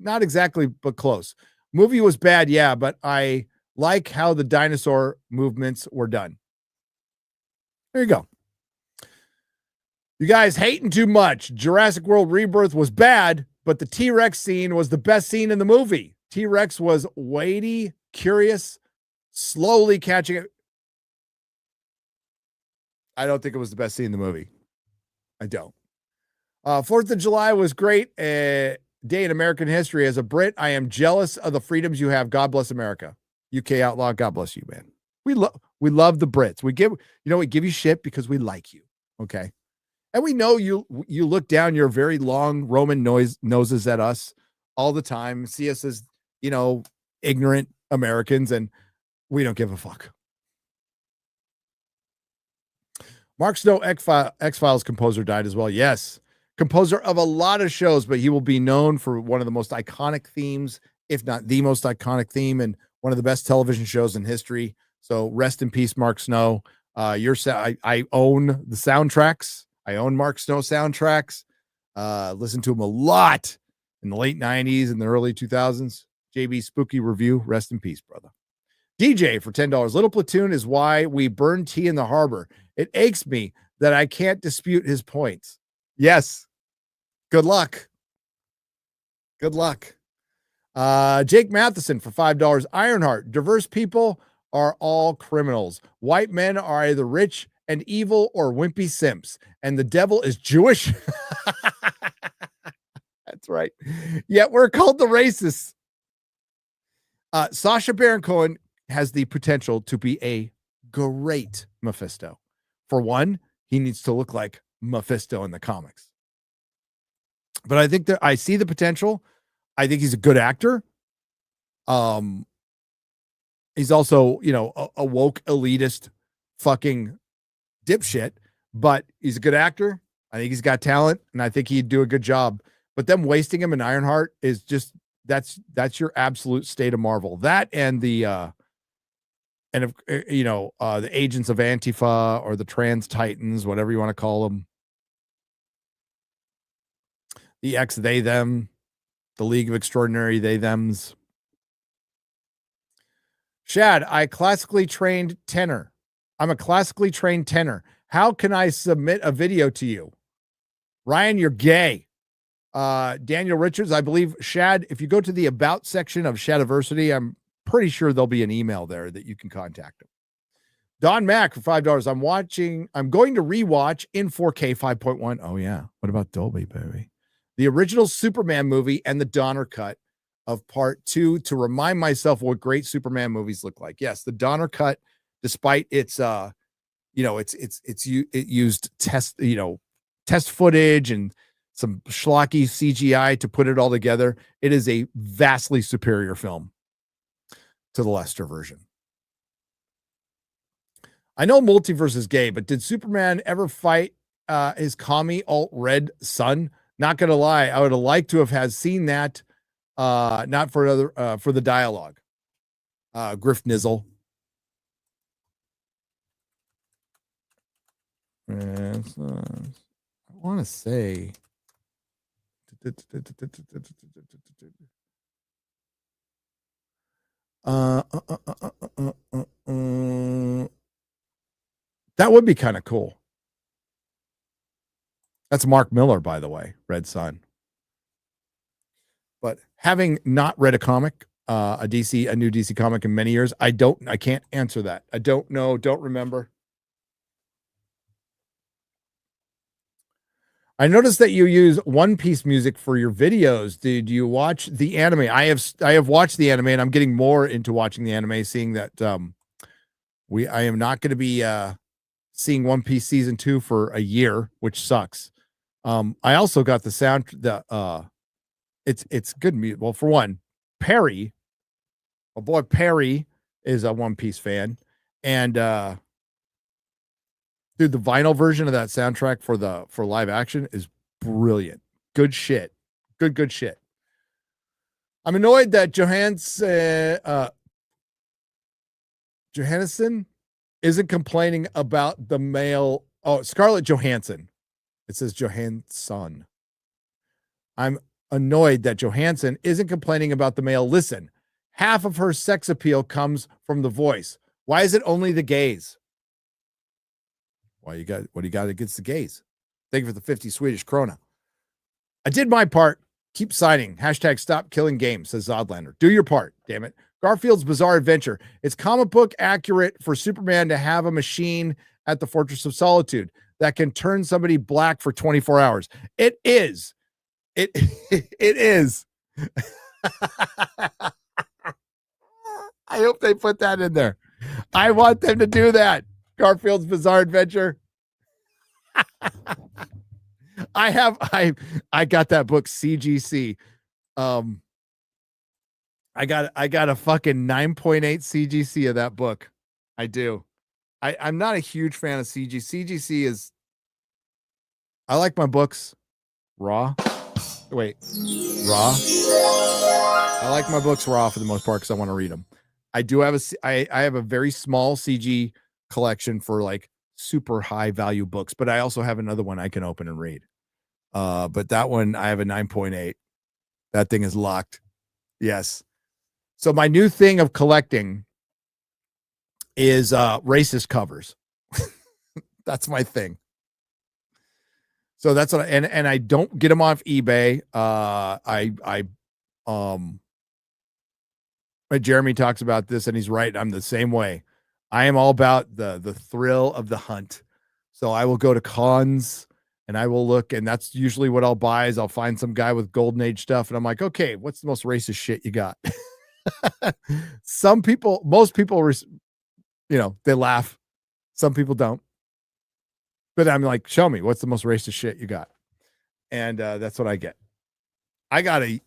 Speaker 5: exactly, but close. Movie was bad, yeah, but I like how the dinosaur movements were done. There you go. You guys hating too much. Jurassic World Rebirth was bad, but the T-Rex scene was the best scene in the movie. T-Rex was weighty, curious, slowly catching it. I don't think it was the best scene in the movie. I don't. 4th of July was great. Day in American history. As a Brit, I am jealous of the freedoms you have. God bless America. UK outlaw. God bless you, man. We love the Brits. We give you shit because we like you. Okay. And we know you look down your very long Roman noses at us all the time. See us as, ignorant Americans, and we don't give a fuck. Mark Snow, X-Files composer, died as well. Yes. Composer of a lot of shows, but he will be known for one of the most iconic themes, if not the most iconic theme, and one of the best television shows in history. So rest in peace, Mark Snow. I own the soundtracks. I own Mark Snow soundtracks. Listened to him a lot in the late 90s and the early 2000s. JB Spooky Review. Rest in peace, brother. DJ for $10. Little Platoon is why we burn tea in the harbor. It aches me that I can't dispute his points. Yes. Good luck. Good luck. Jake Matheson for $5. Ironheart. Diverse people are all criminals. White men are either rich and evil or wimpy simps. And the devil is Jewish. That's right. Yet we're called the racists. Sacha Baron Cohen has the potential to be a great Mephisto. For one, he needs to look like Mephisto in the comics. But I think that I see the potential. I think he's a good actor. He's also, a woke elitist fucking dipshit, but he's a good actor. I think he's got talent, and I think he'd do a good job. But them wasting him in Ironheart is just that's your absolute state of Marvel. That and the the agents of Antifa or the Trans Titans, whatever you want to call them. The X, they, them, the League of Extraordinary they, thems. Shad, I'm a classically trained tenor. How can I submit a video to you? Ryan, you're gay. Daniel Richards, I believe, Shad, if you go to the About section of Shadiversity, I'm pretty sure there'll be an email there that you can contact him. Don Mack for $5. I'm going to rewatch in 4K 5.1. Oh, yeah. What about Dolby, baby? The original Superman movie and the Donner cut of part 2 to remind myself what great Superman movies look like. Yes, the Donner cut, despite its it used test footage and some schlocky CGI to put it all together. It is a vastly superior film to the Lester version. I know multiverse is gay, but did Superman ever fight his commie alt-red son? Not going to lie, I would have liked to have seen that not for another for the dialogue. Griff Nizzle. And, I want to say that would be kind of cool. That's Mark Miller, by the way, Red Sun. But having not read a comic, a new DC comic in many years, I can't answer that. I don't know, don't remember. I noticed that you use One Piece music for your videos. Did you watch the anime? I have watched the anime, and I'm getting more into watching the anime, seeing that I am not going to be seeing One Piece season 2 for a year, which sucks. I also got the it's good music. Well, for one, Perry, my boy Perry is a One Piece fan, and dude, the vinyl version of that soundtrack for live action is brilliant. Good shit. Good shit. I'm annoyed that Johansson isn't complaining about the male. Oh, Scarlett Johansson. It says Johansson. I'm annoyed that Johansson isn't complaining about the male. Listen, half of her sex appeal comes from the voice. Why is it only the gays? What do you got against the gays? Thank you for the 50 Swedish krona. I did my part. Keep signing. Hashtag stop killing games, says Zodlander. Do your part, damn it. Garfield's Bizarre Adventure. It's comic book accurate for Superman to have a machine at the Fortress of Solitude that can turn somebody black for 24 hours. It is. It is. I hope they put that in there. I want them to do that. Garfield's Bizarre Adventure. I got that book CGC. I got a fucking 9.8 CGC of that book. I do. I'm not a huge fan of CG. CGC is, I like my books raw. Wait, raw. I like my books raw for the most part because I want to read them. I do have I have a very small CG collection for like super high value books, but I also have another one I can open and read. But that one I have a 9.8. That thing is locked. Yes. So my new thing of collecting is racist covers. That's my thing. So that's what and I don't get them off eBay. Jeremy talks about this and he's right. I'm the same way. I am all about the thrill of the hunt. So I will go to cons and I will look, and that's usually what I'll buy is I'll find some guy with golden age stuff. And I'm like, okay, what's the most racist shit you got? Most people, they laugh. Some people don't. But I'm like, show me what's the most racist shit you got. And that's what I get. I got a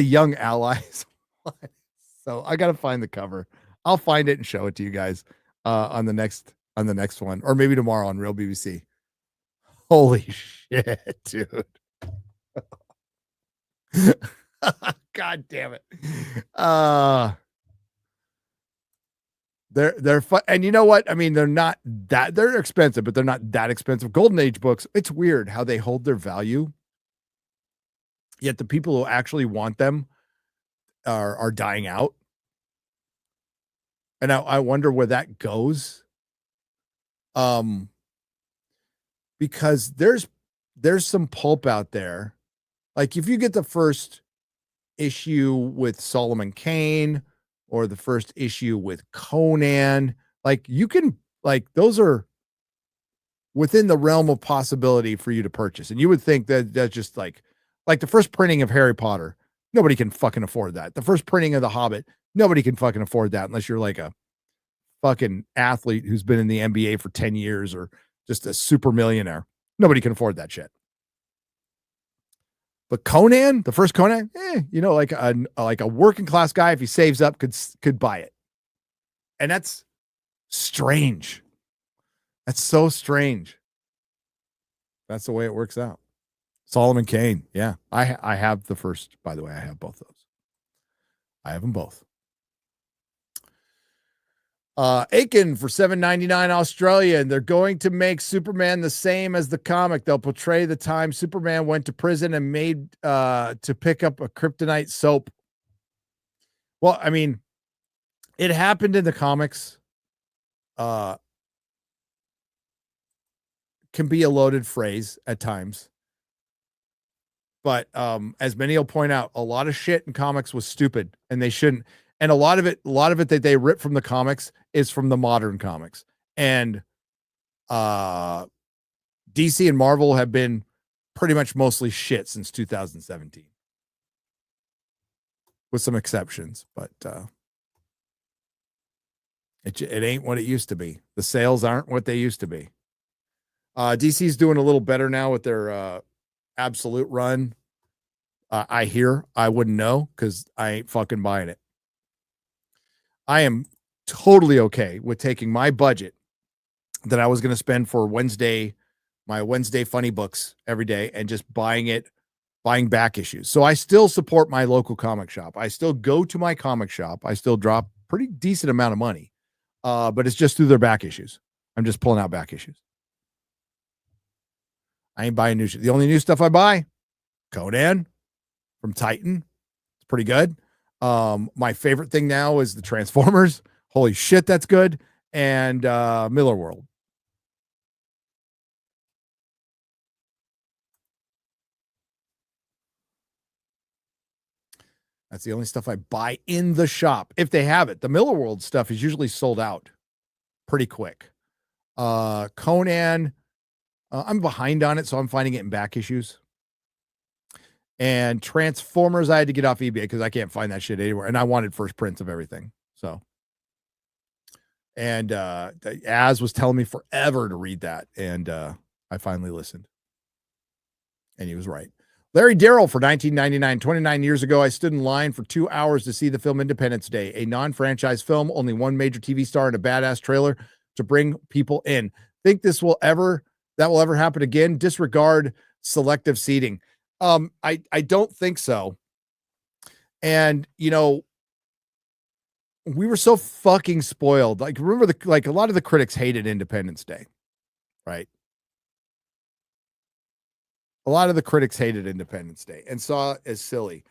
Speaker 5: Young Allies. So I got to find the cover. I'll find it and show it to you guys on the next one, or maybe tomorrow on Real BBC. Holy shit, dude. God damn it. They're fun. And you know what? I mean, they're expensive, but they're not that expensive. Golden Age books, it's weird how they hold their value. Yet the people who actually want them are dying out. And I wonder where that goes. Because there's some pulp out there. Like if you get the first issue with Solomon Kane or the first issue with Conan, like you can, like those are within the realm of possibility for you to purchase. And you would think that that's just like the first printing of Harry Potter. Nobody can fucking afford that. The first printing of The Hobbit, nobody can fucking afford that unless you're like a fucking athlete who's been in the NBA for 10 years or just a super millionaire. Nobody can afford that shit. But Conan, the first Conan, like a working class guy, if he saves up, could buy it. And that's strange. That's so strange. That's the way it works out. Solomon Kane. Yeah. I have the first, by the way. I have both those. I have them both. Aiken for $7.99 Australian. They're going to make Superman the same as the comic. They'll portray the time Superman went to prison and made to pick up a kryptonite soap. Well, I mean, it happened in the comics. Can be a loaded phrase at times. But as many will point out, a lot of shit in comics was stupid and they shouldn't. And a lot of it that they rip from the comics is from the modern comics. And DC and Marvel have been pretty much mostly shit since 2017. With some exceptions, but it ain't what it used to be. The sales aren't what they used to be. DC's doing a little better now with their absolute run. I wouldn't know because I ain't fucking buying it. I am totally okay with taking my budget that I was going to spend for my Wednesday funny books every day and just buying back issues. So I still support my local comic shop. I still go to my comic shop. I still drop pretty decent amount of money. But it's just through their back issues. I'm just pulling out back issues. I ain't buying new shit. The only new stuff I buy, Conan from Titan. It's pretty good. My favorite thing now is the Transformers. Holy shit, that's good. And Miller World. That's the only stuff I buy in the shop if they have it. The Miller World stuff is usually sold out pretty quick. Conan, I'm behind on it, so I'm finding it in back issues. And Transformers, I had to get off eBay because I can't find that shit anywhere. And I wanted first prints of everything. So, and Az was telling me forever to read that. And I finally listened. And he was right. Larry Darrell for $19.99. 29 years ago, I stood in line for 2 hours to see the film Independence Day, a non-franchise film, only one major TV star and a badass trailer to bring people in. Think that will ever happen again? Disregard selective seating. I don't think so. And you know, we were so fucking spoiled. Like, remember a lot of the critics hated Independence Day, right? A lot of the critics hated Independence Day and saw it as silly.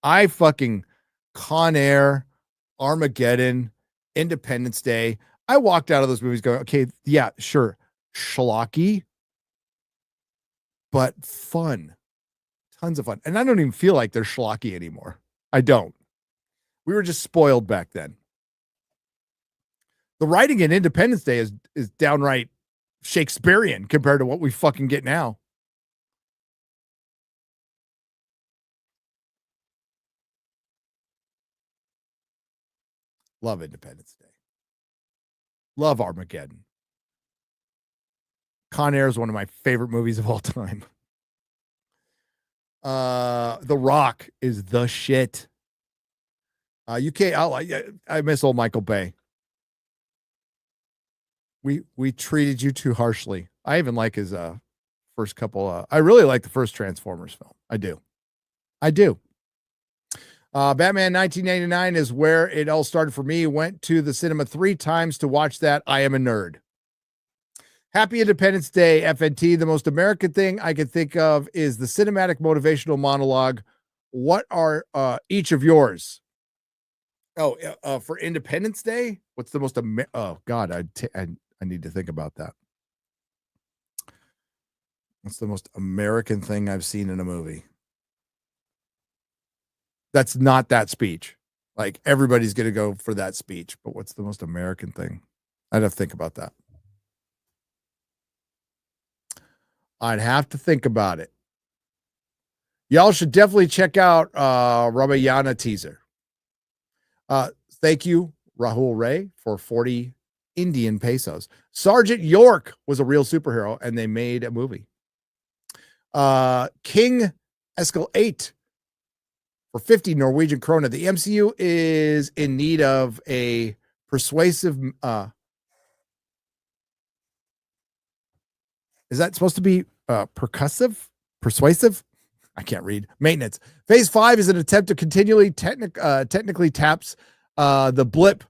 Speaker 5: I fucking Con Air, Armageddon, Independence Day. I walked out of those movies going, okay, yeah, sure, schlocky, but fun. Tons of fun. And I don't even feel like they're schlocky anymore. I don't. We were just spoiled back then. The writing in Independence Day is downright Shakespearean compared to what we fucking get now. Love Independence Day. Love Armageddon. Con Air is one of my favorite movies of all time. The Rock is the shit. I miss old Michael Bay. We treated you too harshly. I even like his first couple. I really like the first Transformers film. I do. Batman 1989 is where it all started for me. Went to the cinema 3 times to watch that. I am a nerd. Happy Independence Day, FNT. The most American thing I can think of is the cinematic motivational monologue. What are each of yours? For Independence Day, what's the most? Oh God, I need to think about that. What's the most American thing I've seen in a movie? That's not that speech. Like, everybody's going to go for that speech, but what's the most American thing? I'd have to think about that. I'd have to think about it. Y'all should definitely check out Ramayana teaser. Thank you, Rahul Ray, for 40 Indian pesos. Sergeant York was a real superhero, and they made a movie. King Eskel 8 for 50 Norwegian krona. The MCU is in need of a persuasive. Is that supposed to be percussive? persuasive. I can't read. Maintenance. Phase 5 is an attempt to continually technically taps the blip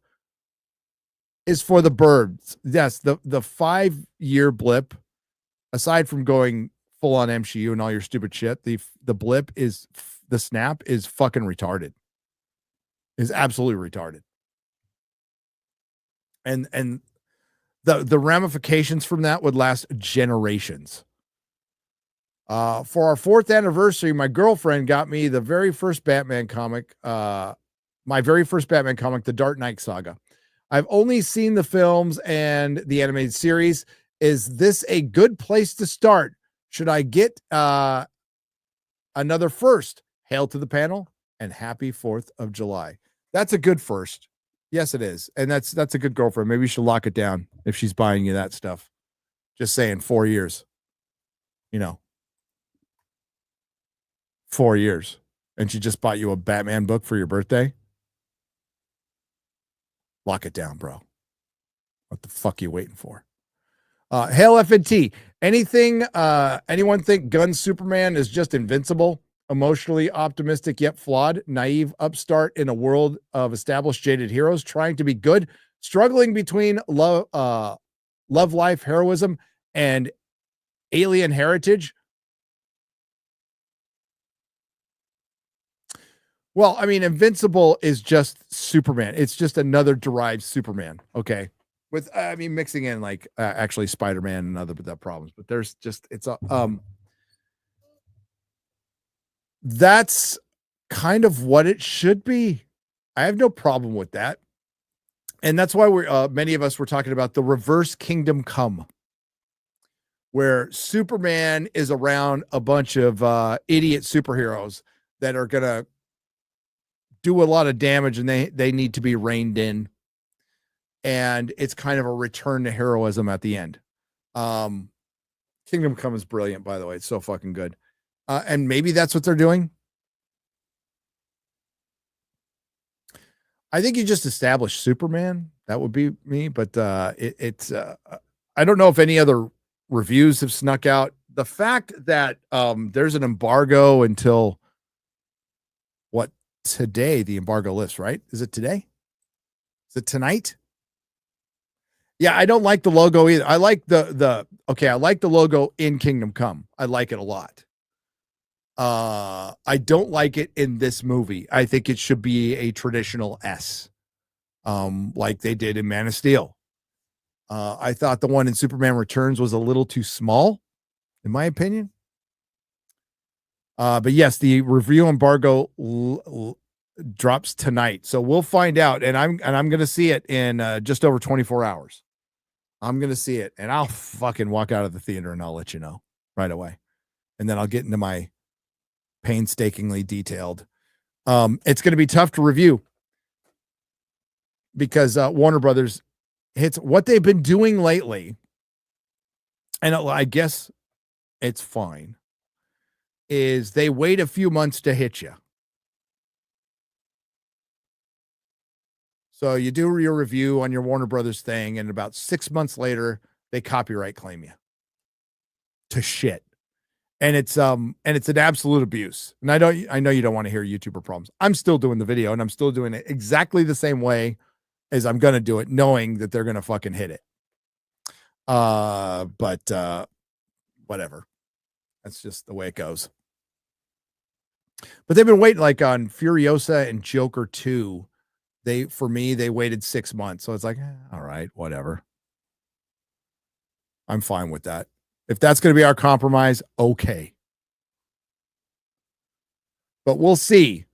Speaker 5: is for the birds. Yes, the 5-year blip, aside from going full on MCU and all your stupid shit, the blip is the snap is fucking retarded. Is absolutely retarded. And the ramifications from that would last generations. For our 4th anniversary, my girlfriend got me the very first Batman comic, my very first Batman comic, The Dark Knight Saga. I've only seen the films and the animated series. Is this a good place to start? Should I get another first? Hail to the panel and happy 4th of July. That's a good first. Yes, it is. And that's a good girlfriend. Maybe you should lock it down if she's buying you that stuff. Just saying, 4 years. 4 years. And she just bought you a Batman book for your birthday. Lock it down, bro. What the fuck are you waiting for? Hail FNT. Anyone think Gunn's Superman is just invincible? Emotionally optimistic yet flawed, naive upstart in a world of established jaded heroes trying to be good, struggling between love life, heroism, and alien heritage. Well, I mean, Invincible is just Superman. It's just another derived Superman. Okay. With, mixing in like actually Spider-Man and other problems, but there's just, that's kind of what it should be. I have no problem with that. And that's why many of us were talking about the reverse Kingdom Come, where Superman is around a bunch of idiot superheroes that are going to do a lot of damage, and they need to be reined in. And it's kind of a return to heroism at the end. Kingdom Come is brilliant, by the way. It's so fucking good. And maybe that's what they're doing. I think you just establish Superman. That would be me. But I don't know if any other reviews have snuck out. The fact that there's an embargo until today, the embargo lifts, right? Is it today? Is it tonight? Yeah, I don't like the logo either. I like I like the logo in Kingdom Come. I like it a lot. I don't like it in this movie. I think it should be a traditional S, like they did in Man of Steel. I thought the one in Superman Returns was a little too small, in my opinion. But yes, the review embargo drops tonight, so we'll find out. And I'm going to see it in just over 24 hours. I'm going to see it, and I'll fucking walk out of the theater, and I'll let you know right away. And then I'll get into my painstakingly detailed. It's going to be tough to review because Warner Brothers hits what they've been doing lately, and I guess it's fine, is they wait a few months to hit you. So you do your review on your Warner Brothers thing, and about 6 months later, they copyright claim you to shit. And it's an absolute abuse. And I know you don't want to hear YouTuber problems. I'm still doing the video, and I'm still doing it exactly the same way as I'm going to do it, knowing that they're going to fucking hit it. But whatever. That's just the way it goes. But they've been waiting, like on Furiosa and Joker 2. They waited 6 months. So it's like, all right, whatever. I'm fine with that. If that's going to be our compromise, okay. But we'll see.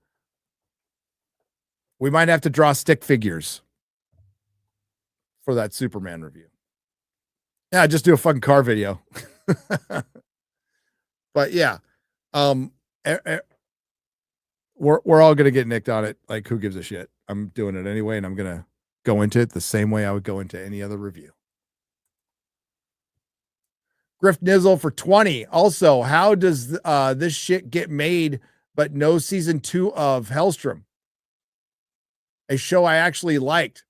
Speaker 5: We might have to draw stick figures for that Superman review. Yeah, just do a fucking car video. But yeah, we're all gonna get nicked on it. Like, who gives a shit? I'm doing it anyway, and I'm gonna go into it the same way I would go into any other review. Griff Nizzle for 20. Also, how does this shit get made but no season 2 of Hellstrom? A show I actually liked.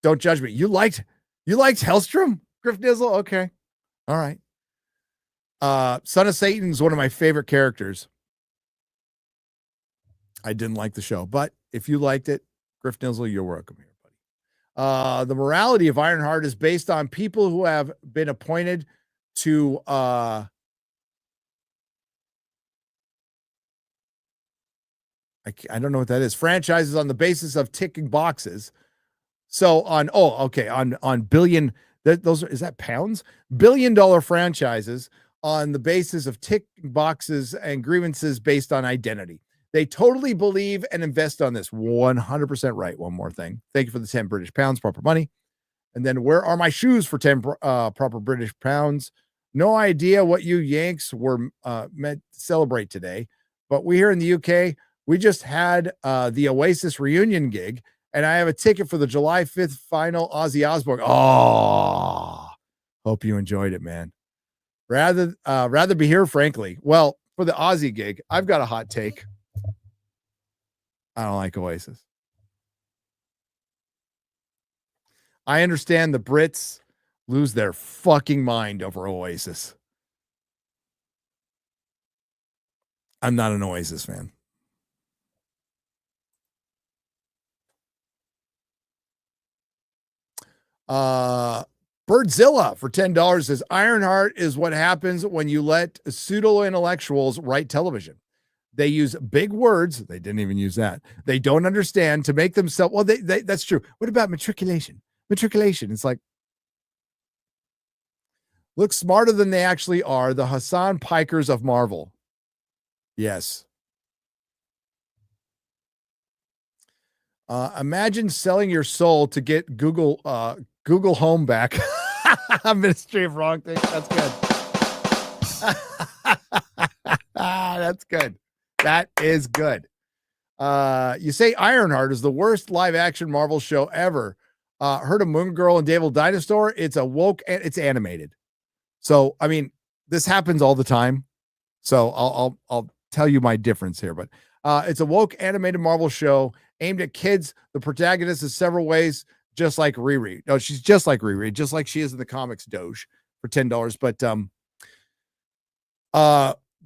Speaker 5: Don't judge me. You liked Hellstrom, Griff Nizzle? Okay. All right. Son of Satan is one of my favorite characters. I didn't like the show, but if you liked it, Griff Nizzle, you're welcome here, buddy. The morality of Ironheart is based on people who have been appointed to I don't know what that is. Franchises on the basis of ticking boxes. So on billion, is that pounds? $1 billion franchises on the basis of ticking boxes and grievances based on identity. They totally believe and invest on this. 100% right. One more thing. Thank you for the 10 British pounds, proper money. And then where are my shoes for 10 proper British pounds? No idea what you Yanks were meant to celebrate today, but we here in the UK, we just had the Oasis reunion gig, and I have a ticket for the July 5th final Ozzy Osbourne. Oh, hope you enjoyed it, man. Rather be here, frankly. Well, for the Ozzy gig, I've got a hot take. I don't like Oasis. I understand the Brits lose their fucking mind over Oasis. I'm not an Oasis fan. Birdzilla for $10 says Ironheart is what happens when you let pseudo intellectuals write television. They use big words. They didn't even use that. They don't understand to make themselves. Well, they that's true. What about matriculation? Matriculation. It's like, look smarter than they actually are. The Hassan Pikers of Marvel. Yes. Imagine selling your soul to get Google Home back. Ministry of Wrong Things. That's good. That's good. That is good. You say Ironheart is the worst live action Marvel show ever. Heard of Moon Girl and Devil Dinosaur? It's a woke and it's animated. So, I mean, this happens all the time. So I'll tell you my difference here, but it's a woke animated Marvel show aimed at kids. The protagonist is several ways, just like Riri. No, she's just like Riri, just like she is in the comics Doge for $10. But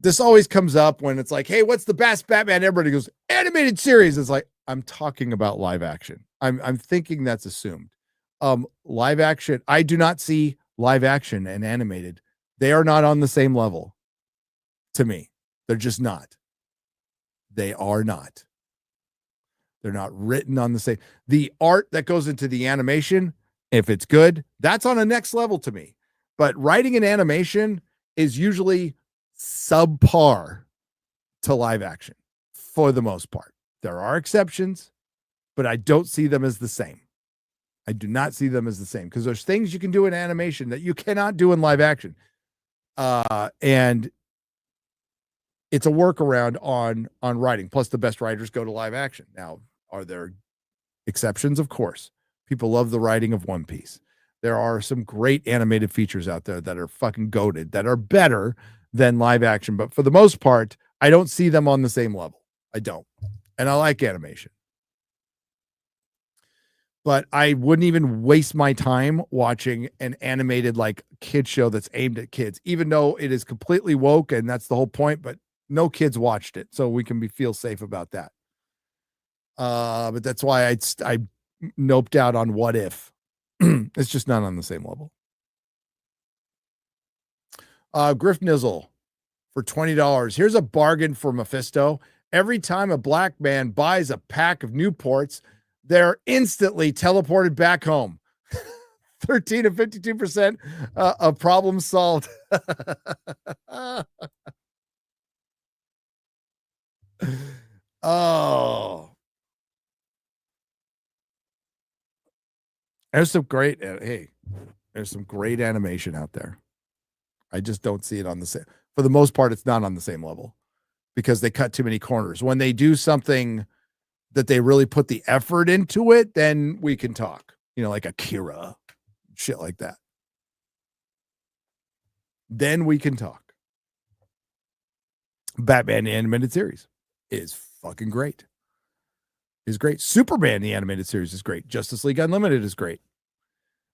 Speaker 5: this always comes up when it's like, hey, what's the best Batman? Everybody goes, animated series. It's like, I'm talking about live action. I'm thinking that's assumed. Live action, I do not see live action and animated. They are not on the same level to me. They're just not. They are not. They're not written on the same. The art that goes into the animation, if it's good, that's on a next level to me. But writing an animation is usually subpar to live action for the most part. There are exceptions, but I don't see them as the same. I do not see them as the same because there's things you can do in animation that you cannot do in live action. And it's a workaround on writing. Plus, the best writers go to live action. Now, are there exceptions? Of course. People love the writing of One Piece. There are some great animated features out there that are fucking goated, that are better than live action. But for the most part, I don't see them on the same level. I don't. And I like animation. But I wouldn't even waste my time watching an animated like kid show that's aimed at kids, even though it is completely woke and that's the whole point. But no kids watched it, so we can feel safe about that. But that's why I noped out on What If. It's just not on the same level. Griff Nizzle for $20. Here's a bargain for Mephisto. Every time a black man buys a pack of Newports, they're instantly teleported back home. 13 to 52% of problems solved. Oh, there's some great, there's some great animation out there. I just don't see it on the same. For the most part, it's not on the same level because they cut too many corners. When they do something that they really put the effort into it, then we can talk, like Akira, shit like that. Then we can talk. Batman the animated series is fucking great. Is great. Superman the animated series is great. Justice League Unlimited is great.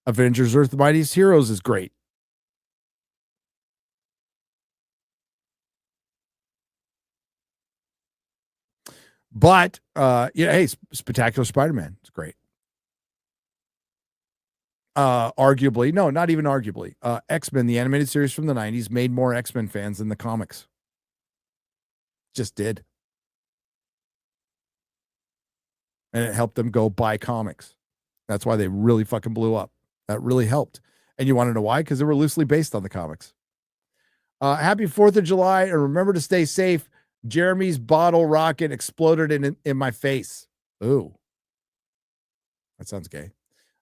Speaker 5: Avengers Earth the Mightiest Heroes is great. But hey, Spectacular Spider-Man, it's great. Arguably, no, not even arguably. X-Men, the animated series from the 90s, made more X-Men fans than the comics. Just did. And it helped them go buy comics. That's why they really fucking blew up. That really helped. And you want to know why? Because they were loosely based on the comics. Happy 4th of July, and remember to stay safe. Jeremy's bottle rocket exploded in my face. Ooh. That sounds gay.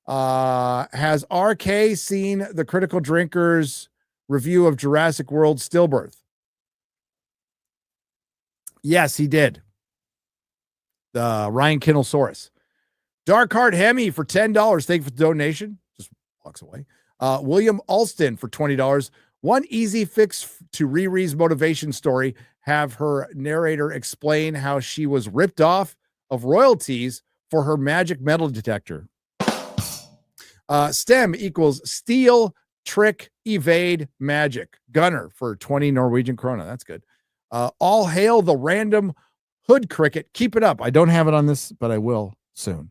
Speaker 5: Has RK seen the Critical Drinkers review of Jurassic World Stillbirth? Yes, he did. Ryan Kinnelsaurus. Dark Heart Hemi for $10. Thank you for the donation. Just walks away. William Alston for $20. One easy fix to Riri's motivation story. Have her narrator explain how she was ripped off of royalties for her magic metal detector. STEM equals steal, trick, evade, magic. Gunner for 20 Norwegian krona. That's good. All hail the random hood cricket. Keep it up. I don't have it on this, but I will soon.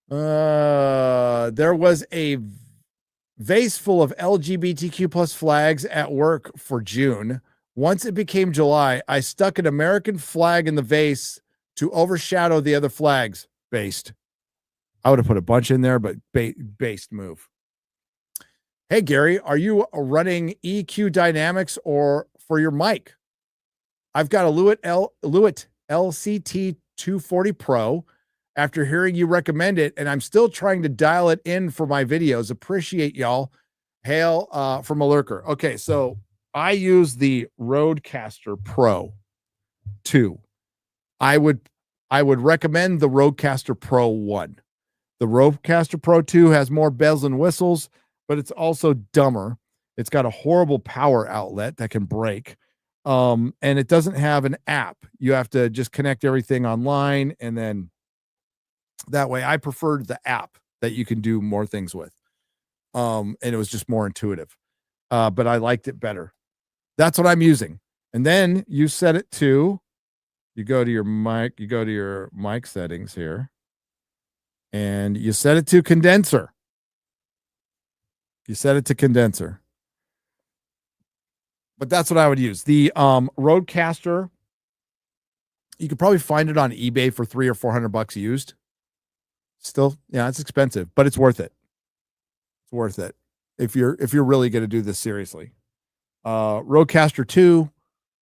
Speaker 5: There was a vase full of LGBTQ plus flags at work for June. Once it became July, I stuck an American flag in the vase to overshadow the other flags. Based. I would have put a bunch in there, but based move. Hey, Gary, are you running EQ Dynamics or for your mic? I've got a Lewitt LCT 240 Pro after hearing you recommend it, and I'm still trying to dial it in for my videos. Appreciate y'all. Hail from a lurker. Okay, so I use the Rodecaster Pro 2. I would recommend the Rodecaster Pro 1. The Rodecaster Pro 2 has more bells and whistles, but it's also dumber. It's got a horrible power outlet that can break. And it doesn't have an app. You have to just connect everything online, and then that way I preferred the app that you can do more things with. And it was just more intuitive. But I liked it better. That's what I'm using. And then you set it to, you go to your mic settings here, and you set it to condenser. But that's what I would use. The Rodecaster, you could probably find it on eBay for $300 or $400 used. Still, yeah, it's expensive, but it's worth it. It's worth it if you're really going to do this seriously. Rodecaster 2,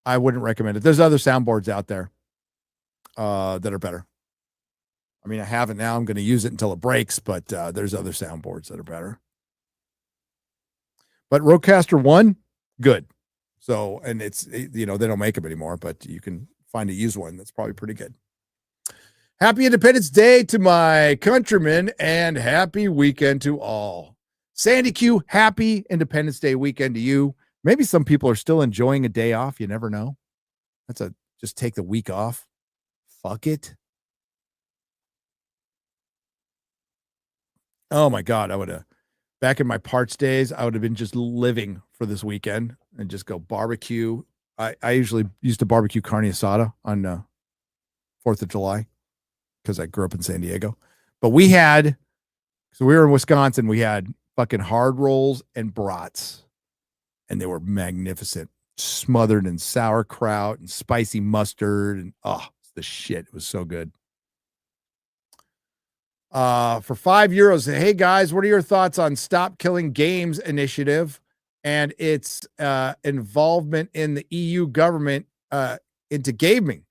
Speaker 5: I wouldn't recommend it. There's other soundboards out there that are better. I mean, I have it now. I'm going to use it until it breaks, but there's other soundboards that are better. But Rodecaster 1, good. So, and it's, they don't make them anymore, but you can find a used one that's probably pretty good. Happy Independence Day to my countrymen, and happy weekend to all. Sandy Q, happy Independence Day weekend to you. Maybe some people are still enjoying a day off. You never know. Just take the week off. Fuck it. Oh my God. Back in my parts days, I would have been just living for this weekend and just go barbecue. I usually used to barbecue carne asada on 4th of July because I grew up in San Diego. But we were in Wisconsin. We had fucking hard rolls and brats, and they were magnificent, smothered in sauerkraut and spicy mustard, and the shit. It was so good. For €5, hey guys, what are your thoughts on Stop Killing Games initiative and its involvement in the EU government into gaming?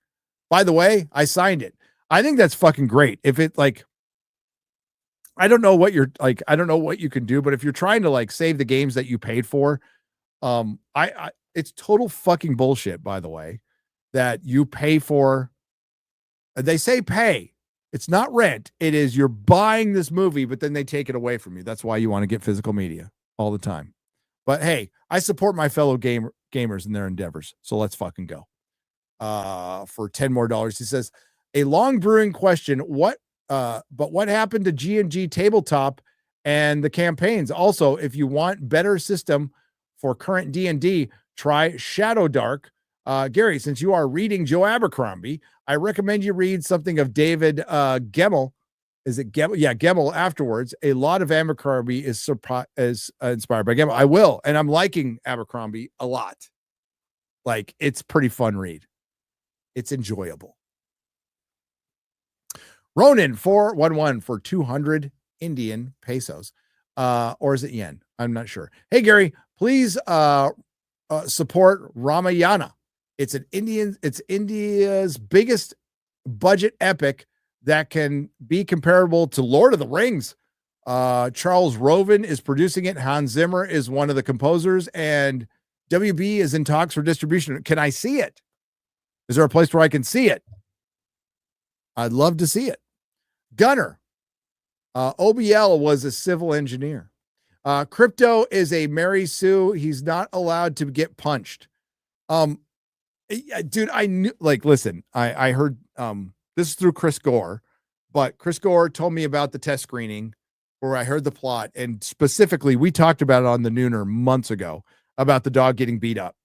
Speaker 5: By the way, I signed it. I think that's fucking great. If it I don't know what I don't know what you can do, but if you're trying to save the games that you paid for, it's total fucking bullshit, by the way, that you pay for. They say pay. It's not rent. It is you're buying this movie, but then they take it away from you. That's why you want to get physical media all the time. But hey, I support my fellow gamers in their endeavors. So let's fucking go. For $10 more, he says, a long brewing question. But what happened to G&G Tabletop and the campaigns? Also, if you want better system for current D&D, try Shadow Dark. Gary, since you are reading Joe Abercrombie, I recommend you read something of David Gemmell. Is it Gemmell? Yeah, Gemmell afterwards. A lot of Abercrombie is inspired by Gemmell. I will, and I'm liking Abercrombie a lot. Like, it's pretty fun read. It's enjoyable. Ronan 411 for 200 Indian pesos. Or is it yen? I'm not sure. Hey, Gary, please support Ramayana. It's India's biggest budget epic that can be comparable to Lord of the Rings. Charles Roven is producing it. Hans Zimmer is one of the composers, and WB is in talks for distribution. Can I see it? Is there a place where I can see it? I'd love to see it. Gunner. OBL was a civil engineer. Crypto is a Mary Sue. He's not allowed to get punched. Dude, I knew, like, listen, I heard, this is through Chris Gore, but Chris Gore told me about the test screening where I heard the plot. And specifically, we talked about it on the Nooner months ago about the dog getting beat up.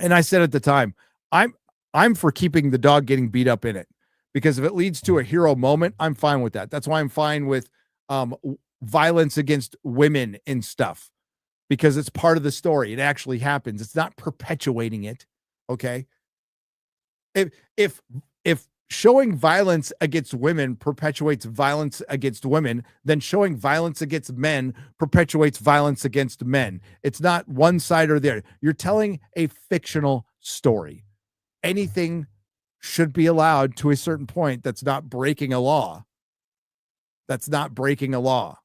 Speaker 5: And I said at the time, I'm for keeping the dog getting beat up in it, because if it leads to a hero moment, I'm fine with that. That's why I'm fine with violence against women and stuff, because it's part of the story. It actually happens. It's not perpetuating it. Okay. If showing violence against women perpetuates violence against women, then showing violence against men perpetuates violence against men. It's not one side or the other. You're telling a fictional story. Anything should be allowed to a certain point. That's not breaking a law. That's not breaking a law.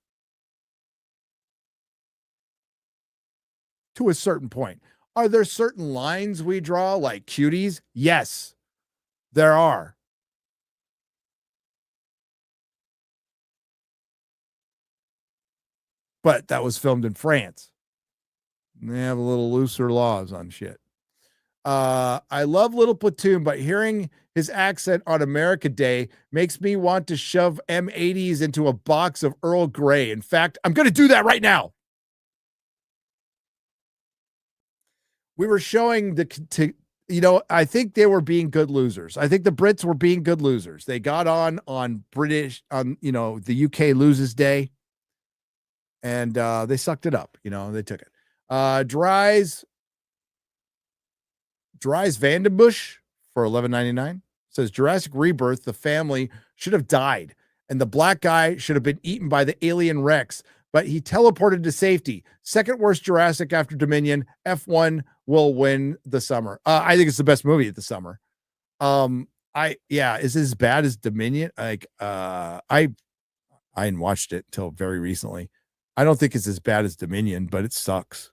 Speaker 5: To a certain point. Are there certain lines we draw, like cuties? Yes, there are. But that was filmed in France. They have a little looser laws on shit. I love Little Platoon, but hearing his accent on America Day makes me want to shove M80s into a box of Earl Grey. In fact, I'm going to do that right now. We were showing I think they were being good losers. I think the Brits were being good losers. They got on British, the UK loses day, and they sucked it up. They took it. Dries Vandenbush for $11.99 says Jurassic Rebirth, the family should have died, and the black guy should have been eaten by the alien Rex, but he teleported to safety. Second worst Jurassic after Dominion. F1 will win the summer. I think it's the best movie of the summer. Is it as bad as Dominion? Like, I hadn't watched it until very recently. I don't think it's as bad as Dominion, but it sucks.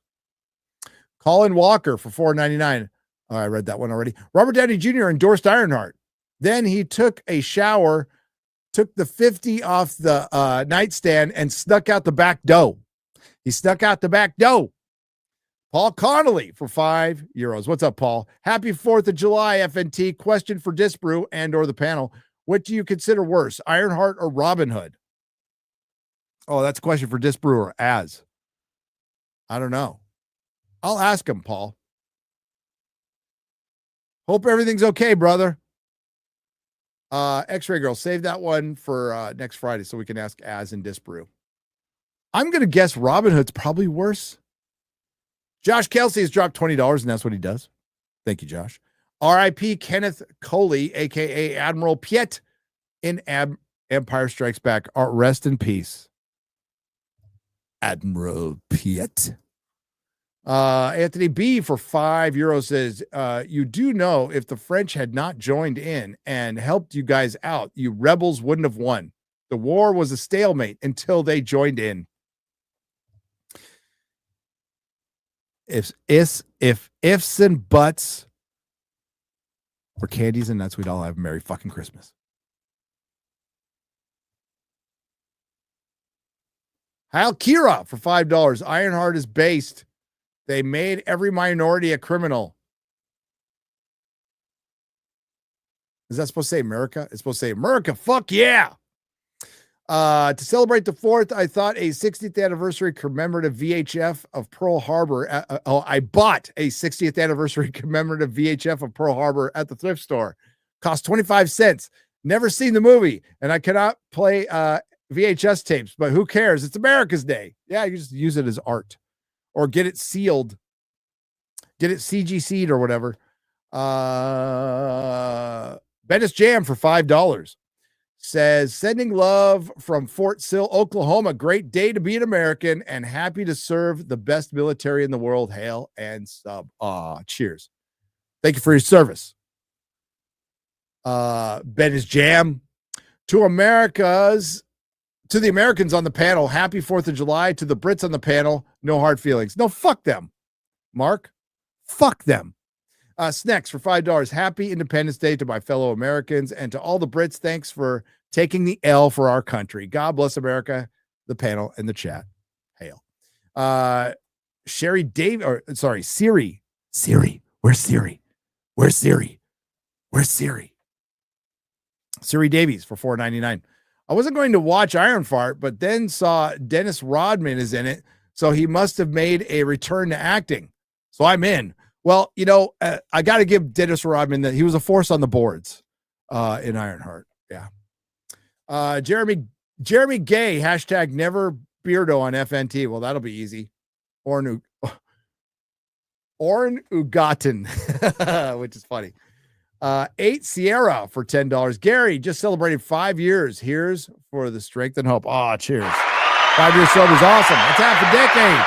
Speaker 5: Colin Walker for $4.99. Oh, I read that one already. Robert Downey Jr. endorsed Ironheart. Then he took a shower, took the 50 off the nightstand, and snuck out the back door. He snuck out the back door. Paul Connolly for €5. What's up, Paul? Happy 4th of July, FNT. Question for Disbrew and or the panel. What do you consider worse, Ironheart or Robin Hood? Oh, that's a question for Disbrew or Az. I don't know. I'll ask him, Paul. Hope everything's okay, brother. X-Ray Girl, save that one for next Friday so we can ask Az and Disbrew. I'm going to guess Robin Hood's probably worse. Josh Kelsey has dropped $20, and that's what he does. Thank you, Josh. R.I.P. Kenneth Coley, a.k.a. Admiral Piet in Empire Strikes Back. Rest in peace, Admiral Piet. Anthony B for €5 says, you do know if the French had not joined in and helped you guys out, you rebels wouldn't have won. The war was a stalemate until they joined in. If ifs and buts were candies and nuts, we'd all have a Merry fucking Christmas. Hal Kira for $5. Ironheart is based. They made every minority a criminal. Is that supposed to say America? It's supposed to say America. Fuck yeah. To celebrate the 4th, I thought a 60th anniversary commemorative VHF of Pearl Harbor. I bought a 60th anniversary commemorative VHF of Pearl Harbor at the thrift store. Cost 25 cents. Never seen the movie, and I cannot play VHS tapes, but who cares? It's America's Day. Yeah, you just use it as art or get it sealed. Get it CGC'd or whatever. Venice Jam for $5. Says, sending love from Fort Sill, Oklahoma. Great day to be an American and happy to serve the best military in the world. Hail and sub. Cheers. Thank you for your service. Venice Jam. To the Americans on the panel, happy 4th of July. To the Brits on the panel, no hard feelings. No, fuck them. Mark, fuck them. Snacks for $5. Happy Independence Day to my fellow Americans and to all the Brits. Thanks for taking the L for our country. God bless America, the panel, and the chat. Hail. Siri. Siri. Where's Siri? Where's Siri? Where's Siri? Siri Davies for $4.99. I wasn't going to watch Iron Fart, but then saw Dennis Rodman is in it, so he must have made a return to acting. So I'm in. Well, I got to give Dennis Rodman that he was a force on the boards in Ironheart. Yeah. Jeremy Gay, hashtag never Beardo on FNT. Well, that'll be easy. Orn Ugaten, which is funny. 8 Sierra for $10. Gary just celebrated 5 years. Here's for the strength and hope. Cheers. 5 years sober is awesome. That's half a decade.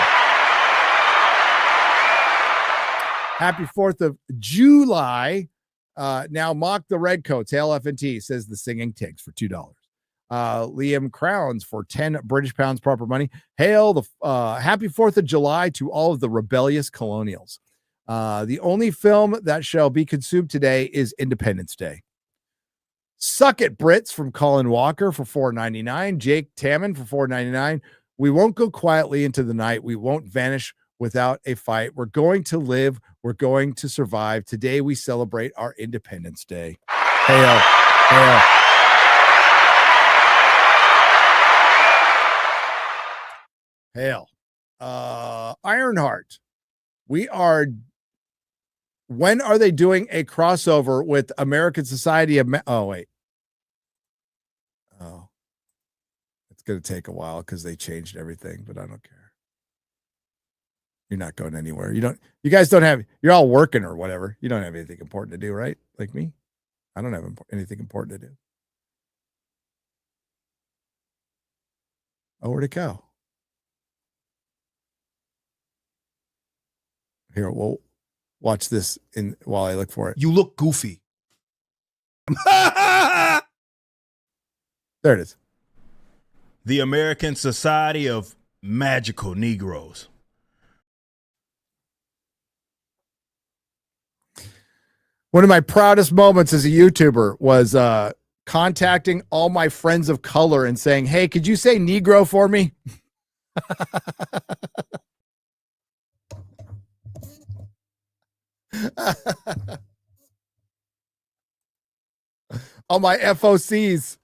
Speaker 5: Happy 4th of July. Now mock the Redcoats. Hail FNT, says the Singing Tigs for $2. Liam Crowns for 10 British pounds, proper money. Hail the happy 4th of July to all of the rebellious colonials. The only film that shall be consumed today is Independence Day. Suck it, Brits from Colin Walker for $4.99. Jake Tammon for $4.99. We won't go quietly into the night. We won't vanish without a fight. We're going to live. We're going to survive. Today we celebrate our Independence Day. Hail. Hail. Hail. Ironheart. When are they doing a crossover with American Society of wait. Oh. It's going to take a while because they changed everything, but I don't care. You're not going anywhere. You guys don't have, you're all working or whatever. You don't have anything important to do, right? Like me. I don't have anything important to do. Oh, where'd it go? Here, we'll watch this while I look for it.
Speaker 12: You look goofy.
Speaker 5: There it is.
Speaker 12: The American Society of Magical Negroes.
Speaker 5: One of my proudest moments as a YouTuber was contacting all my friends of color and saying, hey, could you say Negro for me? All my FOCs.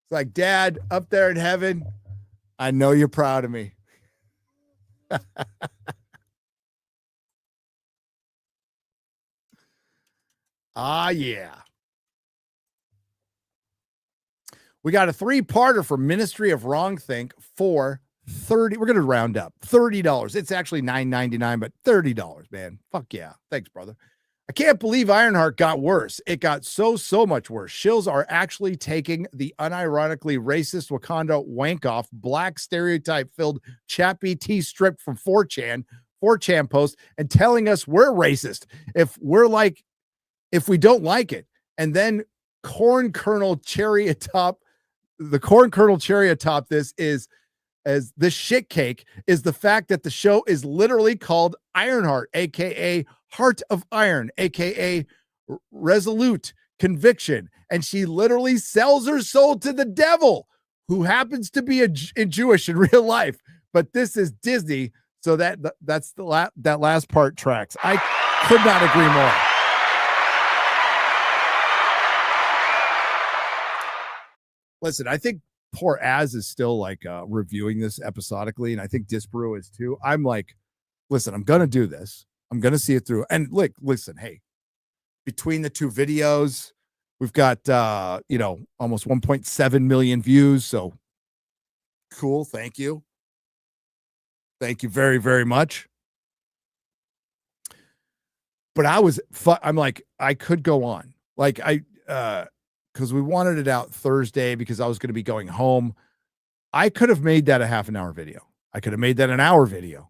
Speaker 5: It's like, Dad, up there in heaven, I know you're proud of me. Yeah. We got a 3-parter for Ministry of Wrongthink for $30. We're going to round up $30. It's actually $9.99, but $30, man. Fuck yeah. Thanks, brother. I can't believe Ironheart got worse. It got so much worse. Shills are actually taking the unironically racist Wakanda wank-off black stereotype-filled Chappie T strip from 4chan post and telling us we're racist if we don't like it. And then the corn kernel cherry atop this is, as this shit cake, is the fact that the show is literally called Ironheart, aka Heart of Iron, aka Resolute Conviction, and she literally sells her soul to the devil, who happens to be a Jewish in real life. But this is Disney, so that's that last part tracks. I could not agree more. Listen, I think poor Az is still like reviewing this episodically, and I think Disbrew is too. I'm like, listen, I'm gonna do this. I'm gonna see it through. And like, listen, hey, between the two videos, we've got almost 1.7 million views. So cool. Thank you. Thank you very, very much. But I'm like, I could go on. Like because we wanted it out Thursday because I was going to be going home. I could have made that a half an hour video. I could have made that an hour video.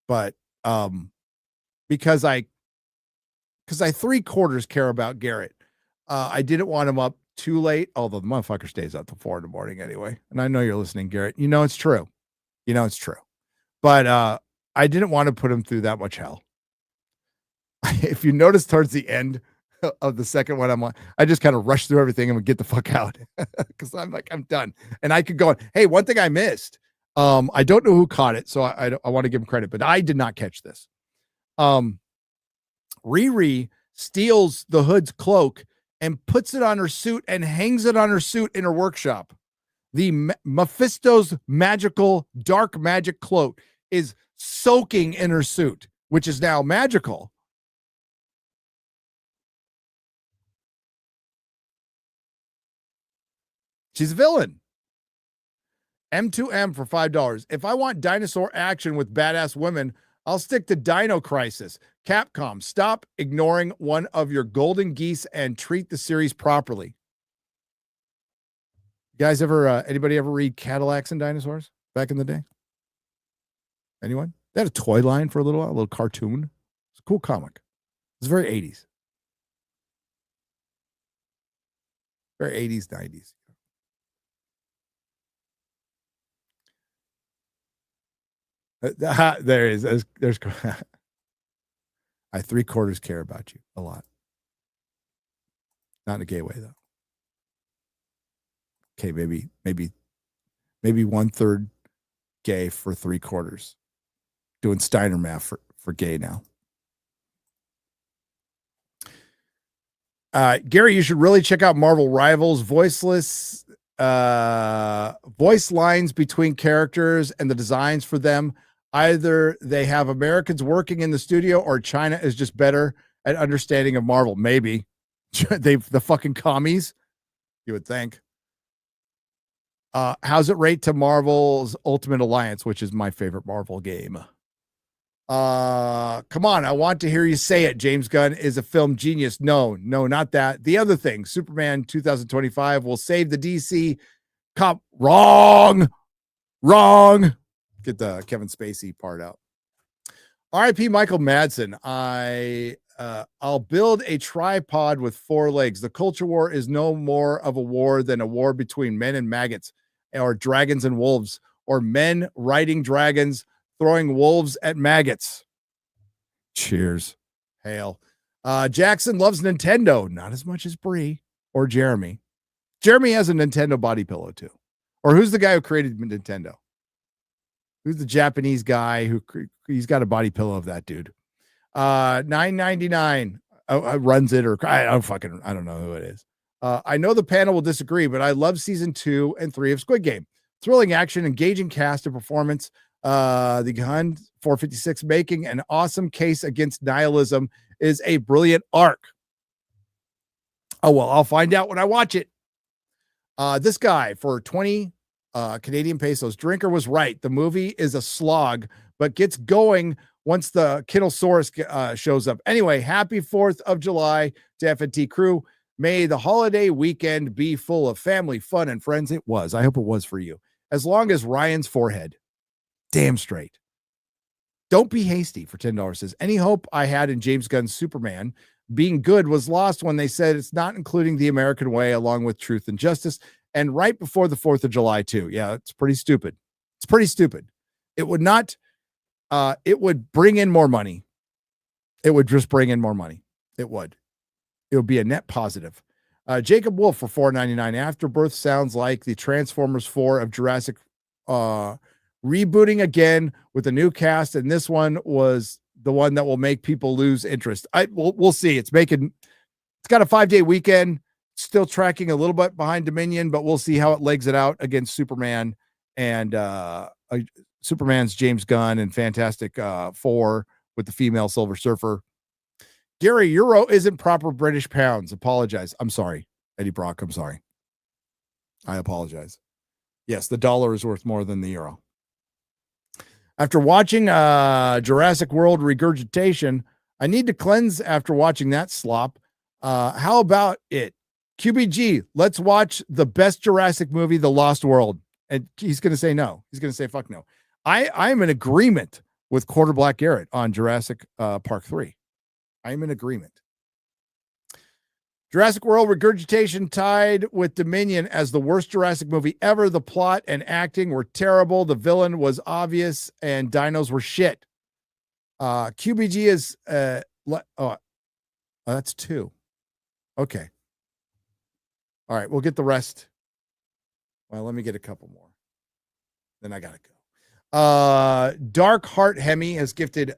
Speaker 5: But because I 3/4 care about Garrett, I didn't want him up too late, although the motherfucker stays up till 4 in the morning anyway. And I know you're listening, Garrett. You know it's true. You know it's true. But I didn't want to put him through that much hell. If you notice towards the end of the second one, I just kind of rushed through everything and would get the fuck out because I'm like, I'm done. And I could go on. Hey, one thing I missed. I don't know who caught it, so I want to give him credit, but I did not catch this. Riri steals the Hood's cloak and puts it on her suit and hangs it on her suit in her workshop. The Mephisto's magical dark magic cloak is soaking in her suit, which is now magical. She's a villain. M2M for $5. If I want dinosaur action with badass women, I'll stick to Dino Crisis. Capcom, stop ignoring one of your golden geese and treat the series properly. You guys anybody ever read Cadillacs and Dinosaurs back in the day? Anyone? They had a toy line for a little while, a little cartoon. It's a cool comic. It's very 80s. Very 80s, 90s. There is. There's I 3/4 care about you a lot. Not in a gay way though. Okay, maybe 1/3 gay for 3/4. Doing Steiner math for gay now. Gary, you should really check out Marvel Rivals. Voice lines between characters and the designs for them. Either they have Americans working in the studio or China is just better at understanding of Marvel. Maybe the fucking commies, you would think. How's it rate to Marvel's Ultimate Alliance, which is my favorite Marvel game? Come on, I want to hear you say it. James Gunn is a film genius. No, not that. The other thing, Superman 2025 will save the DC cop. Wrong. Get the Kevin Spacey part out. R.I.P. Michael Madsen. I'll build a tripod with 4 legs. The culture war is no more of a war than a war between men and maggots, or dragons and wolves, or men riding dragons, throwing wolves at maggots. Cheers. Hail. Jackson loves Nintendo, not as much as Bree or Jeremy. Jeremy has a Nintendo body pillow too. Or who's the guy who created Nintendo? Who's the Japanese guy he's got a body pillow of that dude? $9.99 runs it, or I don't know who it is. I know the panel will disagree, but I love season 2 and 3 of Squid Game. Thrilling action, engaging cast and performance. The Gunn 456 making an awesome case against nihilism is a brilliant arc. Oh, well, I'll find out when I watch it. This guy for 20 Canadian pesos. Drinker was right. The movie is a slog, but gets going once the Kittlesaurus shows up. Anyway, happy 4th of July to FNT crew. May the holiday weekend be full of family, fun, and friends. It was. I hope it was for you. As long as Ryan's forehead. Damn straight. Don't be hasty for $10. Says, any hope I had in James Gunn's Superman being good was lost when they said it's not including the American way along with truth and justice. And right before the 4th of July, too. Yeah, it's pretty stupid. It's pretty stupid. It would not, it would bring in more money. It would just bring in more money. It would be a net positive. Jacob Wolf for $4.99. Afterbirth sounds like the Transformers 4 of Jurassic rebooting again with a new cast, and this one was the one that will make people lose interest. We'll see. It's got a 5-day weekend. still tracking a little bit behind Dominion, but we'll see how it legs it out against Superman and Superman's James Gunn and Fantastic Four with the female Silver Surfer. Gary, euro isn't proper British pounds. Apologize. I'm sorry. Eddie Brock, I'm sorry. I apologize. Yes, the dollar is worth more than the euro. After watching Jurassic World Regurgitation, I need to cleanse after watching that slop. How about it? QBG, let's watch the best Jurassic movie, The Lost World. And he's going to say no. He's going to say fuck no. I'm in agreement with Quarter Black Garrett on Jurassic Park 3. I'm in agreement. Jurassic World Regurgitation tied with Dominion as the worst Jurassic movie ever. The plot and acting were terrible. The villain was obvious and dinos were shit. QBG is that's 2. Okay. All right, we'll get the rest. Well, let me get a couple more. Then I gotta go. Dark Heart Hemi has gifted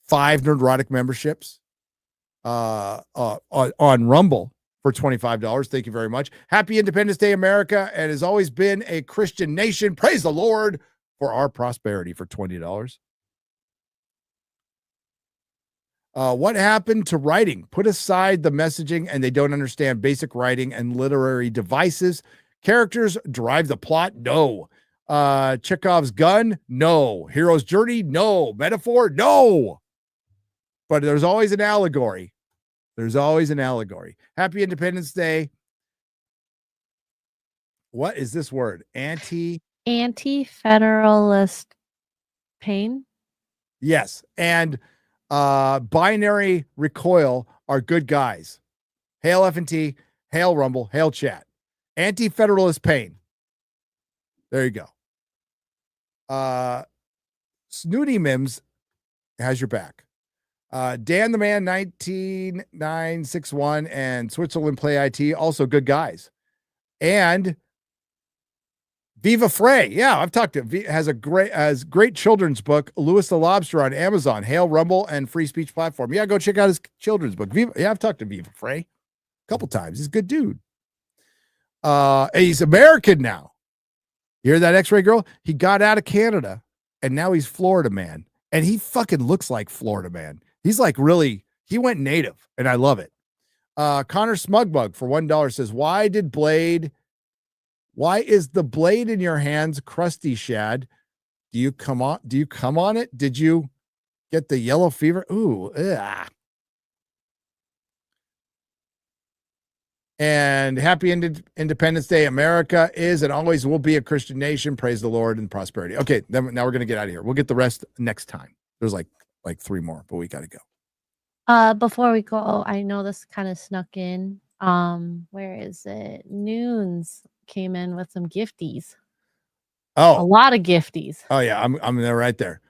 Speaker 5: 5 Nerdrotic memberships on Rumble for $25. Thank you very much. Happy Independence Day, America, and has always been a Christian nation. Praise the Lord for our prosperity for $20. What happened to writing? Put aside the messaging and they don't understand basic writing and literary devices. Characters drive the plot? No. Chekhov's gun? No. Hero's journey? No. Metaphor? No. But there's always an allegory. There's always an allegory. Happy Independence Day. What is this word?
Speaker 13: Anti-federalist pain?
Speaker 5: Yes. And binary recoil are good guys. Hail FNT, hail Rumble, hail chat. Anti-federalist pain. There you go. Snooty Mims has your back. Dan the Man 19961 and Switzerland Play IT, also good guys. And Viva Frey. Yeah, I've talked to has great children's book, Louis the Lobster on Amazon. Hail Rumble and free speech platform. Yeah, go check out his children's book. I've talked to Viva Frey a couple times. He's a good dude. He's American now. You hear that X-Ray girl? He got out of Canada and now he's Florida man. And he fucking looks like Florida man. He's like he went native and I love it. Connor Smugbug for $1 says, why is the blade in your hands crusty, Shad? Do you come on it? Did you get the yellow fever? Ooh, ugh. And happy Independence Day. America is and always will be a Christian nation. Praise the Lord and prosperity. Okay, now we're going to get out of here. We'll get the rest next time. There's like 3 more, but we got to go.
Speaker 13: Before we go, I know this kind of snuck in. Where is it? Noons came in with some gifties.
Speaker 5: Oh,
Speaker 13: a lot of gifties.
Speaker 5: Oh yeah, I'm there right there.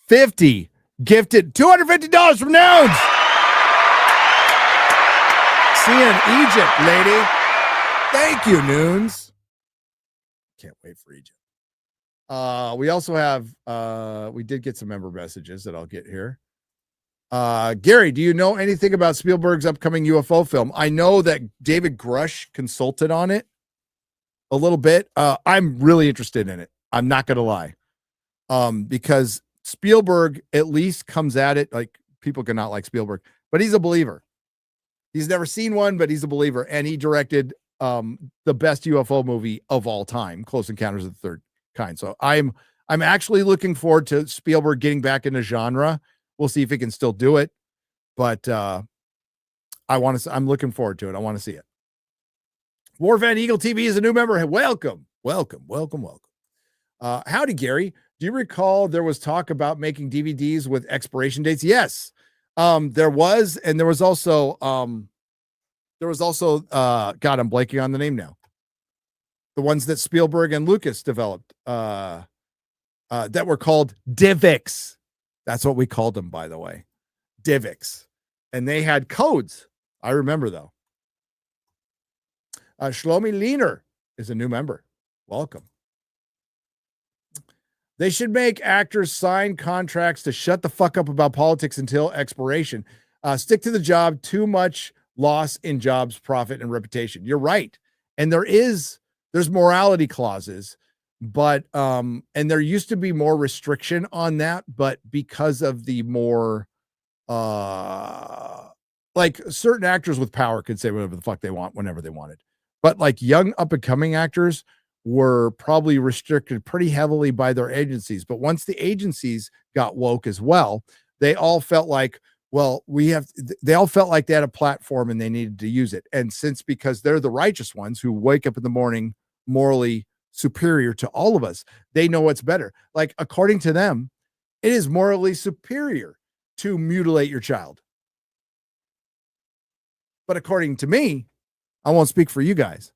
Speaker 5: 50 gifted, $250 from Noons. See you in Egypt, lady. Thank you, Noons. Can't wait for Egypt. We also have we did get some member messages that I'll get here. Gary, do you know anything about Spielberg's upcoming UFO film? I know that David Grush consulted on it a little bit. I'm really interested in it. I'm not going to lie. Because Spielberg at least comes at it like people cannot like Spielberg, but he's a believer. He's never seen one, but he's a believer. And he directed the best UFO movie of all time, Close Encounters of the Third Kind. So I'm actually looking forward to Spielberg getting back into genre. We'll see if he can still do it, but I'm looking forward to it. I want to see it. War Van Eagle TV is a new member. Welcome. Howdy, Gary. Do you recall there was talk about making DVDs with expiration dates? Yes, there was, and there was also God, I'm blanking on the name now. The ones that Spielberg and Lucas developed that were called DivX. That's what we called them, by the way. DivX. And they had codes. I remember, though. Shlomi Leaner is a new member. Welcome. They should make actors sign contracts to shut the fuck up about politics until expiration. Stick to the job. Too much loss in jobs, profit, and reputation. You're right. And there's morality clauses, but and there used to be more restriction on that, but because of the more like certain actors with power could say whatever the fuck they want whenever they wanted. But like young up and coming actors were probably restricted pretty heavily by their agencies. But once the agencies got woke as well, they all felt like, well, they all felt like they had a platform and they needed to use it. And because they're the righteous ones who wake up in the morning morally superior to all of us, they know what's better. Like, according to them, it is morally superior to mutilate your child. But according to me, I won't speak for you guys,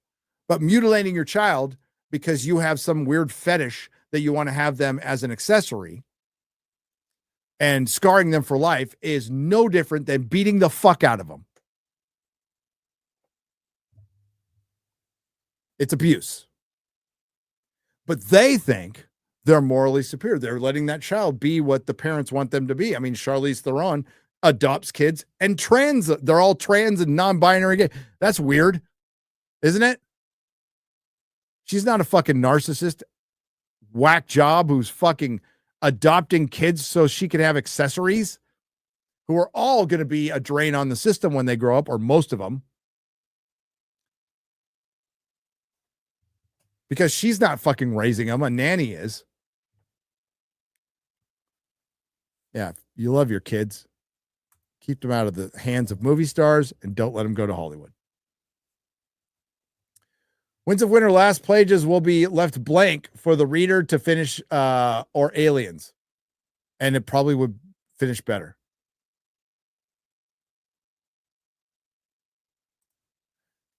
Speaker 5: but mutilating your child because you have some weird fetish that you want to have them as an accessory and scarring them for life is no different than beating the fuck out of them. It's abuse. But they think they're morally superior. They're letting that child be what the parents want them to be. I mean, Charlize Theron adopts kids and they're all trans and non-binary gay. That's weird, isn't it? She's not a fucking narcissist whack job who's fucking adopting kids so she can have accessories who are all going to be a drain on the system when they grow up, or most of them. Because she's not fucking raising them. A nanny is. Yeah, if you love your kids, keep them out of the hands of movie stars and don't let them go to Hollywood. Winds of Winter last pages will be left blank for the reader to finish or Aliens. And it probably would finish better.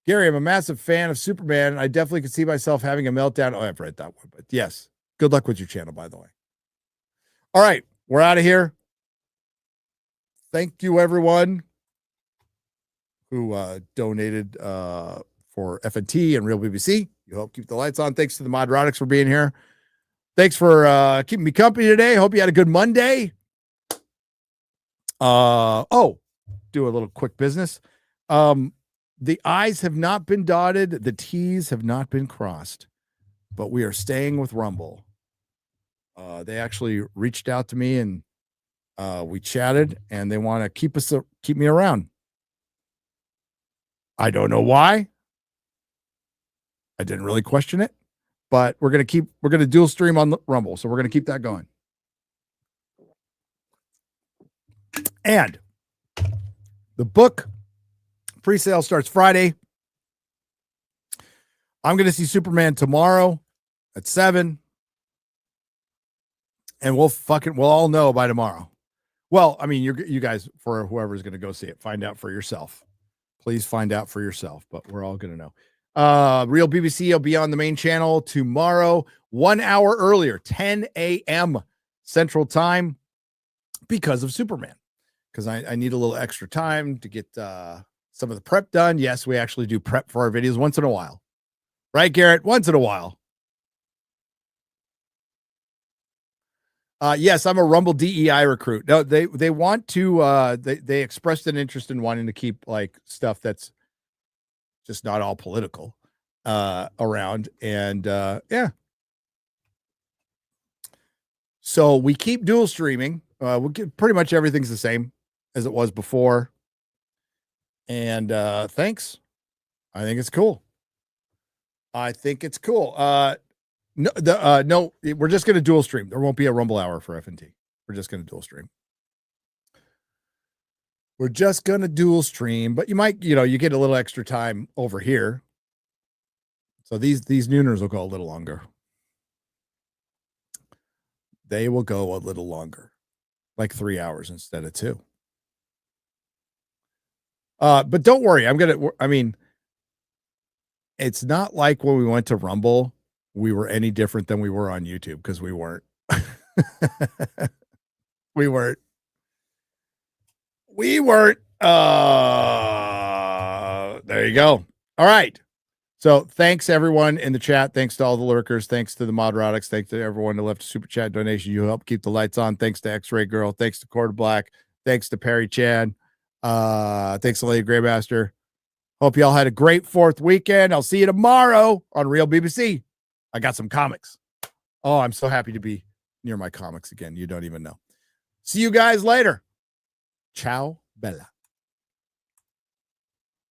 Speaker 5: Gary, I'm a massive fan of Superman, and I definitely could see myself having a meltdown. Oh, I've read that one, but yes. Good luck with your channel, by the way. All right, we're out of here. Thank you, everyone who donated for FNT and Real BBC. You help keep the lights on. Thanks to the Nerdrotics for being here. Thanks for keeping me company today. Hope you had a good Monday. Do a little quick business. The I's have not been dotted. The T's have not been crossed, but we are staying with Rumble. They actually reached out to me and we chatted, and they want to keep me around. I don't know why. I didn't really question it, but we're going to dual stream on Rumble. So we're going to keep that going. And the book pre-sale starts Friday. I'm going to see Superman tomorrow at 7. And we'll all know by tomorrow. Well, I mean, you guys, for whoever's going to go see it, find out for yourself. Please find out for yourself, but we're all going to know. Real BBC will be on the main channel tomorrow, 1 hour earlier, 10 a.m. Central Time, because of Superman. Because I need a little extra time to get some of the prep done. Yes, we actually do prep for our videos once in a while. Right, Garrett? Once in a while. Yes, I'm a Rumble DEI recruit. No, they want to they expressed an interest in wanting to keep like stuff that's just not all political around. And yeah. So we keep dual streaming. We'll get pretty much everything's the same as it was before. And thanks. I think it's cool. No, we're just going to dual stream. There won't be a Rumble hour for FNT. We're just going to dual stream. We're just going to dual stream, but you might, you get a little extra time over here. So these nooners will go a little longer. They will go a little longer, like 3 hours instead of 2. But don't worry. It's not like when we went to Rumble, we were any different than we were on YouTube, because we weren't. We weren't. There you go. All right. So thanks everyone in the chat. Thanks to all the lurkers. Thanks to the Nerdrotics. Thanks to everyone who left a super chat donation. You help keep the lights on. Thanks to X-Ray Girl. Thanks to Quarter Black. Thanks to Perry Chan. Thanks, Lady Greymaster. Hope y'all had a great 4th weekend. I'll see you tomorrow on Real BBC. I got some comics. Oh, I'm so happy to be near my comics again. You don't even know. See you guys later. Ciao, Bella.